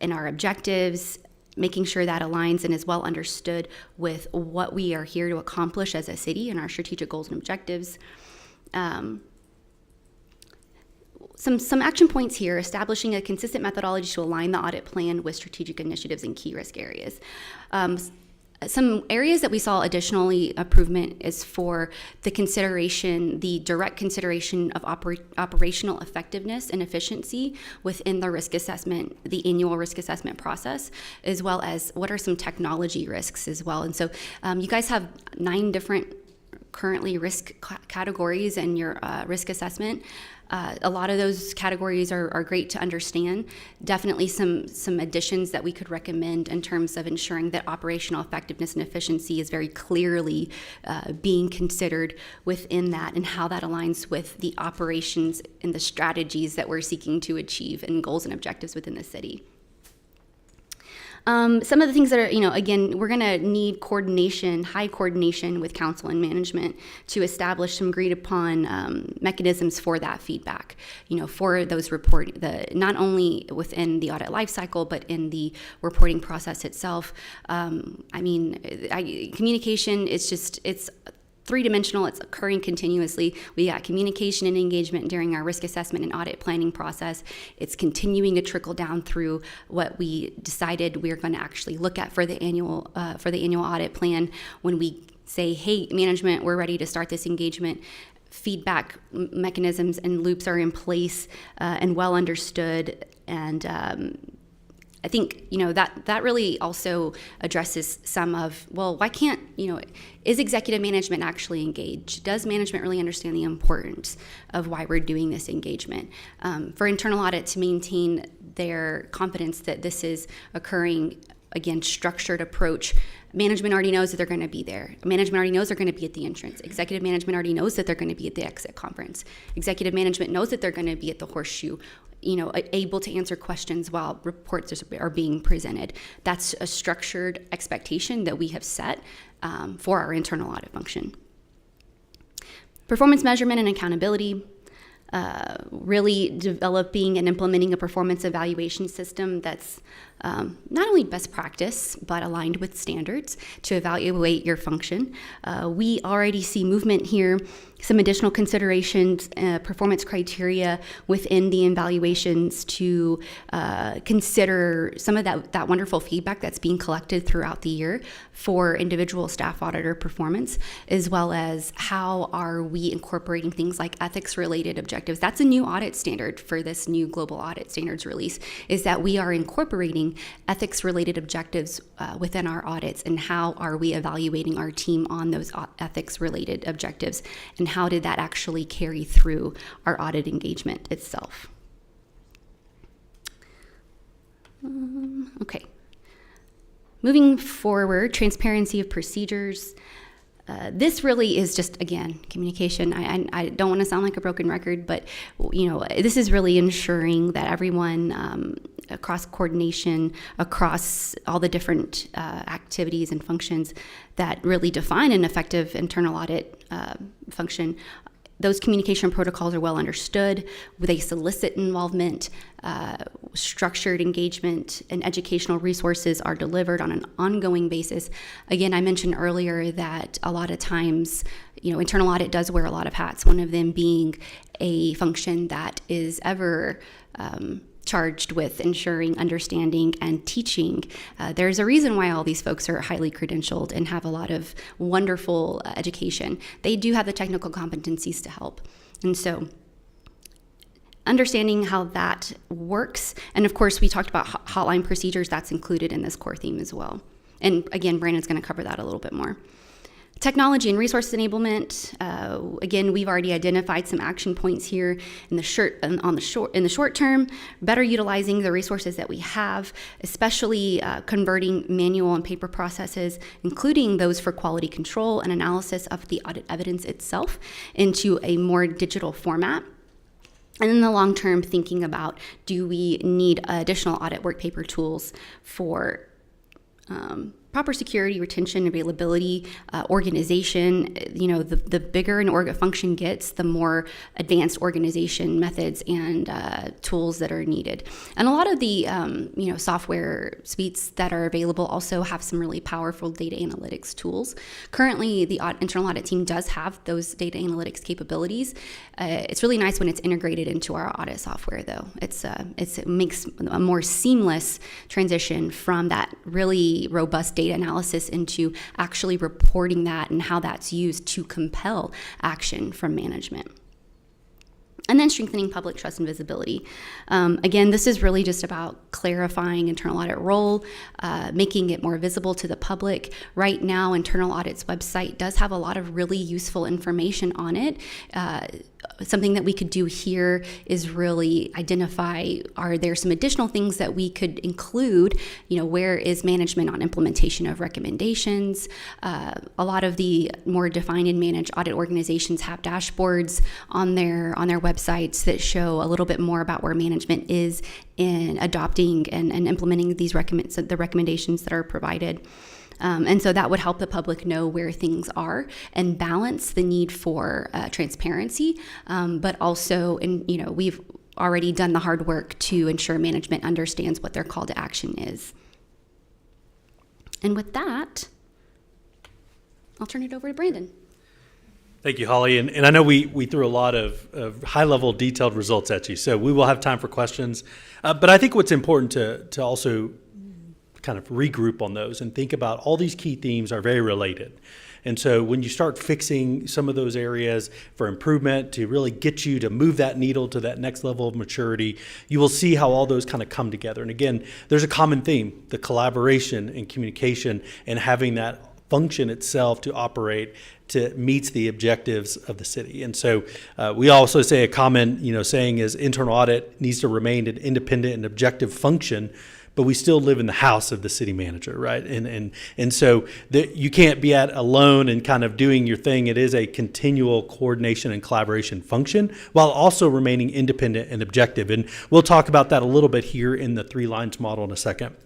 in our objectives, making sure that aligns and is well understood with what we are here to accomplish as a city and our strategic goals and objectives. Some action points here: establishing a consistent methodology to align the audit plan with strategic initiatives and key risk areas. Some areas that we saw additionally improvement is for the direct consideration of operational effectiveness and efficiency within the risk assessment, the annual risk assessment process, as well as what are some technology risks as well. And so you guys have 9 different currently risk categories in your risk assessment. A lot of those categories are great to understand. Definitely some additions that we could recommend in terms of ensuring that operational effectiveness and efficiency is very clearly being considered within that, and how that aligns with the operations and the strategies that we're seeking to achieve and goals and objectives within the city. Some of the things that are, again, we're going to need high coordination with council and management to establish some agreed upon mechanisms for that feedback, for those not only within the audit lifecycle, but in the reporting process itself. Communication it's 3-dimensional, it's occurring continuously. We got communication and engagement during our risk assessment and audit planning process. It's continuing to trickle down through what we decided we're going to actually look at for the annual audit plan. When we say, hey, management, we're ready to start this engagement, feedback mechanisms and loops are in place and well understood, and I think, that really also addresses some of, well, why can't, is executive management actually engaged? Does management really understand the importance of why we're doing this engagement? For internal audit to maintain their confidence that this is occurring, again, structured approach. Management already knows that they're going to be there. Management already knows they're going to be at the entrance. Executive management already knows that they're going to be at the exit conference. Executive management knows that they're going to be at the horseshoe, able to answer questions while reports are being presented. That's a structured expectation that we have set for our internal audit function. Performance measurement and accountability. Really developing and implementing a performance evaluation system that's not only best practice, but aligned with standards to evaluate your function. We already see movement here, some additional considerations, performance criteria within the evaluations to consider some of that wonderful feedback that's being collected throughout the year for individual staff auditor performance, as well as how are we incorporating things like ethics-related objectives. That's a new audit standard for this new global audit standards release, is that we are incorporating ethics-related objectives within our audits, and how are we evaluating our team on those ethics-related objectives, and how did that actually carry through our audit engagement itself. Okay. Moving forward, transparency of procedures. This really is just, again, communication. I don't want to sound like a broken record, but this is really ensuring that everyone across coordination, across all the different activities and functions that really define an effective internal audit function, those communication protocols are well understood. They solicit involvement, structured engagement, and educational resources are delivered on an ongoing basis. Again, I mentioned earlier that a lot of times, internal audit does wear a lot of hats, one of them being a function that is ever charged with ensuring understanding and teaching. There's a reason why all these folks are highly credentialed and have a lot of wonderful education. They do have the technical competencies to help. And so understanding how that works, and of course we talked about hotline procedures, that's included in this core theme as well. And again, Brandon's going to cover that a little bit more. Technology and resource enablement. Again, we've already identified some action points here in the short term. Better utilizing the resources that we have, especially converting manual and paper processes, including those for quality control and analysis of the audit evidence itself, into a more digital format. And in the long term, thinking about, do we need additional audit work paper tools for proper security, retention, availability, organization. The bigger an function gets, the more advanced organization methods and tools that are needed. And a lot of the software suites that are available also have some really powerful data analytics tools. Currently, the internal audit team does have those data analytics capabilities. It's really nice when it's integrated into our audit software, though. It makes a more seamless transition from that really robust data analysis into actually reporting that and how that's used to compel action from management. And then strengthening public trust and visibility. Again, this is really just about clarifying internal audit role, making it more visible to the public. Right now, internal audit's website does have a lot of really useful information on it. Something that we could do here is really identify, are there some additional things that we could include? Where is management on implementation of recommendations? A lot of the more defined and managed audit organizations have dashboards on their websites that show a little bit more about where management is in adopting and implementing the recommendations that are provided. And so that would help the public know where things are and balance the need for transparency, but also, we've already done the hard work to ensure management understands what their call to action is. And with that, I'll turn it over to Brandon. Thank you, Holly. And I know we threw a lot of high-level detailed results at you, so we will have time for questions. But I think what's important to also kind of regroup on those and think about all these key themes are very related. And so when you start fixing some of those areas for improvement to really get you to move that needle to that next level of maturity, you will see how all those kind of come together. And again, there's a common theme, the collaboration and communication and having that function itself to operate to meets the objectives of the city. And so we also say a common saying is internal audit needs to remain an independent and objective function, but we still live in the house of the city manager, right? And so you can't be alone and kind of doing your thing. It is a continual coordination and collaboration function while also remaining independent and objective. And we'll talk about that a little bit here in the 3 lines model in a second.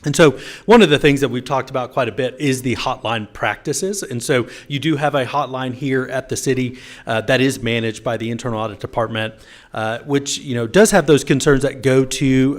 And so one of the things that we've talked about quite a bit is the hotline practices. And so you do have a hotline here at the city that is managed by the Internal Audit Department, which does have those concerns that go to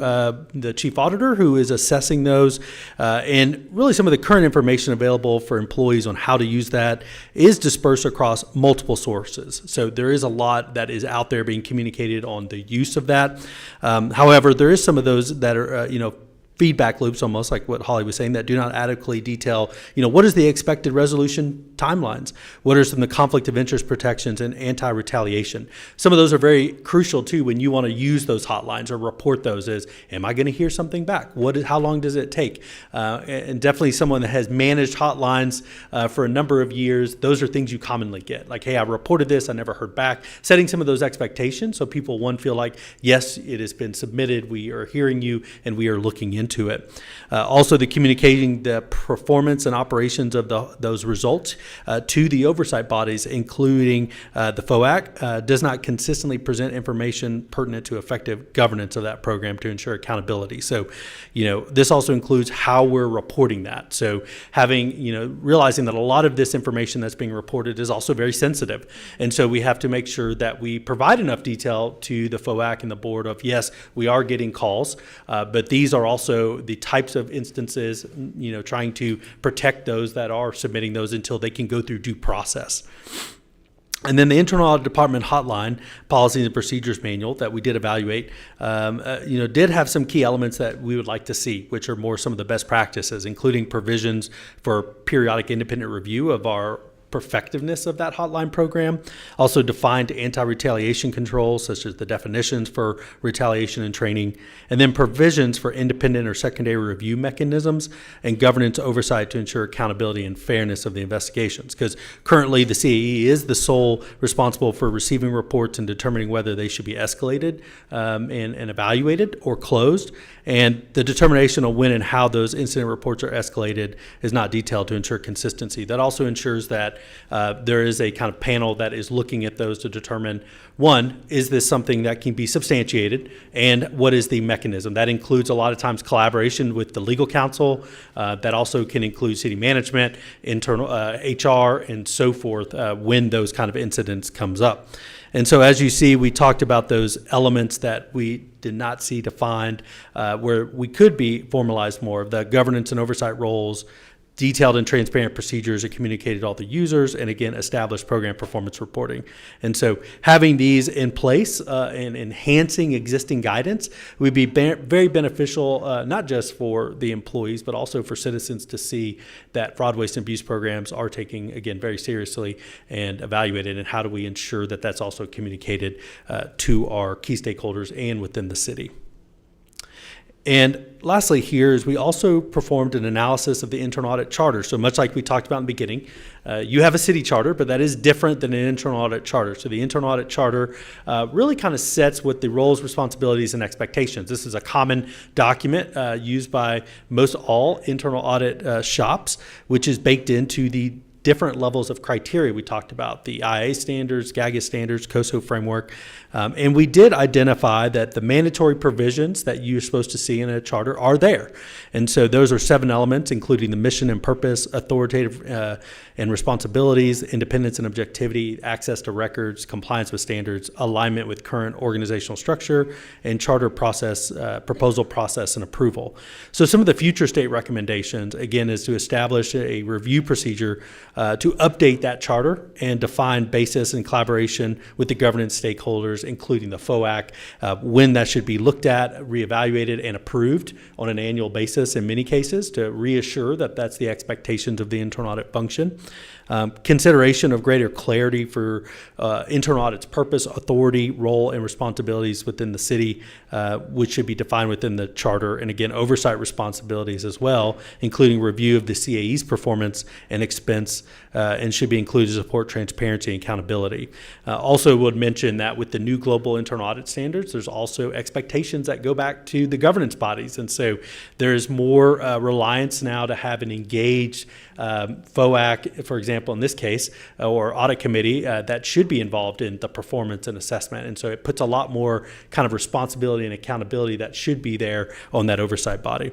the chief auditor who is assessing those. And really some of the current information available for employees on how to use that is dispersed across multiple sources. So there is a lot that is out there being communicated on the use of that. However, there is some of those that are, feedback loops, almost like what Holly was saying, that do not adequately detail, what is the expected resolution timelines? What are some of the conflict of interest protections and anti-retaliation? Some of those are very crucial too when you want to use those hotlines or report those as, am I going to hear something back? How long does it take? And definitely someone that has managed hotlines for a number of years, those are things you commonly get. Like, hey, I reported this, I never heard back. Setting some of those expectations so people, feel like, yes, it has been submitted, we are hearing you, and we are looking into it. Also, the communicating the performance and operations of those results to the oversight bodies, including the FOAC, does not consistently present information pertinent to effective governance of that program to ensure accountability. So, this also includes how we're reporting that. So realizing that a lot of this information that's being reported is also very sensitive. And so we have to make sure that we provide enough detail to the FOAC and the board of, yes, we are getting calls, but these are also the types of instances, trying to protect those that are submitting those until they can go through due process. And then the Internal Audit Department hotline policies and procedures manual that we did evaluate, did have some key elements that we would like to see, which are more some of the best practices, including provisions for periodic independent review of our effectiveness of that hotline program. Also defined anti-retaliation controls, such as the definitions for retaliation and training, and then provisions for independent or secondary review mechanisms and governance oversight to ensure accountability and fairness of the investigations. Because currently the CAE is the sole responsible for receiving reports and determining whether they should be escalated and evaluated or closed. And the determination of when and how those incident reports are escalated is not detailed to ensure consistency. That also ensures that there is a kind of panel that is looking at those to determine, one, is this something that can be substantiated, and what is the mechanism? That includes a lot of times collaboration with the legal counsel. That also can include city management, internal HR, and so forth when those kind of incidents comes up. And so as you see, we talked about those elements that we did not see defined, where we could be formalized more of the governance and oversight roles, detailed and transparent procedures that communicated to all the users, and again, established program performance reporting. And so having these in place and enhancing existing guidance would be very beneficial, not just for the employees, but also for citizens to see that fraud, waste, and abuse programs are taken, again, very seriously and evaluated, and how do we ensure that that's also communicated to our key stakeholders and within the city. And lastly here is we also performed an analysis of the internal audit charter. So much like we talked about in the beginning, you have a city charter, but that is different than an internal audit charter. So the internal audit charter really kind of sets what the roles, responsibilities, and expectations. This is a common document used by most all internal audit shops, which is baked into the different levels of criteria we talked about, the IA standards, GAGA standards, COSO framework. And we did identify that the mandatory provisions that you're supposed to see in a charter are there. And so those are 7 elements, including the mission and purpose, authoritative and responsibilities, independence and objectivity, access to records, compliance with standards, alignment with current organizational structure, and charter process, proposal process, and approval. So some of the future state recommendations, again, is to establish a review procedure to update that charter and define basis and collaboration with the governance stakeholders, including the FOAC, when that should be looked at, reevaluated, and approved on an annual basis in many cases to reassure that that's the expectations of the internal audit function. Consideration of greater clarity for internal audit's purpose, authority, role, and responsibilities within the city, which should be defined within the charter, and again, oversight responsibilities as well, including review of the CAE's performance and expense, and should be included to support transparency and accountability. Also would mention that with the new global internal audit standards, there's also expectations that go back to the governance bodies, and so there's more reliance now to have an engaged FOAC, for example, in this case, or audit committee that should be involved in the performance and assessment. And so it puts a lot more kind of responsibility and accountability that should be there on that oversight body.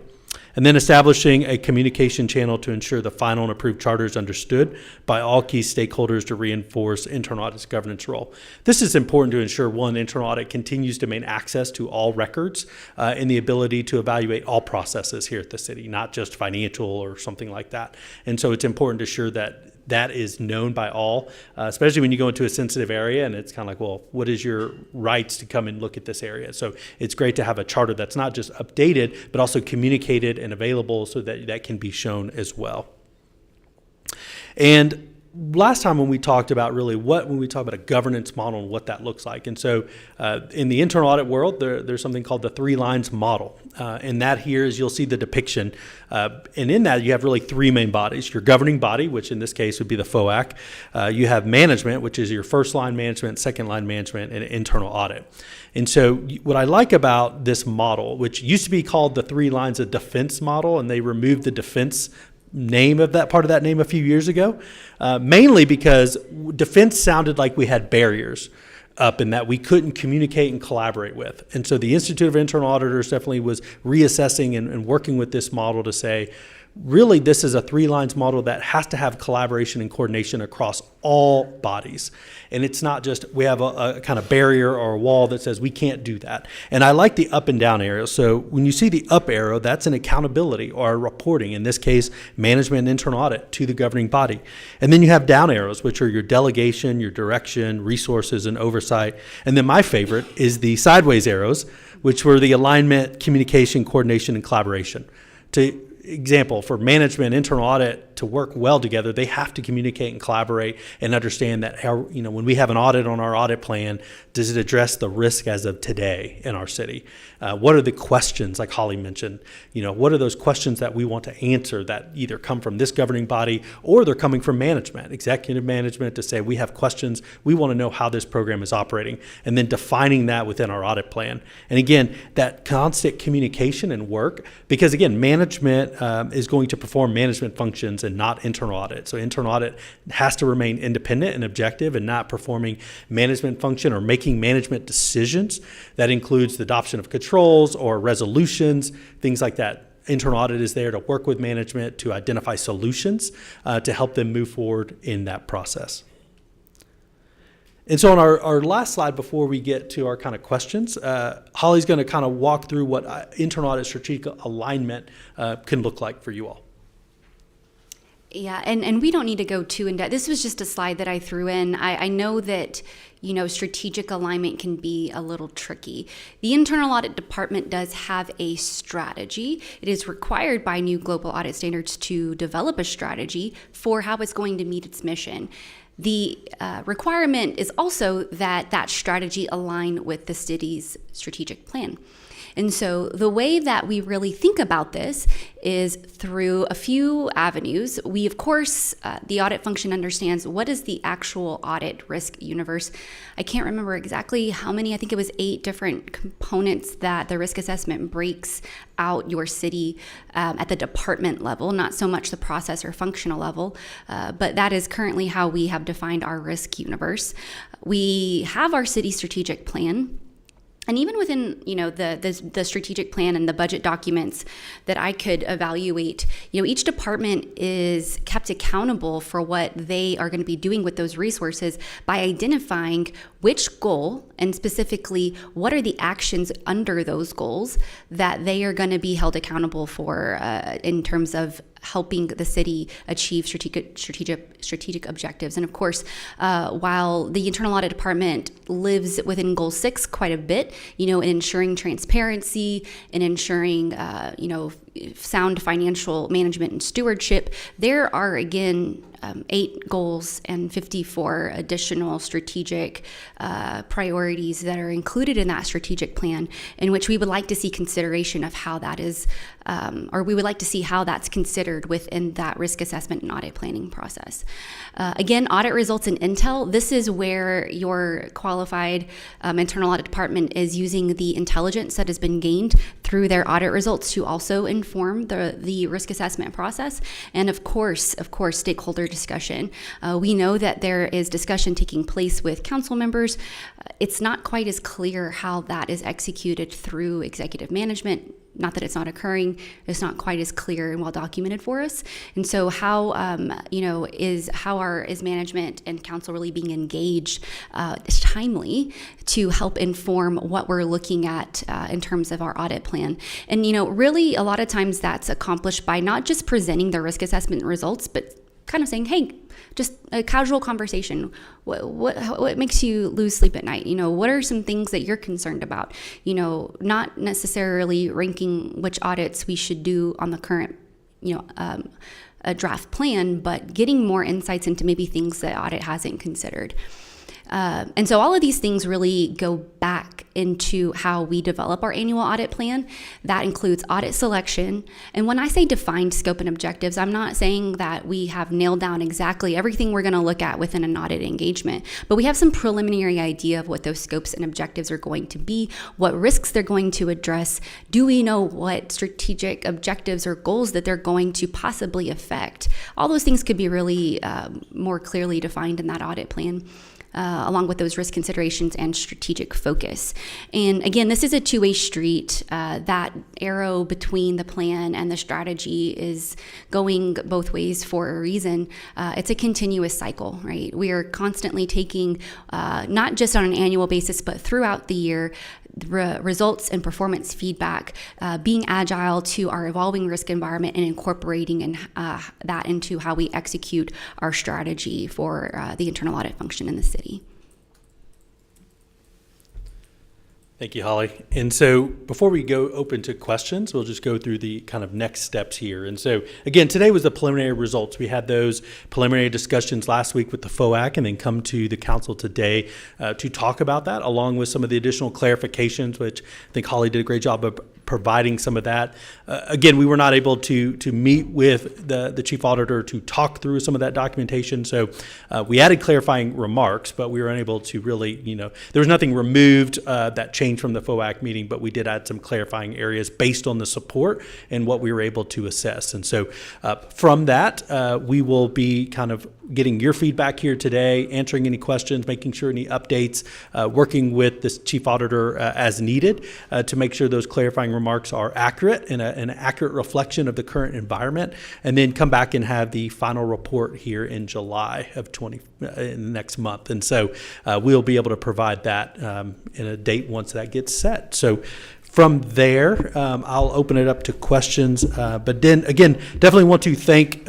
And then establishing a communication channel to ensure the final and approved charter is understood by all key stakeholders to reinforce internal audit's governance role. This is important to ensure, one, internal audit continues to maintain access to all records and the ability to evaluate all processes here at the city, not just financial or something like that. And so it's important to ensure that that is known by all, especially when you go into a sensitive area and it's kind of like, well, what is your rights to come and look at this area? So it's great to have a charter that's not just updated, but also communicated and available so that that can be shown as well. And last time when we talked about when we talk about a governance model and what that looks like. And so in the internal audit world, there's something called the 3 lines model. And that here is, you'll see the depiction. And in that, you have really 3 main bodies. Your governing body, which in this case would be the FOAC. You have management, which is your first line management, second line management, and internal audit. And so what I like about this model, which used to be called the 3 lines of defense model, and they removed the defense name of that part of that name a few years ago, mainly because defense sounded like we had barriers up and that we couldn't communicate and collaborate with. And so the Institute of Internal Auditors definitely was reassessing and working with this model to say, really, this is a 3 lines model that has to have collaboration and coordination across all bodies. And it's not just we have a kind of barrier or a wall that says we can't do that. And I like the up and down arrows. So when you see the up arrow, that's an accountability or a reporting, in this case, management and internal audit to the governing body. And then you have down arrows, which are your delegation, your direction, resources, and oversight. And then my favorite is the sideways arrows, which were the alignment, communication, coordination, and collaboration. Example, for management, internal audit to work well together, they have to communicate and collaborate and understand that when we have an audit on our audit plan, does it address the risk as of today in our city? What are the questions, like Holly mentioned? What are those questions that we want to answer that either come from this governing body or they're coming from management, executive management, to say we have questions, we want to know how this program is operating, and then defining that within our audit plan. And again, that constant communication and work, because again, management is going to perform management functions and not internal audit. So internal audit has to remain independent and objective and not performing management function or making management decisions. That includes the adoption of controls or resolutions, things like that. Internal audit is there to work with management to identify solutions to help them move forward in that process. And so on our last slide, before we get to our kind of questions, Holly's going to kind of walk through what internal audit strategic alignment can look like for you all. Yeah, and we don't need to go too in depth. This was just a slide that I threw in. I know that, strategic alignment can be a little tricky. The Internal Audit Department does have a strategy. It is required by new global audit standards to develop a strategy for how it's going to meet its mission. The requirement is also that that strategy align with the city's strategic plan. And so the way that we really think about this is through a few avenues. We, of course, the audit function understands what is the actual audit risk universe. I can't remember exactly how many, I think it was 8 different components that the risk assessment breaks out your city at the department level, not so much the process or functional level, but that is currently how we have defined our risk universe. We have our city strategic plan. And even within, the strategic plan and the budget documents that I could evaluate, each department is kept accountable for what they are going to be doing with those resources by identifying which goal, and specifically what are the actions under those goals that they are going to be held accountable for in terms of helping the city achieve strategic objectives. And of course, while the Internal Audit Department lives within Goal 6 quite a bit, in ensuring transparency and ensuring, sound financial management and stewardship, there are, again, 8 goals and 54 additional strategic priorities that are included in that strategic plan, in which we would like to see consideration of how that is, or we would like to see how that's considered within that risk assessment and audit planning process. Again, audit results and intel, this is where your qualified internal audit department is using the intelligence that has been gained through their audit results to also inform the risk assessment process. And of course, stakeholder discussion. We know that there is discussion taking place with council members. It's not quite as clear how that is executed through executive management. Not that it's not occurring, it's not quite as clear and well documented for us. And so how, is management and council really being engaged timely to help inform what we're looking at in terms of our audit plan? And, really a lot of times that's accomplished by not just presenting the risk assessment results, but kind of saying, hey, just a casual conversation. What makes you lose sleep at night? What are some things that you're concerned about? Not necessarily ranking which audits we should do on the current, a draft plan, but getting more insights into maybe things that audit hasn't considered. And so all of these things really go back into how we develop our annual audit plan. That includes audit selection. And when I say defined scope and objectives, I'm not saying that we have nailed down exactly everything we're going to look at within an audit engagement, but we have some preliminary idea of what those scopes and objectives are going to be, what risks they're going to address. Do we know what strategic objectives or goals that they're going to possibly affect? All those things could be really more clearly defined in that audit plan. Along with those risk considerations and strategic focus. And again, this is a two-way street. That arrow between the plan and the strategy is going both ways for a reason. It's a continuous cycle, right? We are constantly taking, not just on an annual basis, but throughout the year, results and performance feedback, being agile to our evolving risk environment and incorporating that into how we execute our strategy for the internal audit function in the city. Thank you, Holly. And so before we go open to questions, we'll just go through the kind of next steps here. And so again, today was the preliminary results. We had those preliminary discussions last week with the FOAC and then come to the council today to talk about that, along with some of the additional clarifications, which I think Holly did a great job of providing some of that. Again, we were not able to meet with the chief auditor to talk through some of that documentation. So we added clarifying remarks, but we were unable to really, there was nothing removed that changed from the FOAC meeting, but we did add some clarifying areas based on the support and what we were able to assess. And so from that, we will be kind of getting your feedback here today, answering any questions, making sure any updates, working with the chief auditor as needed to make sure those clarifying remarks are accurate and an accurate reflection of the current environment, and then come back and have the final report here in July of next month. And so we'll be able to provide that in a date once that gets set. So from there, I'll open it up to questions. But then again, definitely want to thank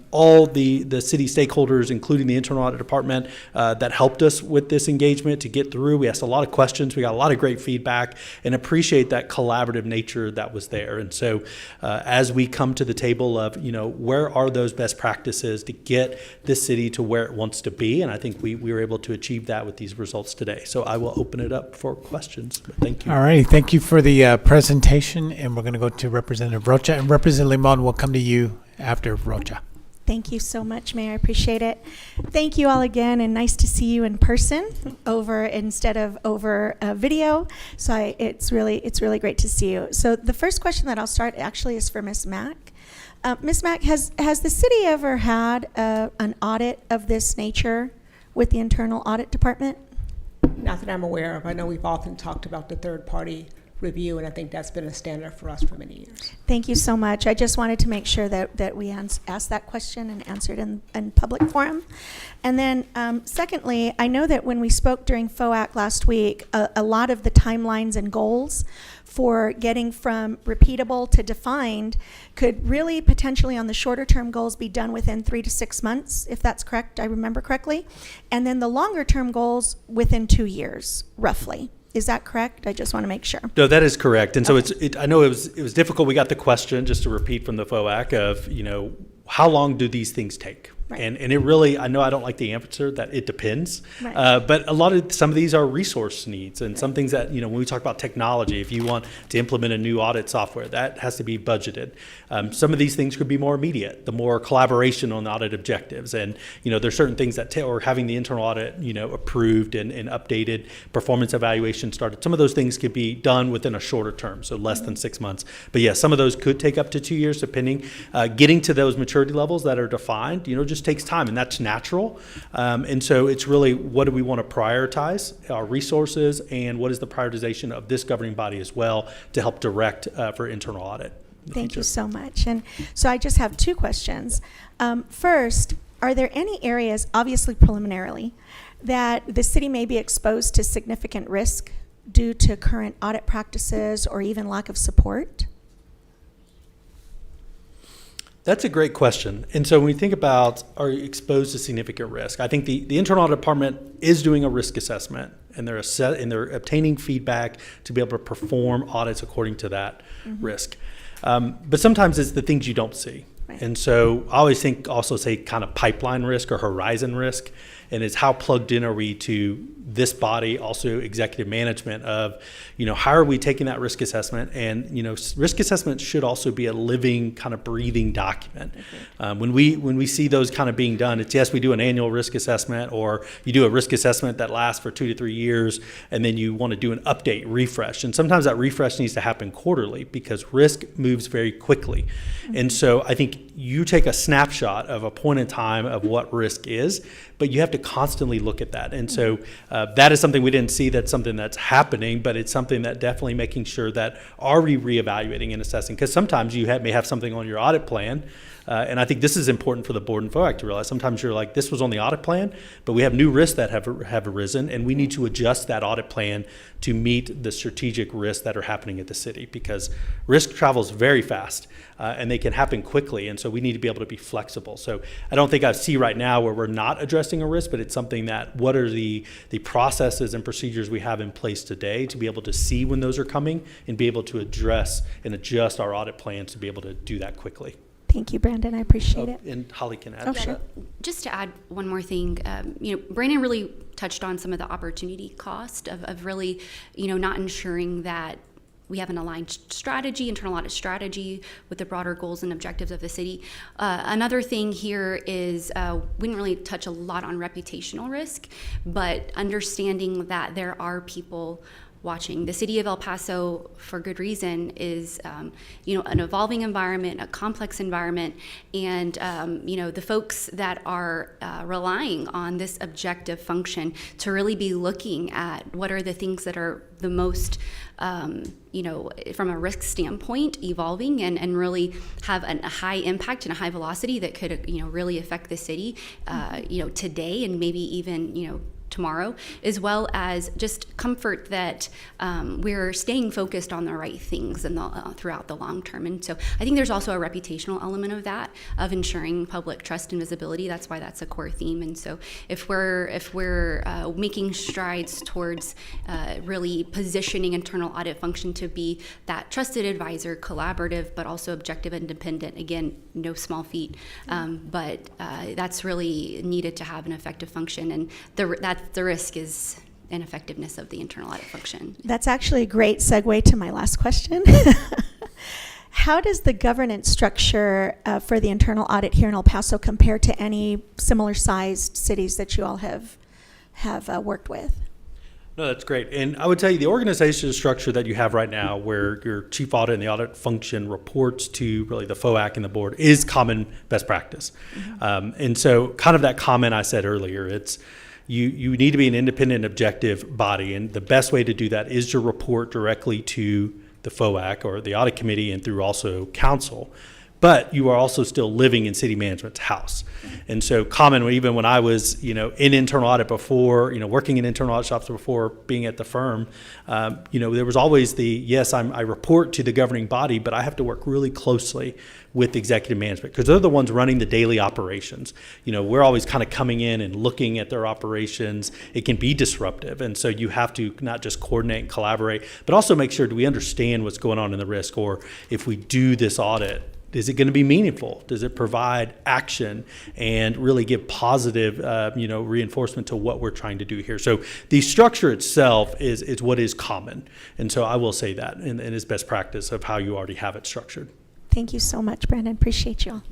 all the city stakeholders, including the internal audit department, that helped us with this engagement to get through. We asked a lot of questions. We got a lot of great feedback and appreciate that collaborative nature that was there. And so as we come to the table of, where are those best practices to get this city to where it wants to be? And I think we were able to achieve that with these results today. So I will open it up for questions. But thank you. All right. Thank you for the presentation, and we're going to go to Representative Rocha, and Representative Limon will come to you after Rocha. Thank you so much, Mayor. I appreciate it. Thank you all again, and nice to see you in person instead of over video. So it's really great to see you. So the first question that I'll start actually is for Ms. Mack. Ms. Mack, has the city ever had an audit of this nature with the internal audit department? Not that I'm aware of. I know we've often talked about the third-party review, and I think that's been a standard for us for many years. Thank you so much. I just wanted to make sure that we asked that question and answered in public forum. And then secondly, I know that when we spoke during FOAC last week, a lot of the timelines and goals for getting from repeatable to defined could really potentially on the shorter term goals be done within 3 to 6 months, if that's correct, I remember correctly. And then the longer term goals within 2 years, roughly. Is that correct? I just want to make sure. No, that is correct. And so I know it was difficult. We got the question, just to repeat from the FOAC, of, how long do these things take? Right. And it really, I know I don't like the answer that it depends, Right. but some of these are resource needs, and some things that, when we talk about technology, if you want to implement a new audit software, that has to be budgeted. Some of these things could be more immediate, the more collaboration on audit objectives. And, there's certain things that, or having the internal audit, approved and updated, performance evaluation started. Some of those things could be done within a shorter term, so less than 6 months. But yeah, some of those could take up to 2 years, depending. Getting to those maturity levels that are defined, just takes time, and that's natural. And so it's really, what do we want to prioritize our resources, and what is the prioritization of this governing body as well to help direct for internal audit. Thank you so much. And so I just have 2 questions. First, are there any areas, obviously preliminarily, that the city may be exposed to significant risk due to current audit practices or even lack of support? That's a great question. And so when we think about, are you exposed to significant risk, I think the internal audit department is doing a risk assessment, and they're obtaining feedback to be able to perform audits according to that risk. But sometimes it's the things you don't see. Right. And so I always also say kind of pipeline risk or horizon risk, and it's how plugged in are we to this body, also executive management of, how are we taking that risk assessment? And, risk assessment should also be a living, kind of breathing document. When we see those kind of being done, it's, yes, we do an annual risk assessment, or you do a risk assessment that lasts for 2 to 3 years, and then you want to do an update, refresh. And sometimes that refresh needs to happen quarterly because risk moves very quickly. And so I think you take a snapshot of a point in time of what risk is, but you have to constantly look at that. And so that is something we didn't see, that's something that's happening, but it's something that definitely making sure that are we reevaluating and assessing, because sometimes you may have something on your audit plan. And I think this is important for the board and FOAC to realize. Sometimes you're like, this was on the audit plan, but we have new risks that have arisen, and we need to adjust that audit plan to meet the strategic risks that are happening at the city, because risk travels very fast, and they can happen quickly. And so we need to be able to be flexible. So I don't think I see right now where we're not addressing a risk, but it's something that, what are the processes and procedures we have in place today to be able to see when those are coming and be able to address and adjust our audit plans to be able to do that quickly. Thank you, Brandon. I appreciate it. And Holly can add Oh, to sure. that. Just to add one more thing, Brandon really touched on some of the opportunity cost of really, not ensuring that we have an aligned strategy, internal audit strategy with the broader goals and objectives of the city. Another thing here is we didn't really touch a lot on reputational risk, but understanding that there are people watching. The city of El Paso, for good reason, is an evolving environment, a complex environment, and the folks that are relying on this objective function to really be looking at what are the things that are the most from a risk standpoint, evolving and really have a high impact and a high velocity that could really affect the city today and maybe even tomorrow, as well as just comfort that we're staying focused on the right things and throughout the long term. And so I think there's also a reputational element of that, of ensuring public trust and visibility. That's why that's a core theme. And so if we're making strides towards really positioning internal audit function to be that trusted advisor, collaborative, but also objective and independent, again, no small feat, but that's really needed to have an effective function. And the risk is ineffectiveness of the internal audit function. That's actually a great segue to my last question. How does the governance structure for the internal audit here in El Paso compare to any similar sized cities that you all have worked with? No, that's great. And I would tell you the organizational structure that you have right now, where your chief audit and the audit function reports to really the FOAC and the board, is common best practice. And so kind of that comment I said earlier, it's you need to be an independent, objective body. And the best way to do that is to report directly to the FOAC or the audit committee and through also council. But you are also still living in city management's house. And so common, even when I was, in internal audit before, working in internal audit shops before being at the firm, there was always yes, I report to the governing body, but I have to work really closely with executive management because they're the ones running the daily operations. We're always kind of coming in and looking at their operations. It can be disruptive. And so you have to not just coordinate and collaborate, but also make sure, do we understand what's going on in the risk? Or if we do this audit, is it going to be meaningful? Does it provide action and really give positive, reinforcement to what we're trying to do here? So the structure itself is what is common. And so I will say that and is best practice of how you already have it structured. Thank you so much, Brandon. Appreciate you all.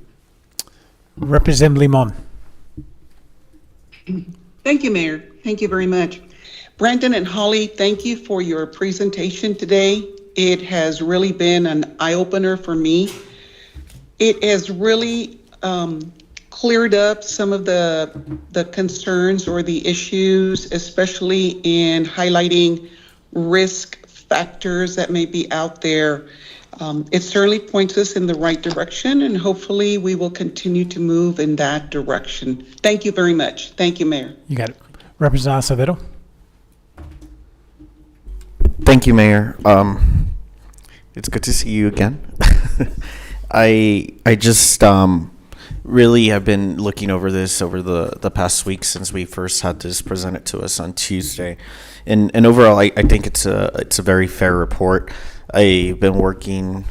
Representative Limon. Thank you, Mayor. Thank you very much. Brandon and Holly, thank you for your presentation today. It has really been an eye-opener for me. It has really cleared up some of the concerns or the issues, especially in highlighting risk factors that may be out there. It certainly points us in the right direction, and hopefully we will continue to move in that direction. Thank you very much. Thank you, Mayor. You got it. Representative Acevedo. Thank you, Mayor. It's good to see you again. I just really have been looking over this over the past week since we first had this presented to us on Tuesday, and overall I think it's a very fair report. I've been working,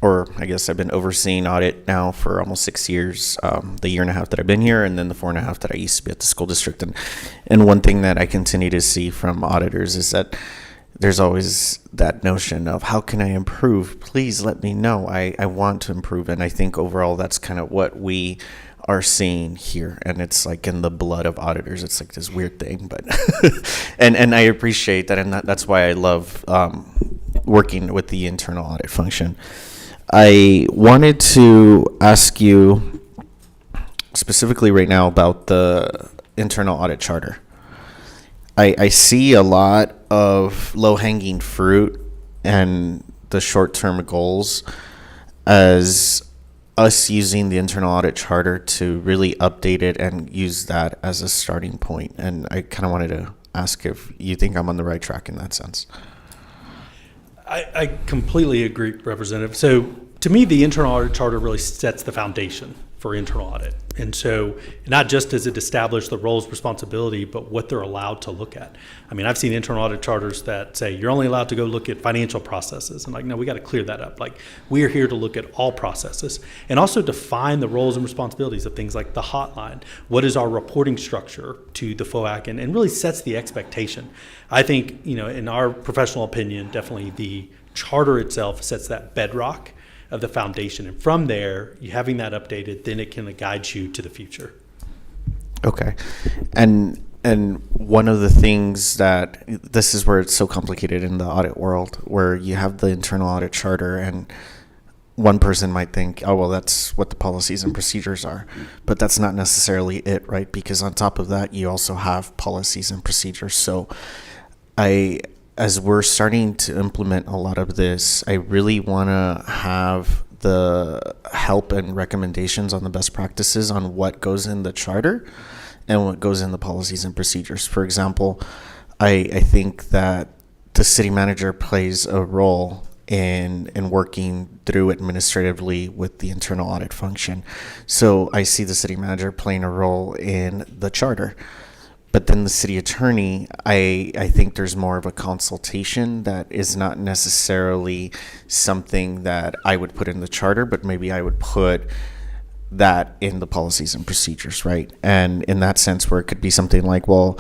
or I guess I've been overseeing audit now for almost 6 years, the year and a half that I've been here, and then the 4.5 that I used to be at the school district. And one thing that I continue to see from auditors is that there's always that notion of how can I improve? Please let me know. I want to improve. And I think overall that's kind of what we are seeing here. And it's like in the blood of auditors. It's like this weird thing, but and I appreciate that. And that's why I love working with the internal audit function. I wanted to ask you specifically right now about the internal audit charter. I see a lot of low-hanging fruit and the short-term goals as us using the internal audit charter to really update it and use that as a starting point. And I kind of wanted to ask if you think I'm on the right track in that sense. I completely agree, Representative. So to me, the internal audit charter really sets the foundation for internal audit. And so not just does it establish the roles, responsibility, but what they're allowed to look at. I mean, I've seen internal audit charters that say you're only allowed to go look at financial processes. And like, no, we got to clear that up. Like, we are here to look at all processes and also define the roles and responsibilities of things like the hotline. What is our reporting structure to the FOAC, and really sets the expectation. I think, in our professional opinion, definitely the charter itself sets that bedrock of the foundation, and from there, you having that updated, then it can guide you to the future. Okay, and one of the things that this is where it's so complicated in the audit world, where you have the internal audit charter, and one person might think, oh well, that's what the policies and procedures are, but that's not necessarily it, right? Because on top of that, you also have policies and procedures. So, as we're starting to implement a lot of this, I really want to have the help and recommendations on the best practices on what goes in the charter and what goes in the policies and procedures. For example, I think that the city manager plays a role in working through administratively with the internal audit function. So I see the city manager playing a role in the charter. But then the city attorney, I think there's more of a consultation that is not necessarily something that I would put in the charter, but maybe I would put that in the policies and procedures, right? And in that sense, where it could be something like, well,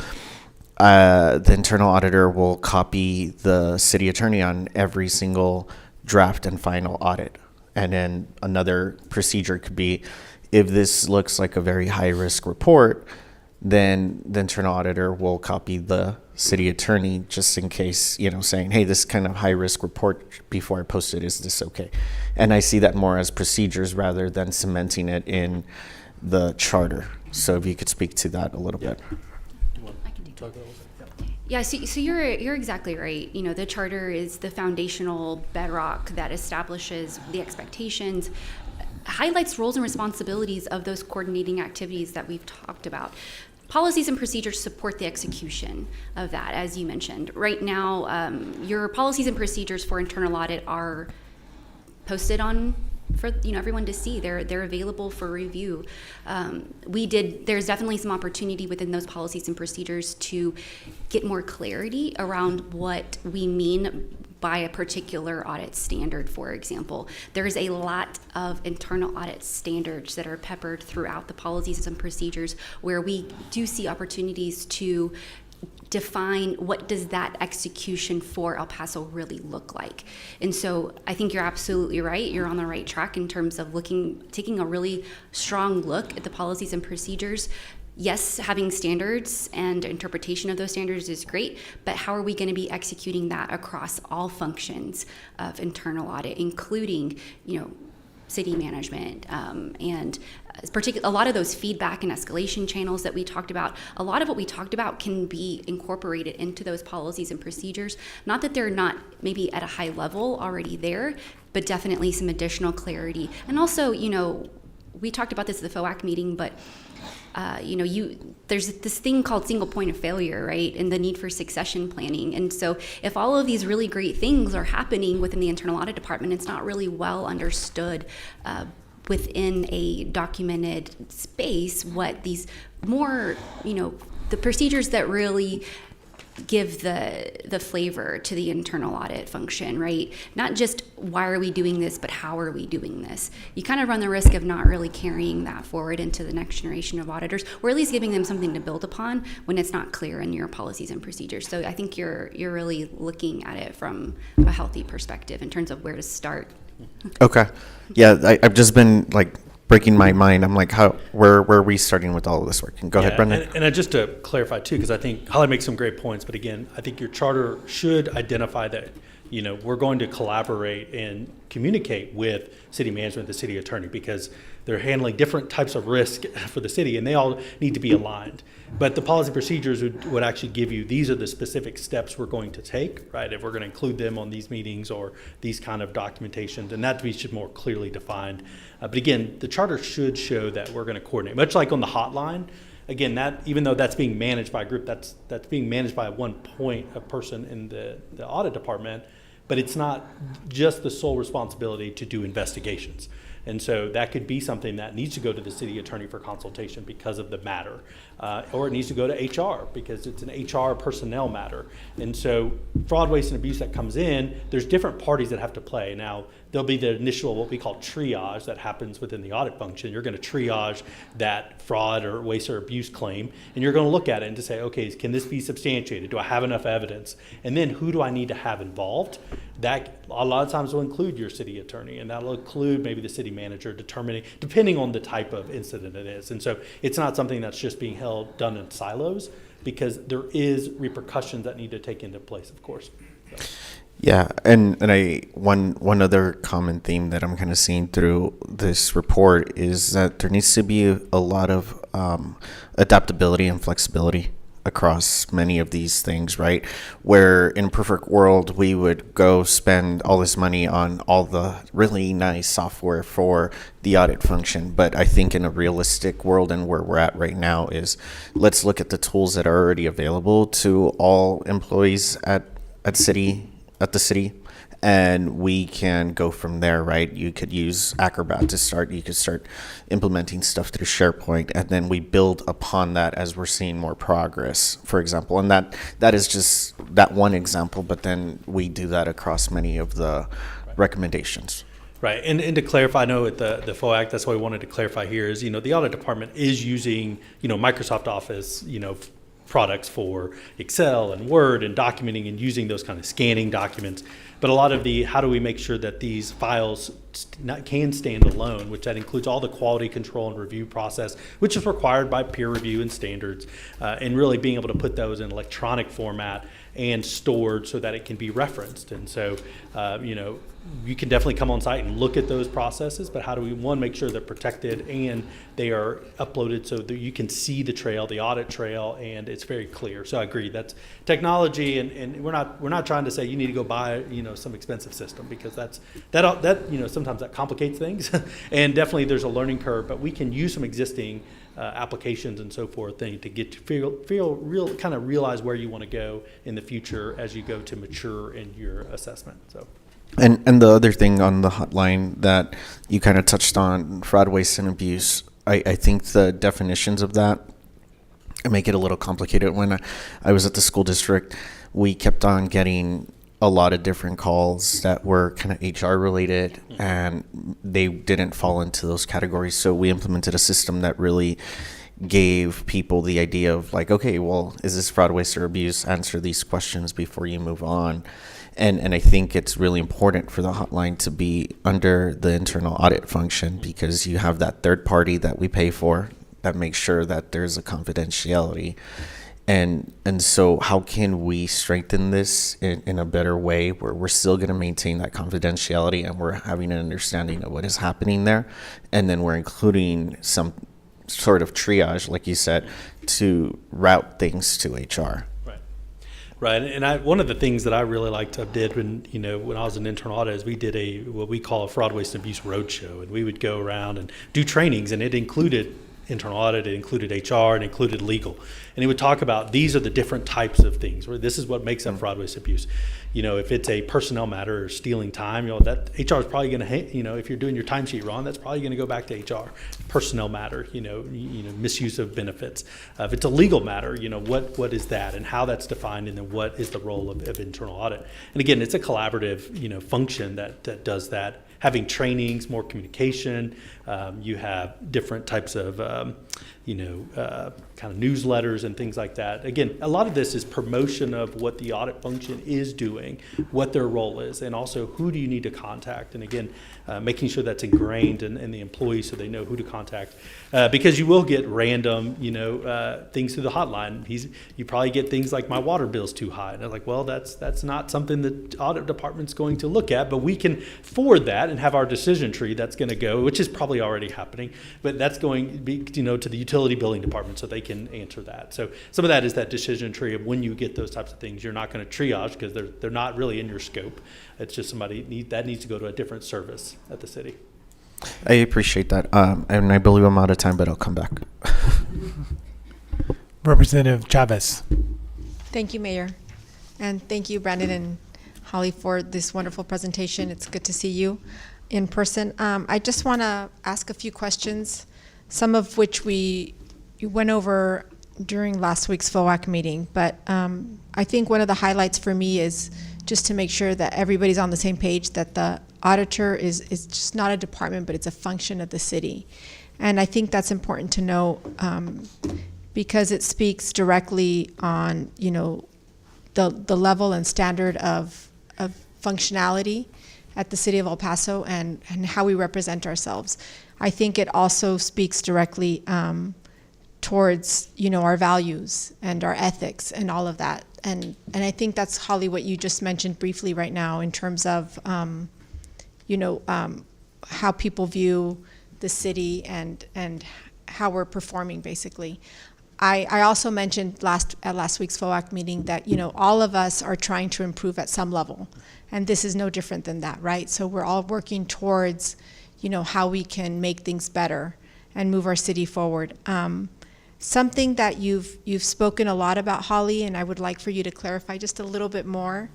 the internal auditor will copy the city attorney on every single draft and final audit. And then another procedure could be, if this looks like a very high-risk report, then the internal auditor will copy the city attorney just in case, saying, hey, this kind of high risk report before I post it, is this okay? And I see that more as procedures rather than cementing it in the charter. So if you could speak to that a little bit. Yeah, so you're exactly right. You know, the charter is the foundational bedrock that establishes the expectations, highlights roles and responsibilities of those coordinating activities that we've talked about. Policies and procedures support the execution of that, as you mentioned. Right now, your policies and procedures for internal audit are posted on for everyone to see. They're available for review. There's definitely some opportunity within those policies and procedures to get more clarity around what we mean by a particular audit standard. For example, there's a lot of internal audit standards that are peppered throughout the policies and procedures where we do see opportunities to define what does that execution for El Paso really look like. And so I think you're absolutely right. You're on the right track in terms of taking a really strong look at the policies and procedures. Yes, having standards and interpretation of those standards is great, but how are we going to be executing that across all functions of internal audit, including, city management, and a lot of those feedback and escalation channels that we talked about. A lot of what we talked about can be incorporated into those policies and procedures. Not that they're not maybe at a high level already there, but definitely some additional clarity. And also, we talked about this at the FOAC meeting, but there's this thing called single point of failure, right? And the need for succession planning. And so if all of these really great things are happening within the internal audit department, it's not really well understood within a documented space what these more, the procedures that really give the flavor to the internal audit function, right? Not just why are we doing this, but how are we doing this? You kind of run the risk of not really carrying that forward into the next generation of auditors, or at least giving them something to build upon when it's not clear in your policies and procedures. So I think you're really looking at it from a healthy perspective in terms of where to start. Okay. Yeah, I've just been breaking my mind. I'm like, where are we starting with all of this work? And go ahead, Brendan. And just to clarify too, because I think Holly makes some great points, but again, I think your charter should identify that, we're going to collaborate and communicate with city management, the city attorney, because they're handling different types of risk for the city and they all need to be aligned. But the policy procedures would actually give you, these are the specific steps we're going to take, right? If we're going to include them on these meetings or these kind of documentations, and that to be should more clearly defined. But again, the charter should show that we're going to coordinate, much like on the hotline. Again, that even though that's being managed by a group, that's being managed by one point, a person in the audit department, but it's not just the sole responsibility to do investigations. And so that could be something that needs to go to the city attorney for consultation because of the matter, or it needs to go to HR because it's an HR personnel matter. And so fraud, waste, and abuse that comes in, there's different parties that have to play. Now, there'll be the initial, what we call triage that happens within the audit function. You're going to triage that fraud or waste or abuse claim, and you're going to look at it and to say, okay, can this be substantiated? Do I have enough evidence? And then who do I need to have involved? That a lot of times will include your city attorney, and that'll include maybe the city manager depending on the type of incident it is. And so it's not something that's just being done in silos, because there is repercussions that need to take into place, of course. So. Yeah, and one other common theme that I'm kind of seeing through this report is that there needs to be a lot of adaptability and flexibility across many of these things, right? Where in a perfect world, we would go spend all this money on all the really nice software for the audit function. But I think in a realistic world and where we're at right now is let's look at the tools that are already available to all employees at the city. And we can go from there, right? You could use Acrobat to start. You could start implementing stuff through SharePoint, and then we build upon that as we're seeing more progress, for example. And that is just that one example, but then we do that across many of the recommendations. Right, and to clarify, I know at the FOAC, that's what we wanted to clarify here is, the audit department is using, Microsoft Office, products for Excel and Word and documenting and using those kind of scanning documents. But a lot of the, how do we make sure that these files can stand alone, which that includes all the quality control and review process, which is required by peer review and standards, and really being able to put those in electronic format and stored so that it can be referenced. And so, you can definitely come on site and look at those processes, but how do we, one, make sure they're protected and they are uploaded so that you can see the trail, the audit trail, and it's very clear. So I agree, that's technology, and we're not trying to say you need to go buy, some expensive system, because that sometimes that complicates things. And definitely there's a learning curve, but we can use some existing applications and so forth to get to realize where you want to go in the future as you go to mature in your assessment. So. And the other thing on the hotline that you kind of touched on, fraud, waste, and abuse, I think the definitions of that make it a little complicated. When I was at the school district, we kept on getting a lot of different calls that were kind of HR related, and they didn't fall into those categories. So we implemented a system that really gave people the idea of like, okay, well, is this fraud, waste, or abuse? Answer these questions before you move on. And I think it's really important for the hotline to be under the internal audit function, because you have that third party that we pay for that makes sure that there's a confidentiality. And so how can we strengthen this in a better way where we're still going to maintain that confidentiality and we're having an understanding of what is happening there, and then we're including some sort of triage, like you said, to route things to HR. Right, and one of the things that I really liked did when I was in internal audit is we did what we call a fraud, waste, and abuse roadshow, and we would go around and do trainings, and it included internal audit, it included HR, it included legal, and it would talk about these are the different types of things. This is what makes up fraud, waste, abuse. If it's a personnel matter or stealing time, that HR is probably going to, if you're doing your timesheet wrong, that's probably going to go back to HR. Personnel matter, misuse of benefits. If it's a legal matter, what is that and how that's defined, and then what is the role of internal audit? And again, it's a collaborative, function that does that. Having trainings, more communication. You have different types of, kind of newsletters and things like that. Again, a lot of this is promotion of what the audit function is doing, what their role is, and also who do you need to contact. And again, making sure that's ingrained in the employees so they know who to contact. Because you will get random, things through the hotline. You probably get things like, my water bill's too high. And they're like, well, that's not something the audit department's going to look at, but we can forward that and have our decision tree that's going to go, which is probably already happening, but that's going to be, to the utility billing department so they can answer that. So some of that is that decision tree of when you get those types of things. You're not going to triage because they're not really in your scope. It's just somebody that needs to go to a different service at the city. I appreciate that. And I believe I'm out of time, but I'll come back. Representative Chavez. Thank you, Mayor. And thank you, Brandon and Holly, for this wonderful presentation. It's good to see you in person. I just want to ask a few questions, some of which you went over during last week's FOAC meeting. But I think one of the highlights for me is just to make sure that everybody's on the same page, that the auditor is just not a department, but it's a function of the city. And I think that's important to know because it speaks directly on, the level and standard of functionality at the city of El Paso and how we represent ourselves. I think it also speaks directly towards, our values and our ethics and all of that. And I think that's, Holly, what you just mentioned briefly right now in terms of, how people view the city and how we're performing, basically. I also mentioned at last week's FOAC meeting that, all of us are trying to improve at some level. And this is no different than that, right? So we're all working towards, how we can make things better and move our city forward. Something that you've spoken a lot about, Holly, and I would like for you to clarify just a little bit more,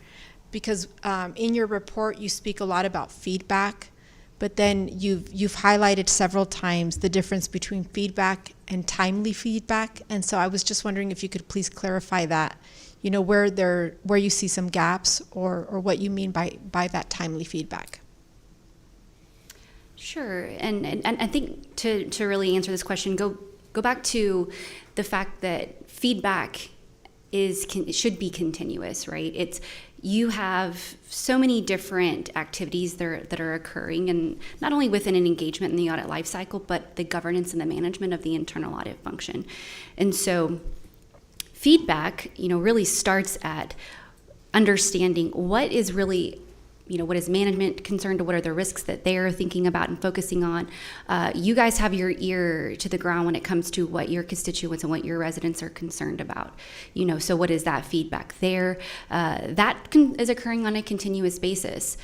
because in your report you speak a lot about feedback, but then you've highlighted several times the difference between feedback and timely feedback. And so I was just wondering if you could please clarify that, where you see some gaps or what you mean by that timely feedback. Sure, and I think to really answer this question, go back to the fact that feedback should be continuous, right? It's, you have so many different activities that are occurring, and not only within an engagement in the audit lifecycle, but the governance and the management of the internal audit function. And so feedback, really starts at understanding what is really, what is management concerned, what are the risks that they're thinking about and focusing on. You guys have your ear to the ground when it comes to what your constituents and what your residents are concerned about. So what is that feedback there? That is occurring on a continuous basis.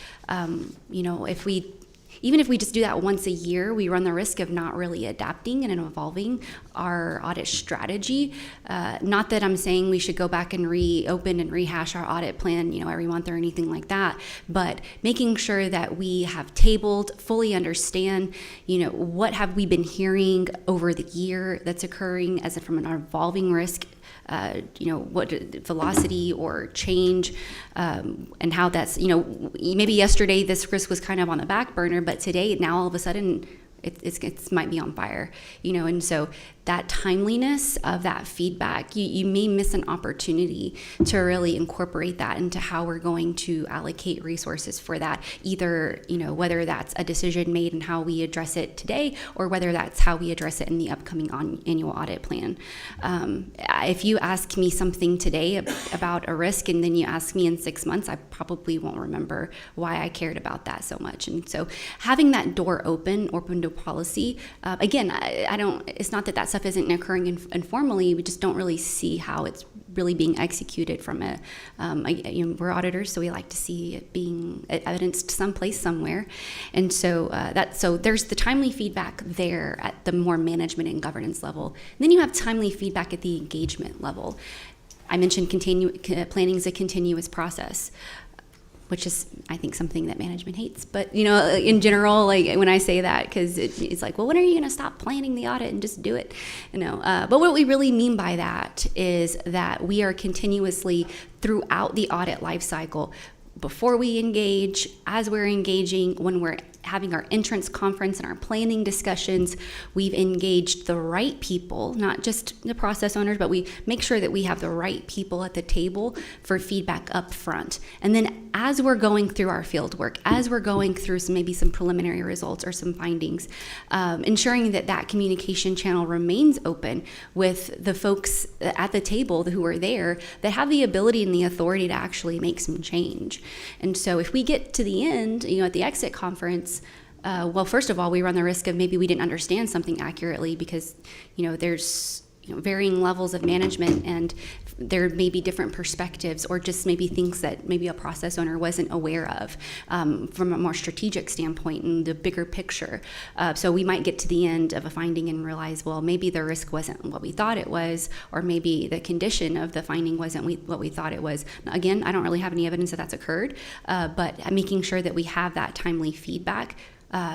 Even if we just do that once a year, we run the risk of not really adapting and evolving our audit strategy. Not that I'm saying we should go back and reopen and rehash our audit plan, every month or anything like that, but making sure that we have tabled, fully understand, what have we been hearing over the year that's occurring as from an evolving risk, what velocity or change, and how that's, maybe yesterday this risk was kind of on the back burner, but today, now all of a sudden, it might be on fire, and so that timeliness of that feedback, you may miss an opportunity to really incorporate that into how we're going to allocate resources for that, either, whether that's a decision made and how we address it today, or whether that's how we address it in the upcoming annual audit plan. If you ask me something today about a risk and then you ask me in 6 months, I probably won't remember why I cared about that so much. And so having that door open to policy, again, it's not that stuff isn't occurring informally, we just don't really see how it's really being executed from we're auditors, so we like to see it being evidenced someplace, somewhere. And so so there's the timely feedback there at the more management and governance level. And then you have timely feedback at the engagement level. I mentioned planning is a continuous process, which is, I think, something that management hates. But, in general, like when I say that, because it's like, well, when are you going to stop planning the audit and just do it? But what we really mean by that is that we are continuously throughout the audit life cycle, before we engage, as we're engaging, when we're having our entrance conference and our planning discussions, we've engaged the right people, not just the process owners, but we make sure that we have the right people at the table for feedback up front. And then as we're going through our field work, as we're going through maybe some preliminary results or some findings, ensuring that communication channel remains open with the folks at the table who are there that have the ability and the authority to actually make some change. And so if we get to the end, at the exit conference, well, first of all, we run the risk of maybe we didn't understand something accurately because, there's varying levels of management and there may be different perspectives or just maybe things that maybe a process owner wasn't aware of from a more strategic standpoint and the bigger picture. So we might get to the end of a finding and realize, well, maybe the risk wasn't what we thought it was, or maybe the condition of the finding wasn't what we thought it was. Again, I don't really have any evidence that that's occurred, but making sure that we have that timely feedback,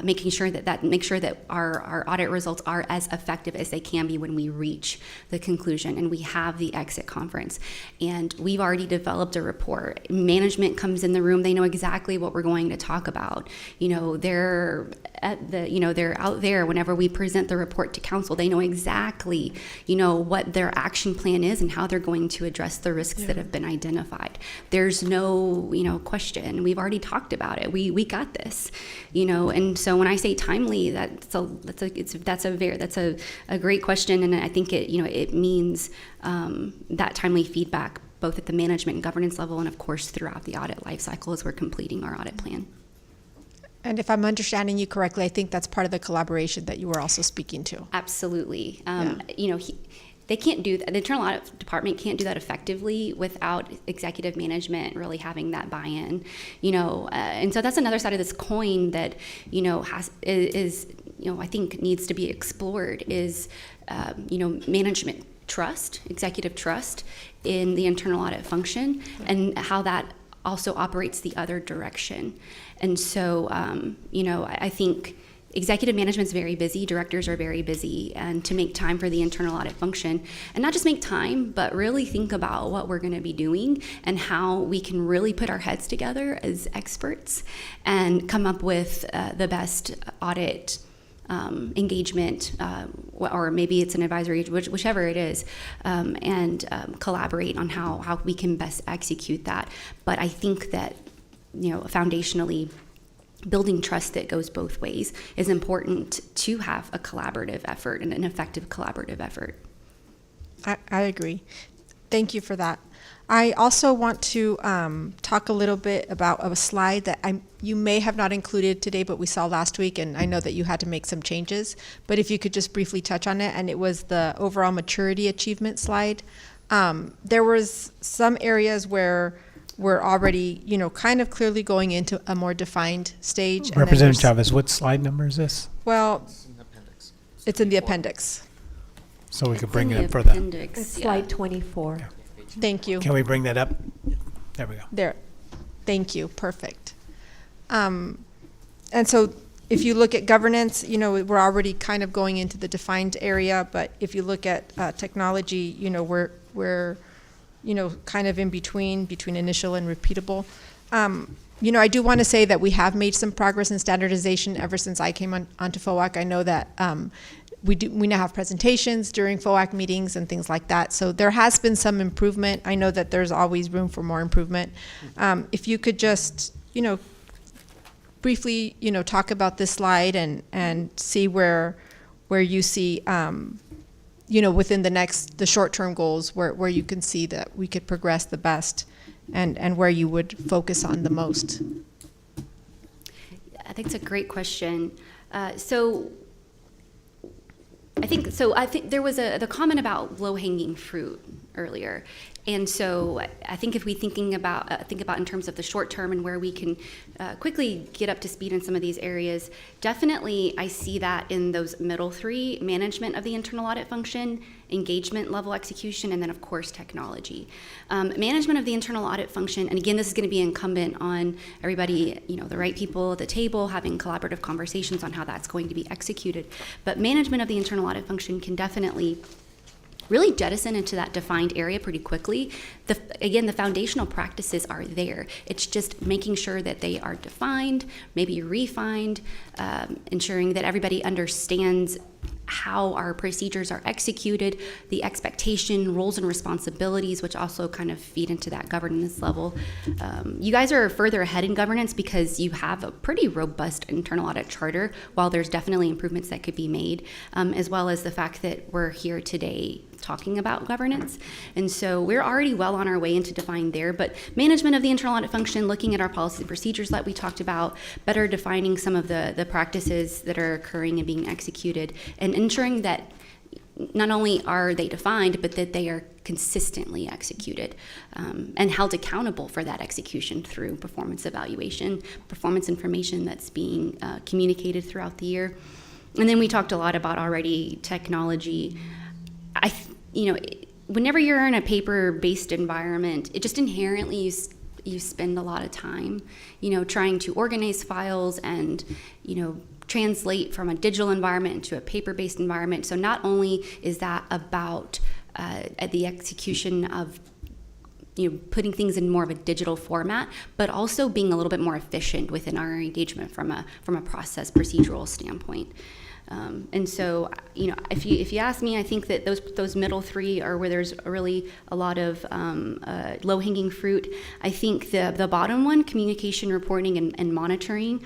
making sure that our audit results are as effective as they can be when we reach the conclusion and we have the exit conference. And we've already developed a report. Management comes in the room, they know exactly what we're going to talk about. They're out there whenever we present the report to council, they know exactly, what their action plan is and how they're going to address the risks that have been identified. There's no, question. We've already talked about it. We got this, and so when I say timely, that's a great question, and I think it means that timely feedback both at the management and governance level, and of course throughout the audit life cycle as we're completing our audit plan. And if I'm understanding you correctly, I think that's part of the collaboration that you were also speaking to. Absolutely. They can't do that. The internal audit department can't do that effectively without executive management really having that buy-in, and so that's another side of this coin that, I think needs to be explored is, management trust, executive trust in the internal audit function and how that also operates the other direction. And so, I think executive management is very busy, directors are very busy, and to make time for the internal audit function, and not just make time, but really think about what we're going to be doing and how we can really put our heads together as experts and come up with the best audit engagement, or maybe it's an advisory, whichever it is, and collaborate on how we can best execute that. But I think that, foundationally, building trust that goes both ways is important to have a collaborative effort and an effective collaborative effort. I agree. Thank you for that. I also want to talk a little bit about a slide that you may have not included today, but we saw last week, and I know that you had to make some changes. But if you could just briefly touch on it, and it was the overall maturity achievement slide. There was some areas where we're already, kind of clearly going into a more defined stage. And Representative Chavez, what slide number is this? Well, it's in the appendix. So we could bring it up for that. It's slide 24. Thank you. Can we bring that up? There we go. There. Thank you. Perfect. And so if you look at governance, we're already kind of going into the defined area, but if you look at technology, we're kind of in between initial and repeatable. I do want to say that we have made some progress in standardization ever since I came onto FOAC. I know that we now have presentations during FOAC meetings and things like that. So there has been some improvement. I know that there's always room for more improvement. If you could just, briefly, talk about this slide and see where you see, within the short-term goals where you can see that we could progress the best and where you would focus on the most. I think it's a great question. I think there was the comment about low-hanging fruit earlier, and so I think if we think about in terms of the short term and where we can quickly get up to speed in some of these areas, definitely I see that in those middle three: management of the internal audit function, engagement level execution, and then of course technology. Management of the internal audit function, and again, this is going to be incumbent on everybody, the right people at the table having collaborative conversations on how that's going to be executed. But management of the internal audit function can definitely really jettison into that defined area pretty quickly. The foundational practices are there. It's just making sure that they are defined, maybe refined, ensuring that everybody understands how our procedures are executed, the expectation, roles and responsibilities, which also kind of feed into that governance level. You guys are further ahead in governance because you have a pretty robust internal audit charter, while there's definitely improvements that could be made, as well as the fact that we're here today talking about governance. And so we're already well on our way into define there, but management of the internal audit function, looking at our policies and procedures that we talked about, better defining some of the practices that are occurring and being executed, and ensuring that not only are they defined, but that they are consistently executed and held accountable for that execution through performance evaluation, performance information that's being communicated throughout the year. And then we talked a lot about already technology. Whenever you're in a paper-based environment, it just inherently you spend a lot of time, trying to organize files and, translate from a digital environment into a paper-based environment. So not only is that about the execution of putting things in more of a digital format, but also being a little bit more efficient within our engagement from a process procedural standpoint. And so, if you ask me, I think that those middle three are where there's really a lot of low-hanging fruit. I think the bottom one, communication, reporting, and monitoring,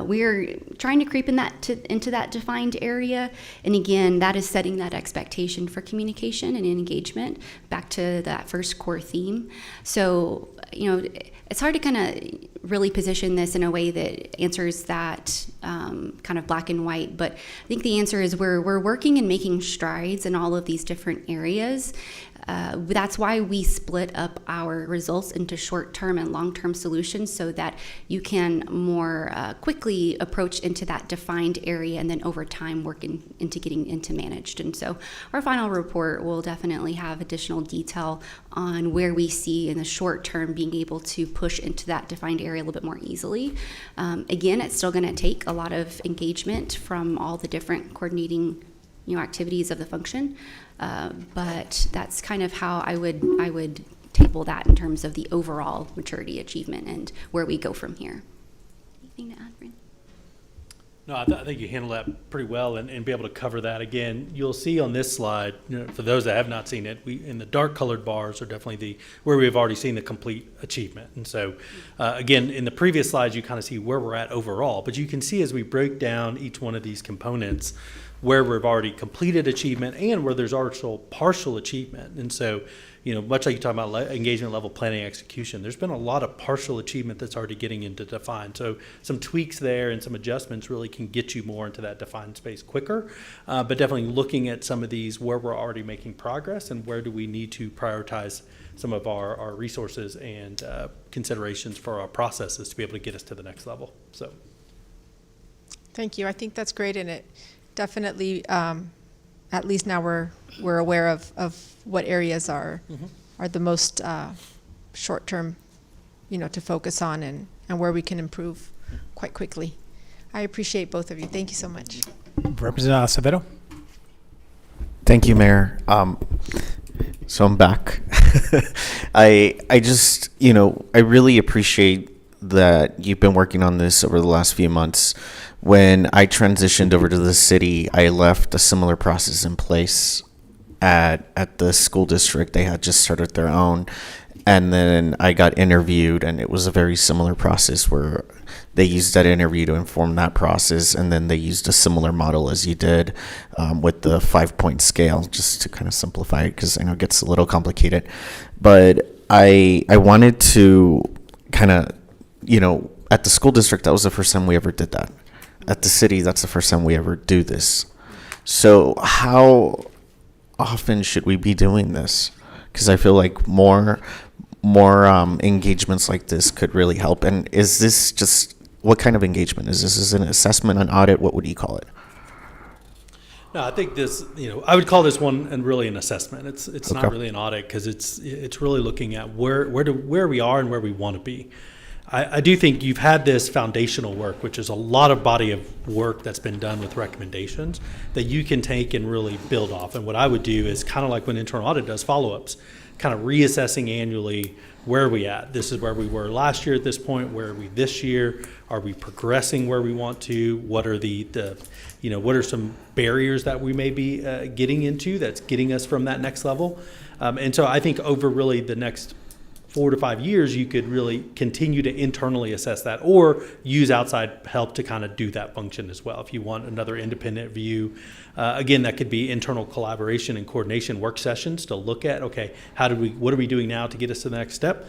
we're trying to creep into that defined area. And again, that is setting that expectation for communication and engagement back to that first core theme. So, it's hard to kind of really position this in a way that answers that kind of black and white. But I think the answer is we're working and making strides in all of these different areas. That's why we split up our results into short-term and long-term solutions, so that you can more quickly approach into that defined area and then over time work into getting into managed. And so our final report will definitely have additional detail on where we see in the short term being able to push into that defined area a little bit more easily. Again, it's still going to take a lot of engagement from all the different coordinating activities of the function. But that's kind of how I would table that in terms of the overall maturity achievement and where we go from here. Anything to add, Brandon? No, I think you handled that pretty well and be able to cover that. Again, you'll see on this slide, for those that have not seen it, in the dark colored bars are definitely where we've already seen the complete achievement. And so, again, in the previous slides, you kind of see where we're at overall, but you can see as we break down each one of these components, where we've already completed achievement and where there's also partial achievement. And so, much like you talk about engagement level planning execution, there's been a lot of partial achievement that's already getting into defined. So some tweaks there and some adjustments really can get you more into that defined space quicker. But definitely looking at some of these where we're already making progress and where do we need to prioritize some of our resources and considerations for our processes to be able to get us to the next level. So. Thank you. I think that's great, and it definitely, at least now we're aware of what areas are the most short-term, to focus on and where we can improve quite quickly. I appreciate both of you. Thank you so much. Representative Acevedo. Thank you, Mayor. So I'm back. I just, I really appreciate that you've been working on this over the last few months. When I transitioned over to the city, I left a similar process in place at the school district. They had just started their own. And then I got interviewed, and it was a very similar process where they used that interview to inform that process. And then they used a similar model as you did with the 5-point scale, just to kind of simplify it, because I know it gets a little complicated. But I wanted to kind of, at the school district, that was the first time we ever did that. At the city, that's the first time we ever do this. So how often should we be doing this? Because I feel like more engagements like this could really help. And is this just, what kind of engagement is this? Is it an assessment, an audit? What would you call it? No, I think this, I would call this one and really an assessment. It's Okay. not really an audit, because it's really looking at where we are and where we want to be. I do think you've had this foundational work, which is a lot of body of work that's been done with recommendations that you can take and really build off. And what I would do is kind of like when internal audit does follow-ups, kind of reassessing annually, where are we at? This is where we were last year at this point. Where are we this year? Are we progressing where we want to? What are what are some barriers that we may be getting into that's getting us from that next level? And so I think over really the next 4 to 5 years, you could really continue to internally assess that or use outside help to kind of do that function as well. If you want another independent view, again, that could be internal collaboration and coordination work sessions to look at, okay, what are we doing now to get us to the next step,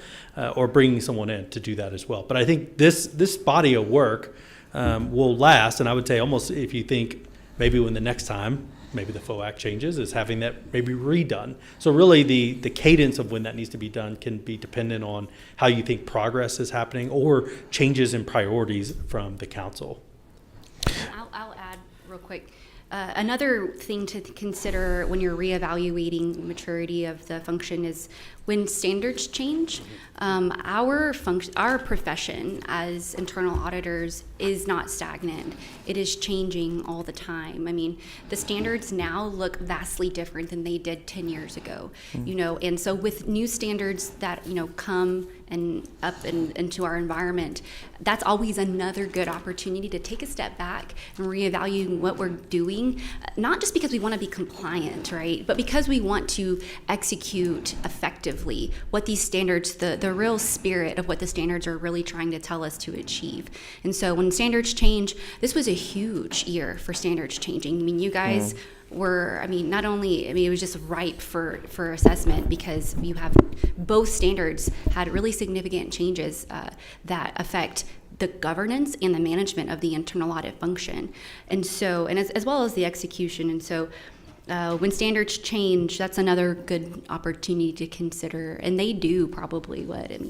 or bringing someone in to do that as well. But I think this body of work will last, and I would say almost if you think maybe when the next time, maybe the FOAC changes, is having that maybe redone. So really the cadence of when that needs to be done can be dependent on how you think progress is happening or changes in priorities from the council. I'll add real quick. Another thing to consider when you're reevaluating maturity of the function is when standards change. Our profession as internal auditors is not stagnant. It is changing all the time. I mean, the standards now look vastly different than they did 10 years ago. And so with new standards that come and up into our environment, that's always another good opportunity to take a step back and reevaluate what we're doing, not just because we want to be compliant, right, but because we want to execute effectively what these standards, the real spirit of what the standards are really trying to tell us to achieve. And so when standards change, this was a huge year for standards changing. I mean, you guys were, it was just ripe for assessment, because you have both standards had really significant changes that affect the governance and the management of the internal audit function, and as well as the execution. And so when standards change, that's another good opportunity to consider, and they do probably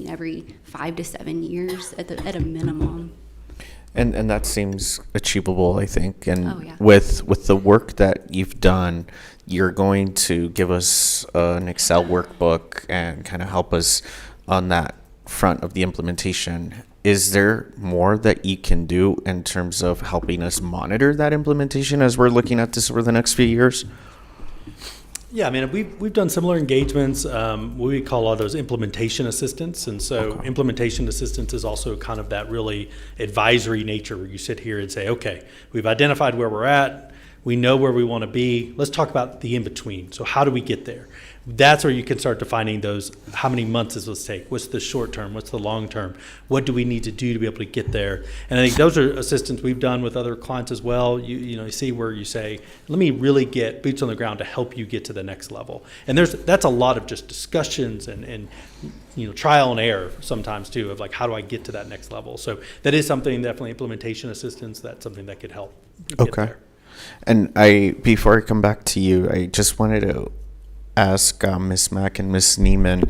every 5 to 7 years at a minimum. And that seems achievable, I think. And with the work that you've done, you're going to give us an Excel workbook and kind of help us on that front of the implementation. Is there more that you can do in terms of helping us monitor that implementation as we're looking at this over the next few years? Yeah, I mean, we've done similar engagements. We call all those implementation assistants. And so implementation assistance is also kind of that really advisory nature where you sit here and say, okay, we've identified where we're at. We know where we want to be. Let's talk about the in-between. So how do we get there? That's where you can start defining those, how many months does this take? What's the short term? What's the long term? What do we need to do to be able to get there? And I think those are assistants we've done with other clients as well. You see where you say, let me really get boots on the ground to help you get to the next level. And that's a lot of just discussions and trial and error sometimes too, of like, how do I get to that next level? So that is something, definitely implementation assistance, that's something that could help get there. And before I come back to you, I just wanted to ask Ms. Mack and Ms. Neiman.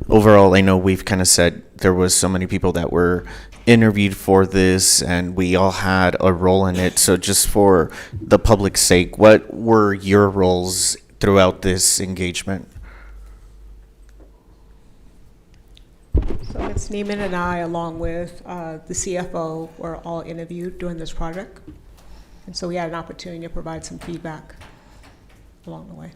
Overall, I know we've kind of said there was so many people that were interviewed for this, and we all had a role in it. So just for the public's sake, what were your roles throughout this engagement? So Ms. Neiman and I, along with the CFO, were all interviewed during this project. And so we had an opportunity to provide some feedback along the way.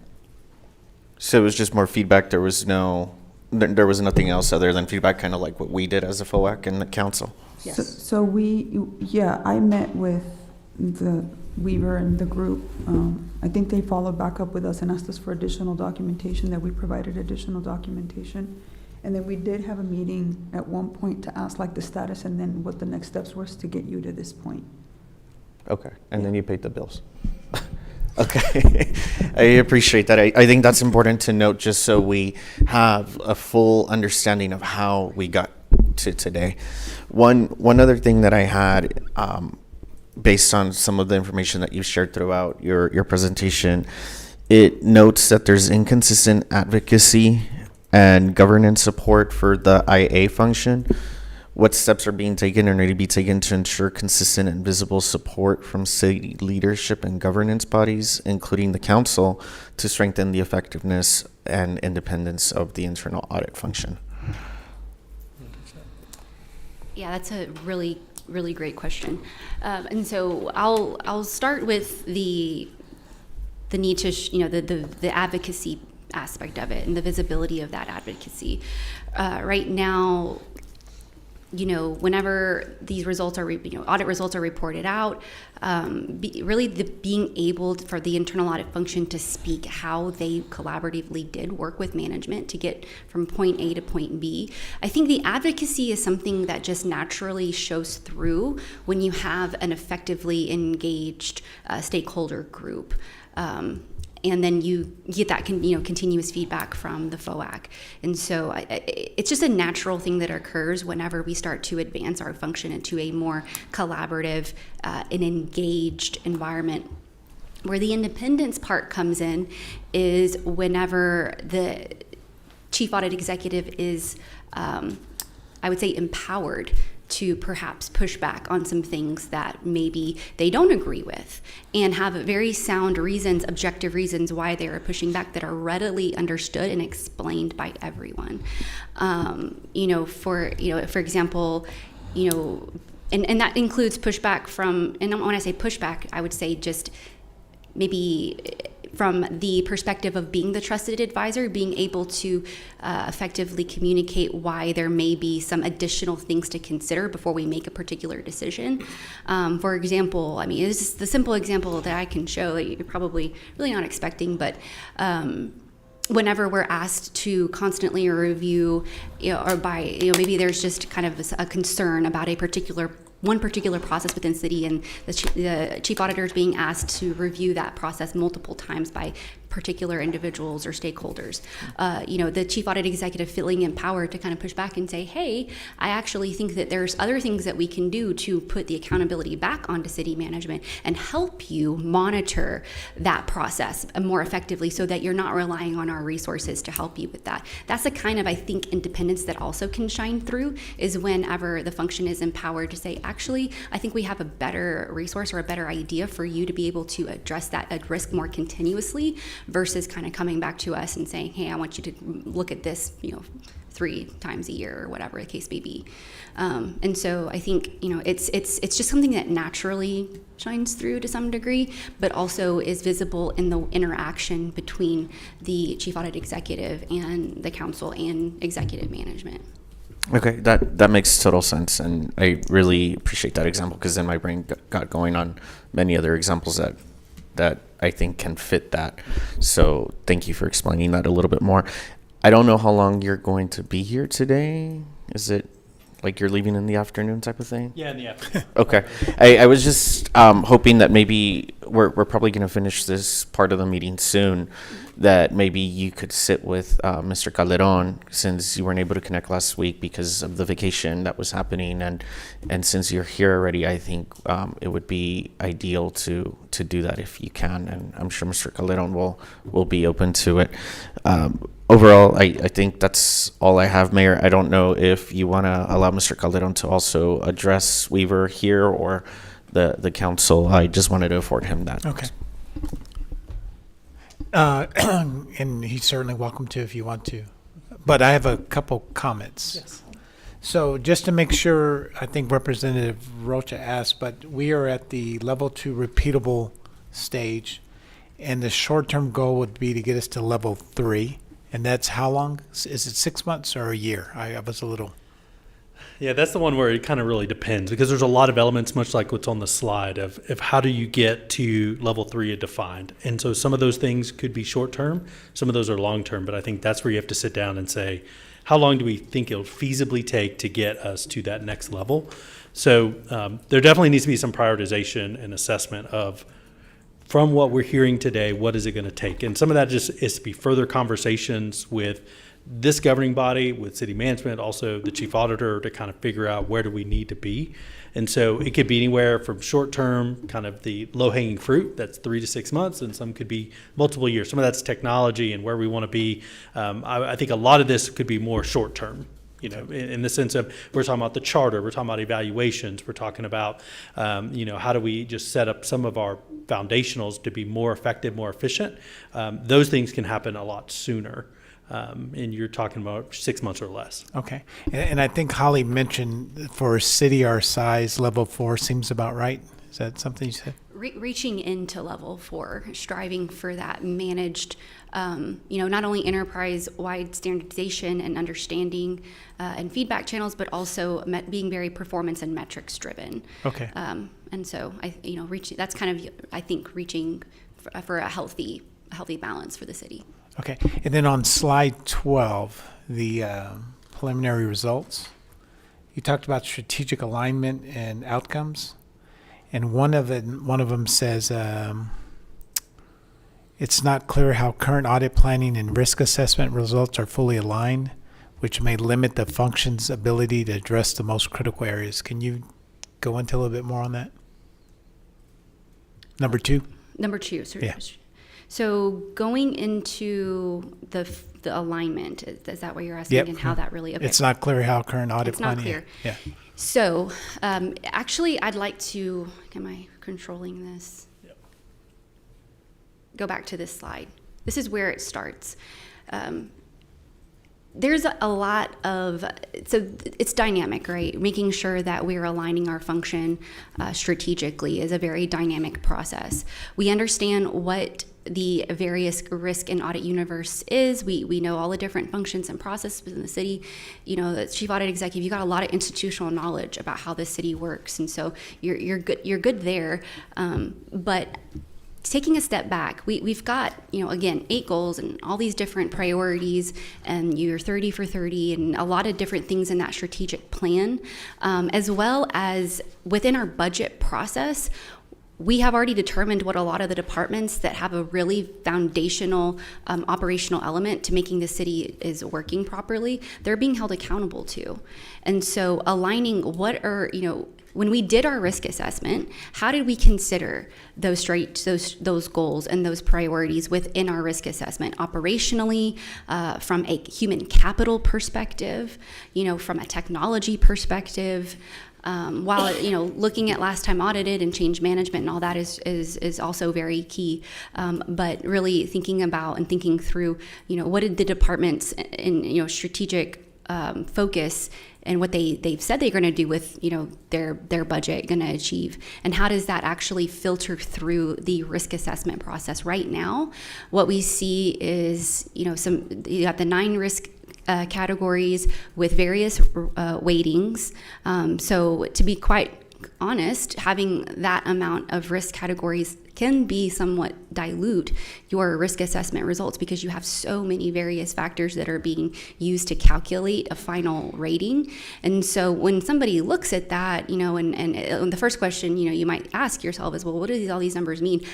So it was just more feedback. There was nothing else other than feedback, kind of like what we did as a FOAC and the council. Yes. So I met with the Weaver and the group. I think they followed back up with us and asked us for additional documentation, that we provided additional documentation. And then we did have a meeting at one point to ask like the status and then what the next steps was to get you to this point. Okay, and then you paid the bills. Okay, I appreciate that. I think that's important to note, just so we have a full understanding of how we got to today. One other thing that I had, based on some of the information that you've shared throughout your presentation, it notes that there's inconsistent advocacy and governance support for the IA function. What steps are being taken or need to be taken to ensure consistent and visible support from city leadership and governance bodies, including the council, to strengthen the effectiveness and independence of the internal audit function? Yeah, that's a really, really great question. And so I'll start with the need to, the advocacy aspect of it and the visibility of that advocacy. Right now, whenever these results are, audit results are reported out, being able for the internal audit function to speak how they collaboratively did work with management to get from point A to point B. I think the advocacy is something that just naturally shows through when you have an effectively engaged stakeholder group. And then you get that continuous feedback from the FOAC. And so it's just a natural thing that occurs whenever we start to advance our function into a more collaborative and engaged environment. Where the independence part comes in is whenever the chief audit executive is, I would say, empowered to perhaps push back on some things that maybe they don't agree with, and have very sound reasons, objective reasons why they are pushing back that are readily understood and explained by everyone. For example, and that includes pushback from, and when I say pushback, I would say just maybe from the perspective of being the trusted advisor, being able to effectively communicate why there may be some additional things to consider before we make a particular decision. For example, this is the simple example that I can show that you're probably really not expecting, but whenever we're asked to constantly review, maybe there's just kind of a concern about one particular process within the city, and the chief auditor is being asked to review that process multiple times by particular individuals or stakeholders. The chief audit executive feeling empowered to kind of push back and say, hey, I actually think that there's other things that we can do to put the accountability back onto city management and help you monitor that process more effectively so that you're not relying on our resources to help you with that. That's the kind of, I think, independence that also can shine through, is whenever the function is empowered to say, actually, I think we have a better resource or a better idea for you to be able to address that risk more continuously, versus kind of coming back to us and saying, hey, I want you to look at this, 3 times a year or whatever the case may be. And so I think, it's just something that naturally shines through to some degree, but also is visible in the interaction between the chief audit executive and the council and executive management. Okay, that makes total sense, and I really appreciate that example, because then my brain got going on many other examples that I think can fit that. So thank you for explaining that a little bit more. I don't know how long you're going to be here today. Is it like you're leaving in the afternoon type of thing? Yeah, in the afternoon. Okay. I was just hoping that maybe we're probably going to finish this part of the meeting soon, that maybe you could sit with Mr. Calderon, since you weren't able to connect last week because of the vacation that was happening, and since you're here already, I think it would be ideal to do that if you can, and I'm sure Mr. Calderon will be open to it. Overall, I think that's all I have, Mayor. I don't know if you want to allow Mr. Calderon to also address Weaver here or the council. I just wanted to afford him that. Okay. And he's certainly welcome to if you want to. But I have a couple comments. Yes. So just to make sure, I think Representative Rocha asked, but we are at the level 2 repeatable stage, and the short-term goal would be to get us to level 3. And that's how long? Is it 6 months or a year? I was a little... Yeah, that's the one where it kind of really depends, because there's a lot of elements, much like what's on the slide, of how do you get to level 3 defined. And so some of those things could be short term, some of those are long term, but I think that's where you have to sit down and say, how long do we think it'll feasibly take to get us to that next level? So there definitely needs to be some prioritization and assessment of, from what we're hearing today, what is it going to take? And some of that just is to be further conversations with this governing body, with city management, also the chief auditor, to kind of figure out where do we need to be. And so it could be anywhere from short term, kind of the low hanging fruit, that's 3 to 6 months, and some could be multiple years. Some of that's technology and where we want to be. I think a lot of this could be more short term. In the sense of, we're talking about the charter, we're talking about evaluations, we're talking about, how do we just set up some of our foundationals to be more effective, more efficient. Those things can happen a lot sooner. And you're talking about 6 months or less. Okay. And I think Holly mentioned for a city our size, level 4 seems about right. Is that something you said? Reaching into level 4, striving for that managed, not only enterprise-wide standardization and understanding and feedback channels, but also being very performance and metrics driven. Okay. And so reaching, that's kind of, I think, reaching for a healthy balance for the city. Okay. And then on slide 12, the preliminary results, you talked about strategic alignment and outcomes. And one of them says it's not clear how current audit planning and risk assessment results are fully aligned, which may limit the function's ability to address the most critical areas. Can you go into a little bit more on that? Number 2? Number 2. So, yeah. So going into the alignment, is that what you're asking? Yep. And how that really... Okay. It's not clear how current audit planning... It's not clear. Yeah. So actually, I'd like to... Am I controlling this? Yep. Go back to this slide. This is where it starts. There's a lot of... So it's dynamic, right? Making sure that we're aligning our function strategically is a very dynamic process. We understand what the various risk and audit universe is. We know all the different functions and processes within the city. The chief audit executive, you got a lot of institutional knowledge about how the city works, and so you're good there. But taking a step back, we've got, again, 8 goals and all these different priorities, and you're 30 for 30 and a lot of different things in that strategic plan, as well as within our budget process. We have already determined what a lot of the departments that have a really foundational operational element to making the city is working properly, they're being held accountable to. And so aligning what are, when we did our risk assessment, how did we consider those goals and those priorities within our risk assessment operationally, from a human capital perspective, from a technology perspective, while looking at last time audited and change management and all that is also very key, but really thinking about and thinking through what did the departments in strategic focus and what they've said they're going to do with their budget going to achieve, and how does that actually filter through the risk assessment process. Right now what we see is you got the 9 risk categories with various weightings. So to be quite honest, having that amount of risk categories can be somewhat dilute your risk assessment results, because you have so many various factors that are being used to calculate a final rating. And so when somebody looks at that, and the first question, you might ask yourself is, well, what do all these numbers mean?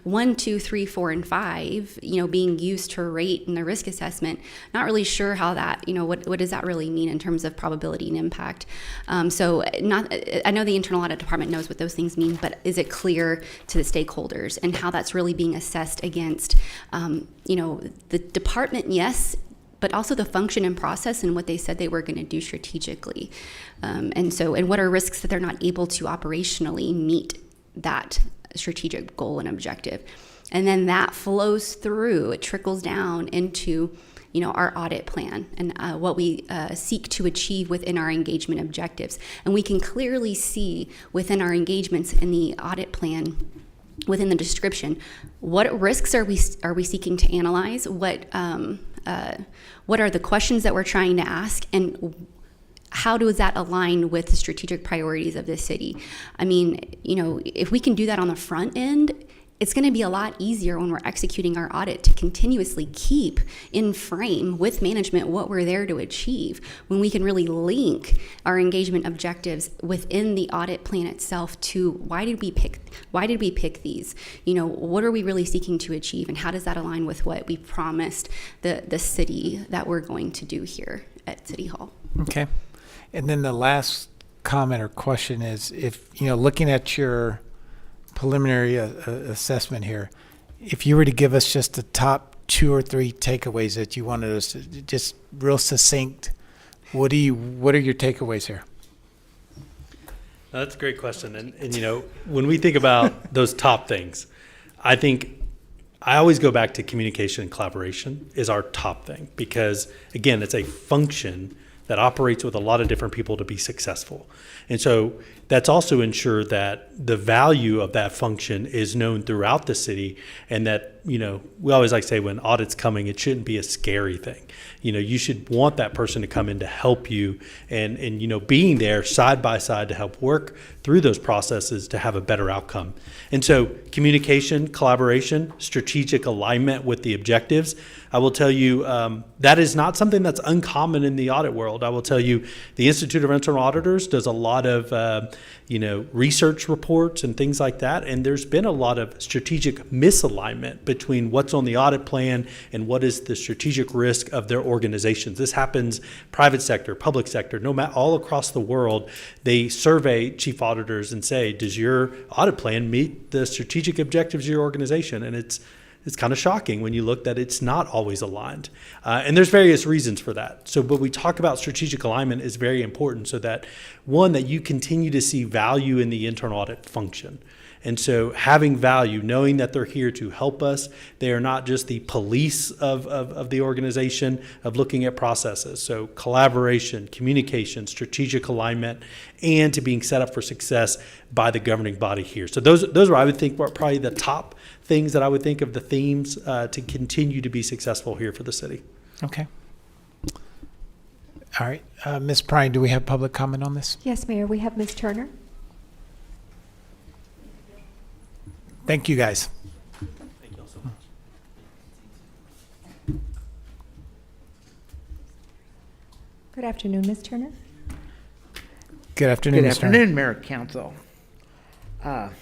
1, 2, 3, 4, and 5, being used to rate in the risk assessment, not really sure how that, what does that really mean in terms of probability and impact? I know the internal audit department knows what those things mean, but is it clear to the stakeholders and how that's really being assessed against, the department, yes, but also the function and process and what they said they were going to do strategically. And what are risks that they're not able to operationally meet that strategic goal and objective. And then that flows through, it trickles down into our audit plan and what we seek to achieve within our engagement objectives. And we can clearly see within our engagements in the audit plan, within the description, what risks are we seeking to analyze? What are the questions that we're trying to ask, and how does that align with the strategic priorities of this city? I mean, if we can do that on the front end, it's going to be a lot easier when we're executing our audit to continuously keep in frame with management what we're there to achieve, when we can really link our engagement objectives within the audit plan itself to why did we pick these? What are we really seeking to achieve, and how does that align with what we promised the city that we're going to do here at City Hall? Okay. And then the last comment or question is, if, looking at your preliminary assessment here, if you were to give us just the top 2 or 3 takeaways that you wanted us to, just real succinct, what are your takeaways here? That's a great question. And when we think about those top things, I think I always go back to communication and collaboration is our top thing, because again, it's a function that operates with a lot of different people to be successful. And so that's also ensure that the value of that function is known throughout the city, and that, we always like to say when audit's coming, it shouldn't be a scary thing. You should want that person to come in to help you and being there side by side to help work through those processes to have a better outcome. And so communication, collaboration, strategic alignment with the objectives, I will tell you that is not something that's uncommon in the audit world. I will tell you the Institute of Internal Auditors does a lot of research reports and things like that, and there's been a lot of strategic misalignment between what's on the audit plan and what is the strategic risk of their organizations. This happens private sector, public sector, all across the world. They survey chief auditors and say, does your audit plan meet the strategic objectives of your organization? And it's kind of shocking when you look that it's not always aligned. And there's various reasons for that. So when we talk about strategic alignment is very important, so that, one, that you continue to see value in the internal audit function. And so having value, knowing that they're here to help us, they are not just the police of the organization, of looking at processes. So collaboration, communication, strategic alignment, and to being set up for success by the governing body here. So those are, I would think, were probably the top things that I would think of the themes to continue to be successful here for the city. Okay. All right. Ms. Prine, do we have public comment on this? Yes, Mayor, we have Ms. Turner. Thank you, guys. Thank you all so much. Good afternoon, Ms. Turner. Good afternoon, Good Mr. Turner. afternoon, Mayor Council. I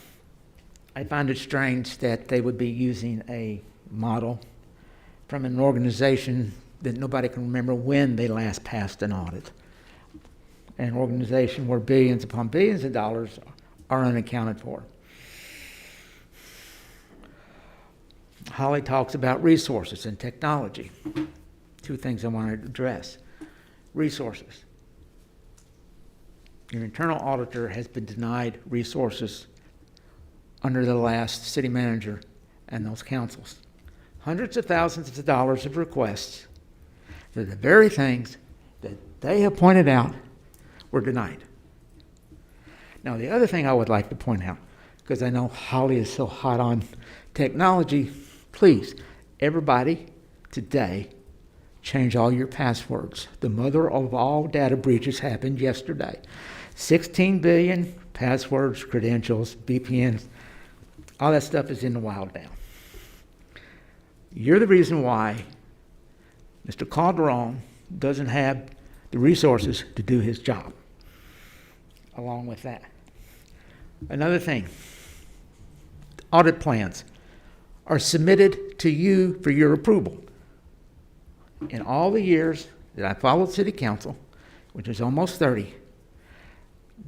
find it strange that they would be using a model from an organization that nobody can remember when they last passed an audit. an organization where billions upon billions of dollars are unaccounted for. Holly talks about resources and technology. Two things I want to address. Resources. Your internal auditor has been denied resources under the last city manager and those councils. Hundreds of thousands of dollars of requests for the very things that they have pointed out were denied. Now, the other thing I would like to point out, because I know Holly is so hot on technology, please, everybody today, change all your passwords. The mother of all data breaches happened yesterday. 16 billion passwords, credentials, VPNs, all that stuff is in the wild now. You're the reason why Mr. Calderon doesn't have the resources to do his job. Along with that, another thing, audit plans are submitted to you for your approval. In all the years that I followed city council, which is almost 30,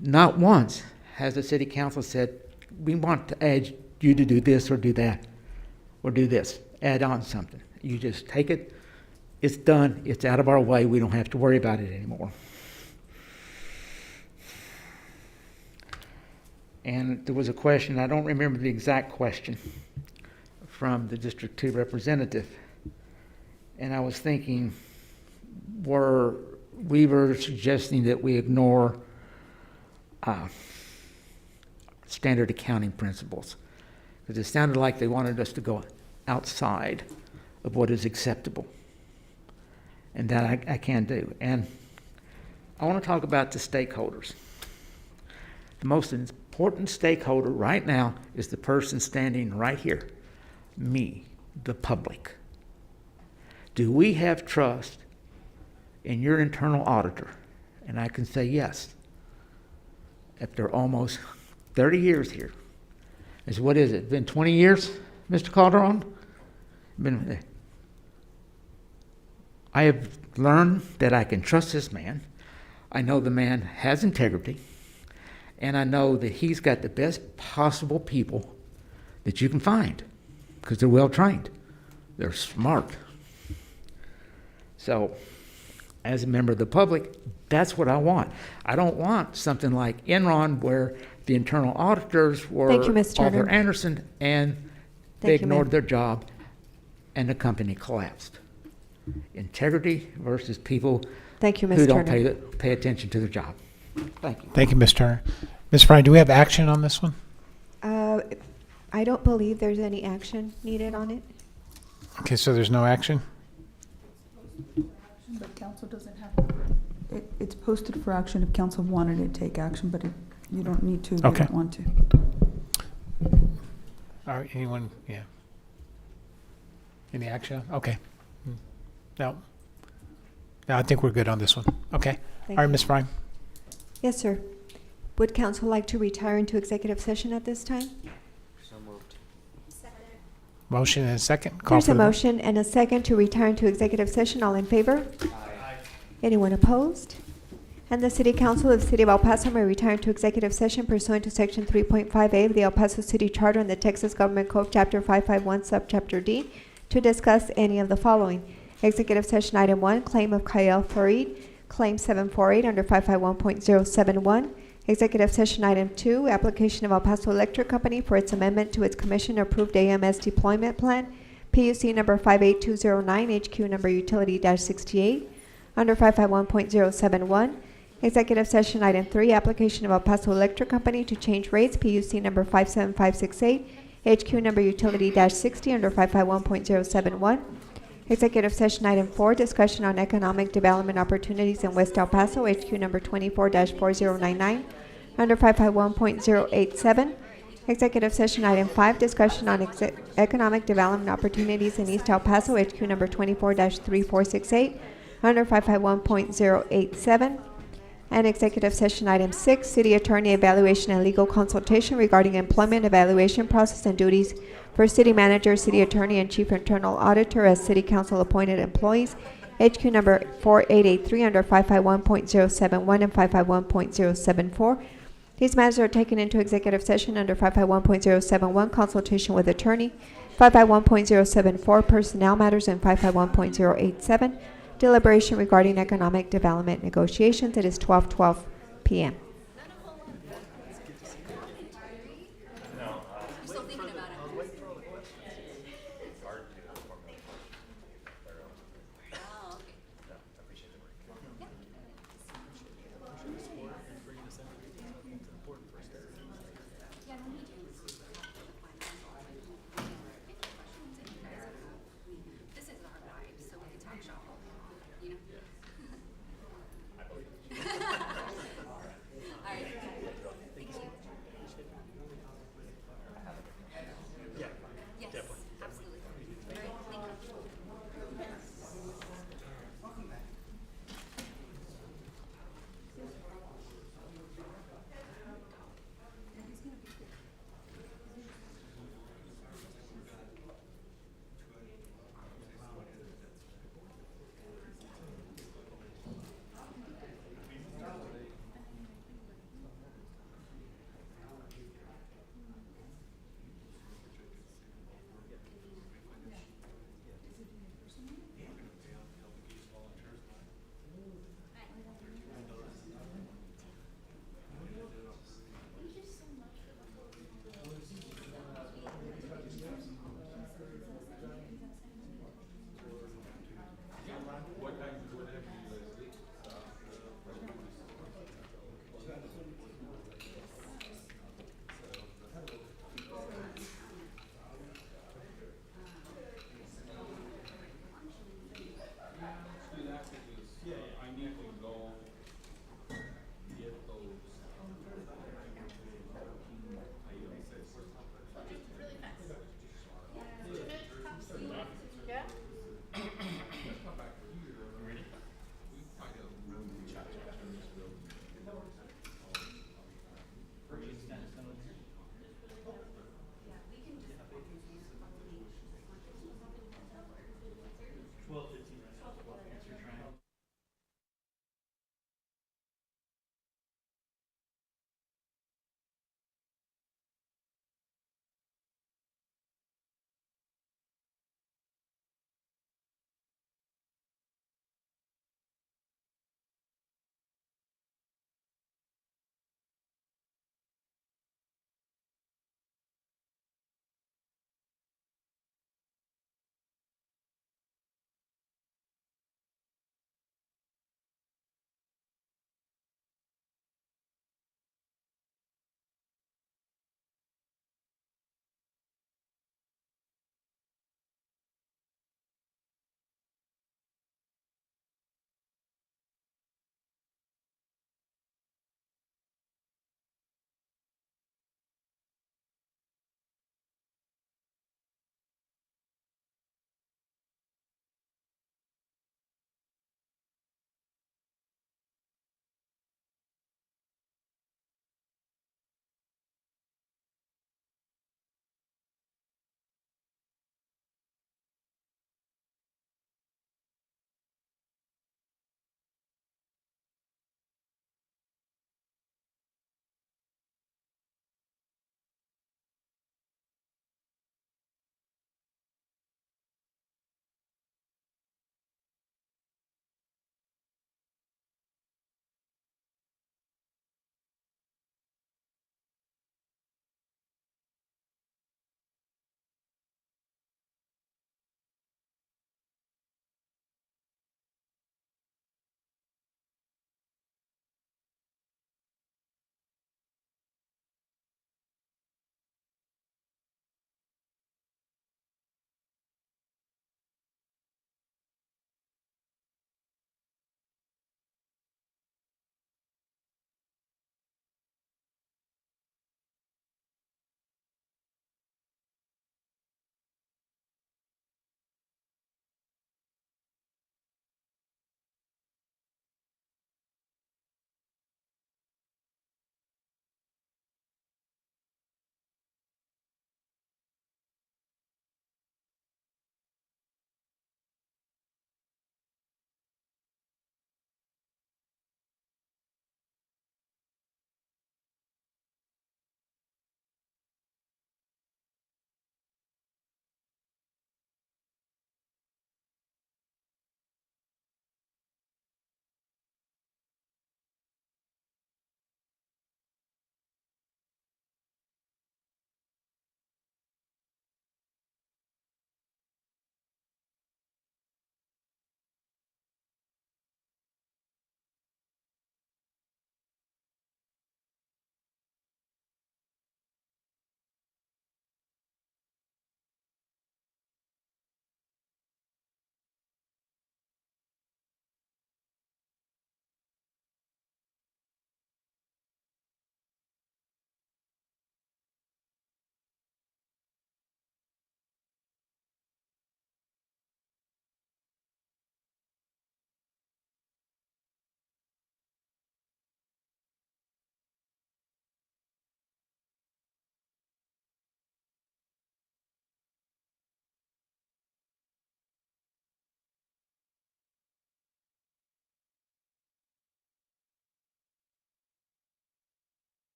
not once has the city council said, we want to add you to do this or do that or do this, add on something. You just take it, it's done, it's out of our way, we don't have to worry about it anymore. And there was a question, I don't remember the exact question, from the District 2 representative. And I was thinking, were Weaver suggesting that we ignore standard accounting principles? Because it sounded like they wanted us to go outside of what is acceptable. And that I can do. And I want to talk about the stakeholders. The most important stakeholder right now is the person standing right here, me, the public. Do we have trust in your internal auditor? And I can say yes. After almost 30 years here. It's, what is it, been 20 years, Mr. Calderon? I have learned that I can trust this man. I know the man has integrity. And I know that he's got the best possible people that you can find because they're well trained. They're smart. So, as a member of the public, that's what I want. I don't want something like Enron where the internal auditors were Thank you, Ms. Turner. Arthur Anderson and they Thank you, ignored ma'am. their job and the company collapsed. Integrity versus people Thank you, Ms. who don't Turner. pay attention to their job. Thank you. Thank you, Ms. Turner. Ms. Fry, do we have action on this one? I don't believe there's any action needed on it. Okay, so there's no action? But council doesn't have, it's posted for action if council wanted to take action, but you don't need to if you Okay. don't want to. All right, anyone, yeah. Any action? Okay. No. No, I think we're good on this one. Okay. Thank All right, you. Ms. Fry. Yes, sir. Would council like to retire into executive session at this time? Motion and a second. Call There's for a the vote. motion and a second to retire into executive session. All in favor? Aye. Anyone opposed? And the City Council of the City of El Paso may retire into executive session pursuant to Section 3.5A of the El Paso City Charter and the Texas Government Code, Chapter 551, Subchapter D, to discuss any of the following. Executive session item 1, claim of Kyle Farid, claim 748 under 551.071. Executive session item 2, application of El Paso Electric Company for its amendment to its commission-approved AMS deployment plan, PUC number 58209, HQ number utility-68, under 551.071. Executive session item 3, application of El Paso Electric Company to change rates, PUC number 57568, HQ number utility-60, under 551.071. Executive session item 4, discussion on economic development opportunities in West El Paso, HQ number 24-4099, under 551.087. Executive session item 5, discussion on economic development opportunities in East El Paso, HQ number 24-3468, under 551.087. And executive session item 6, city attorney evaluation and legal consultation regarding employment evaluation process and duties for city manager, city attorney, and chief internal auditor as city council appointed employees, HQ number 4883 under 551.071 and 551.074. These matters are taken into executive session under 551.071, consultation with attorney, 551.074, personnel matters, and 551.087, deliberation regarding economic development negotiations. It is 12:12 p.m.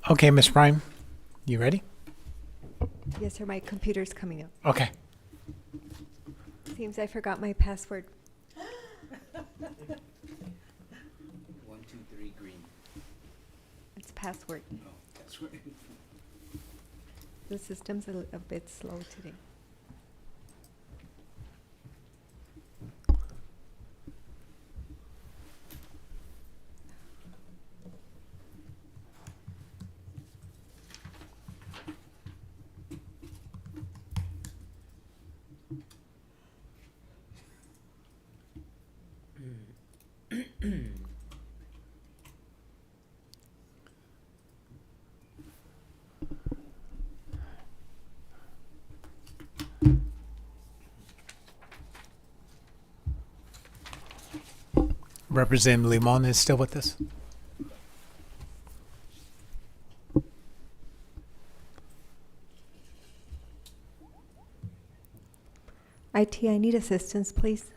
Okay, Ms. Prime, you ready? Yes, sir, my computer's coming up. Okay. Seems I forgot my password. 1, 2, 3, green. It's password. Oh, that's right. The system's a bit slow today. Representative Limon is still with us. IT, I need assistance, please.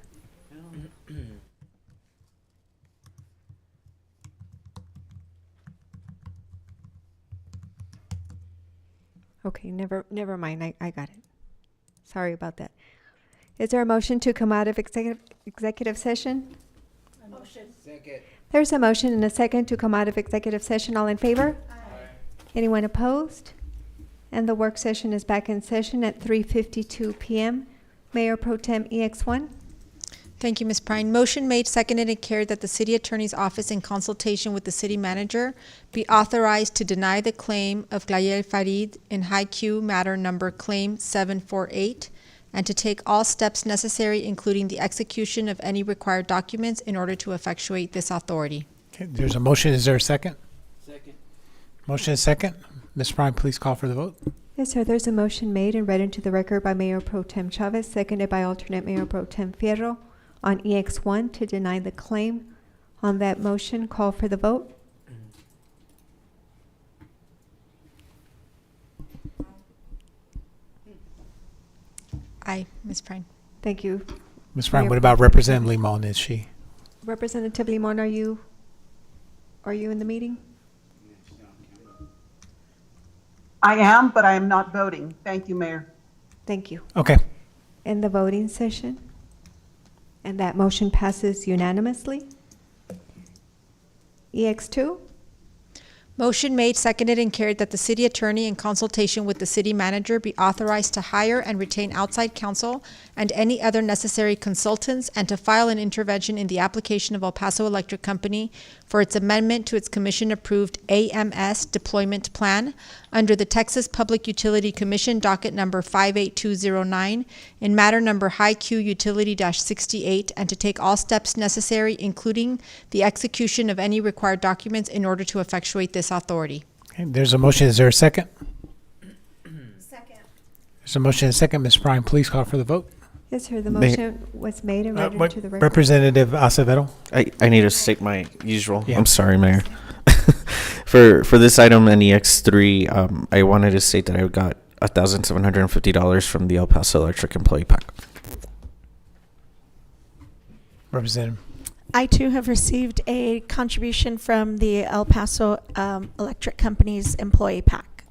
Okay, never mind. I got it. Sorry about that. Is there a motion to come out of executive session? Motion. Second. There's a motion and a second to come out of executive session. All in favor? Aye. Anyone opposed? And the work session is back in session at 3:52 p.m. Mayor Pro Tem EX1. Thank you, Ms. Prine. Motion made, seconded, and carried that the city attorney's office, in consultation with the city manager, be authorized to deny the claim of Glayel Farid in High Q matter number claim 748, and to take all steps necessary, including the execution of any required documents in order to effectuate this authority. Okay, there's a motion. Is there a second? Second. Motion is second. Ms. Prime, please call for the vote. Yes, sir. There's a motion made and read into the record by Mayor Pro Tem Chavez, seconded by alternate Mayor Pro Tem Fierro on EX1 to deny the claim. On that motion, call for the vote. Aye, Ms. Prine. Thank you. Ms. Prime, Mayor what Pro about Tem Representative Chavez. Limon? Is she? Representative Limon, are you in the meeting? I am, but I am not voting. Thank you, Mayor. Thank you. Okay. In the voting session, and that motion passes unanimously. EX2, Motion made, seconded, and carried that the city attorney, in consultation with the city manager, be authorized to hire and retain outside counsel and any other necessary consultants, and to file an intervention in the application of El Paso Electric Company for its amendment to its commission-approved AMS deployment plan under the Texas Public Utility Commission docket number 58209 in matter number High Q Utility-68, and to take all steps necessary, including the execution of any required documents in order to effectuate this authority. Okay, there's a motion. Is there a second? Second. There's a motion and a second. Ms. Prime, please call for the vote. yes, sir, the motion was made and read into the record. Representative Acevedo. I need to state my usual. Yeah. I'm sorry, Mayor. For this item, NEX3, I wanted to state that I got $1,750 from the El Paso Electric Employee PAC. Representative. I too have received a contribution from the El Paso Electric Company's employee PAC.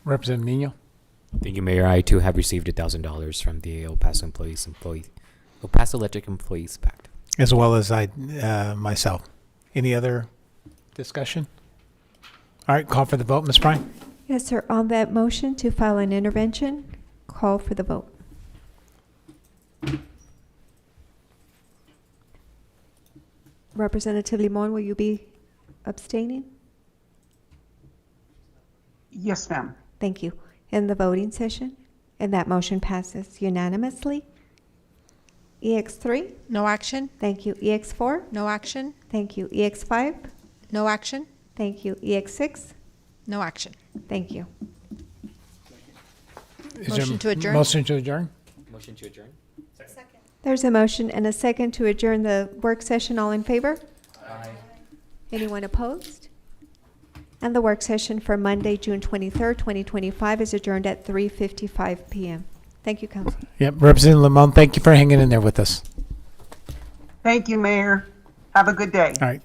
Representative Nino. Thank you, Mayor. I too have received $1,000 from the El Paso Electric Employees Pact. As well as I myself. Any other discussion? All right, call for the vote. Ms. Prime. Yes, sir, on that motion to file an intervention, call for the vote. Representative Limon, will you be abstaining? Yes, ma'am. Thank you. In the voting session, and that motion passes unanimously. EX3, No action? thank you. EX4, No action? thank you. EX5, No action? thank you. EX6, No action. thank you. Is there Motion to adjourn? Motion to adjourn. Motion to adjourn? There's a motion and a second to adjourn the work session. All in favor? Aye. Anyone opposed? And the work session for Monday, June 23rd, 2025 is adjourned at 3:55 p.m. Thank you, Council. Yep, Representative Limon, thank you for hanging in there with us. Thank you, Mayor. Have a good day. All right.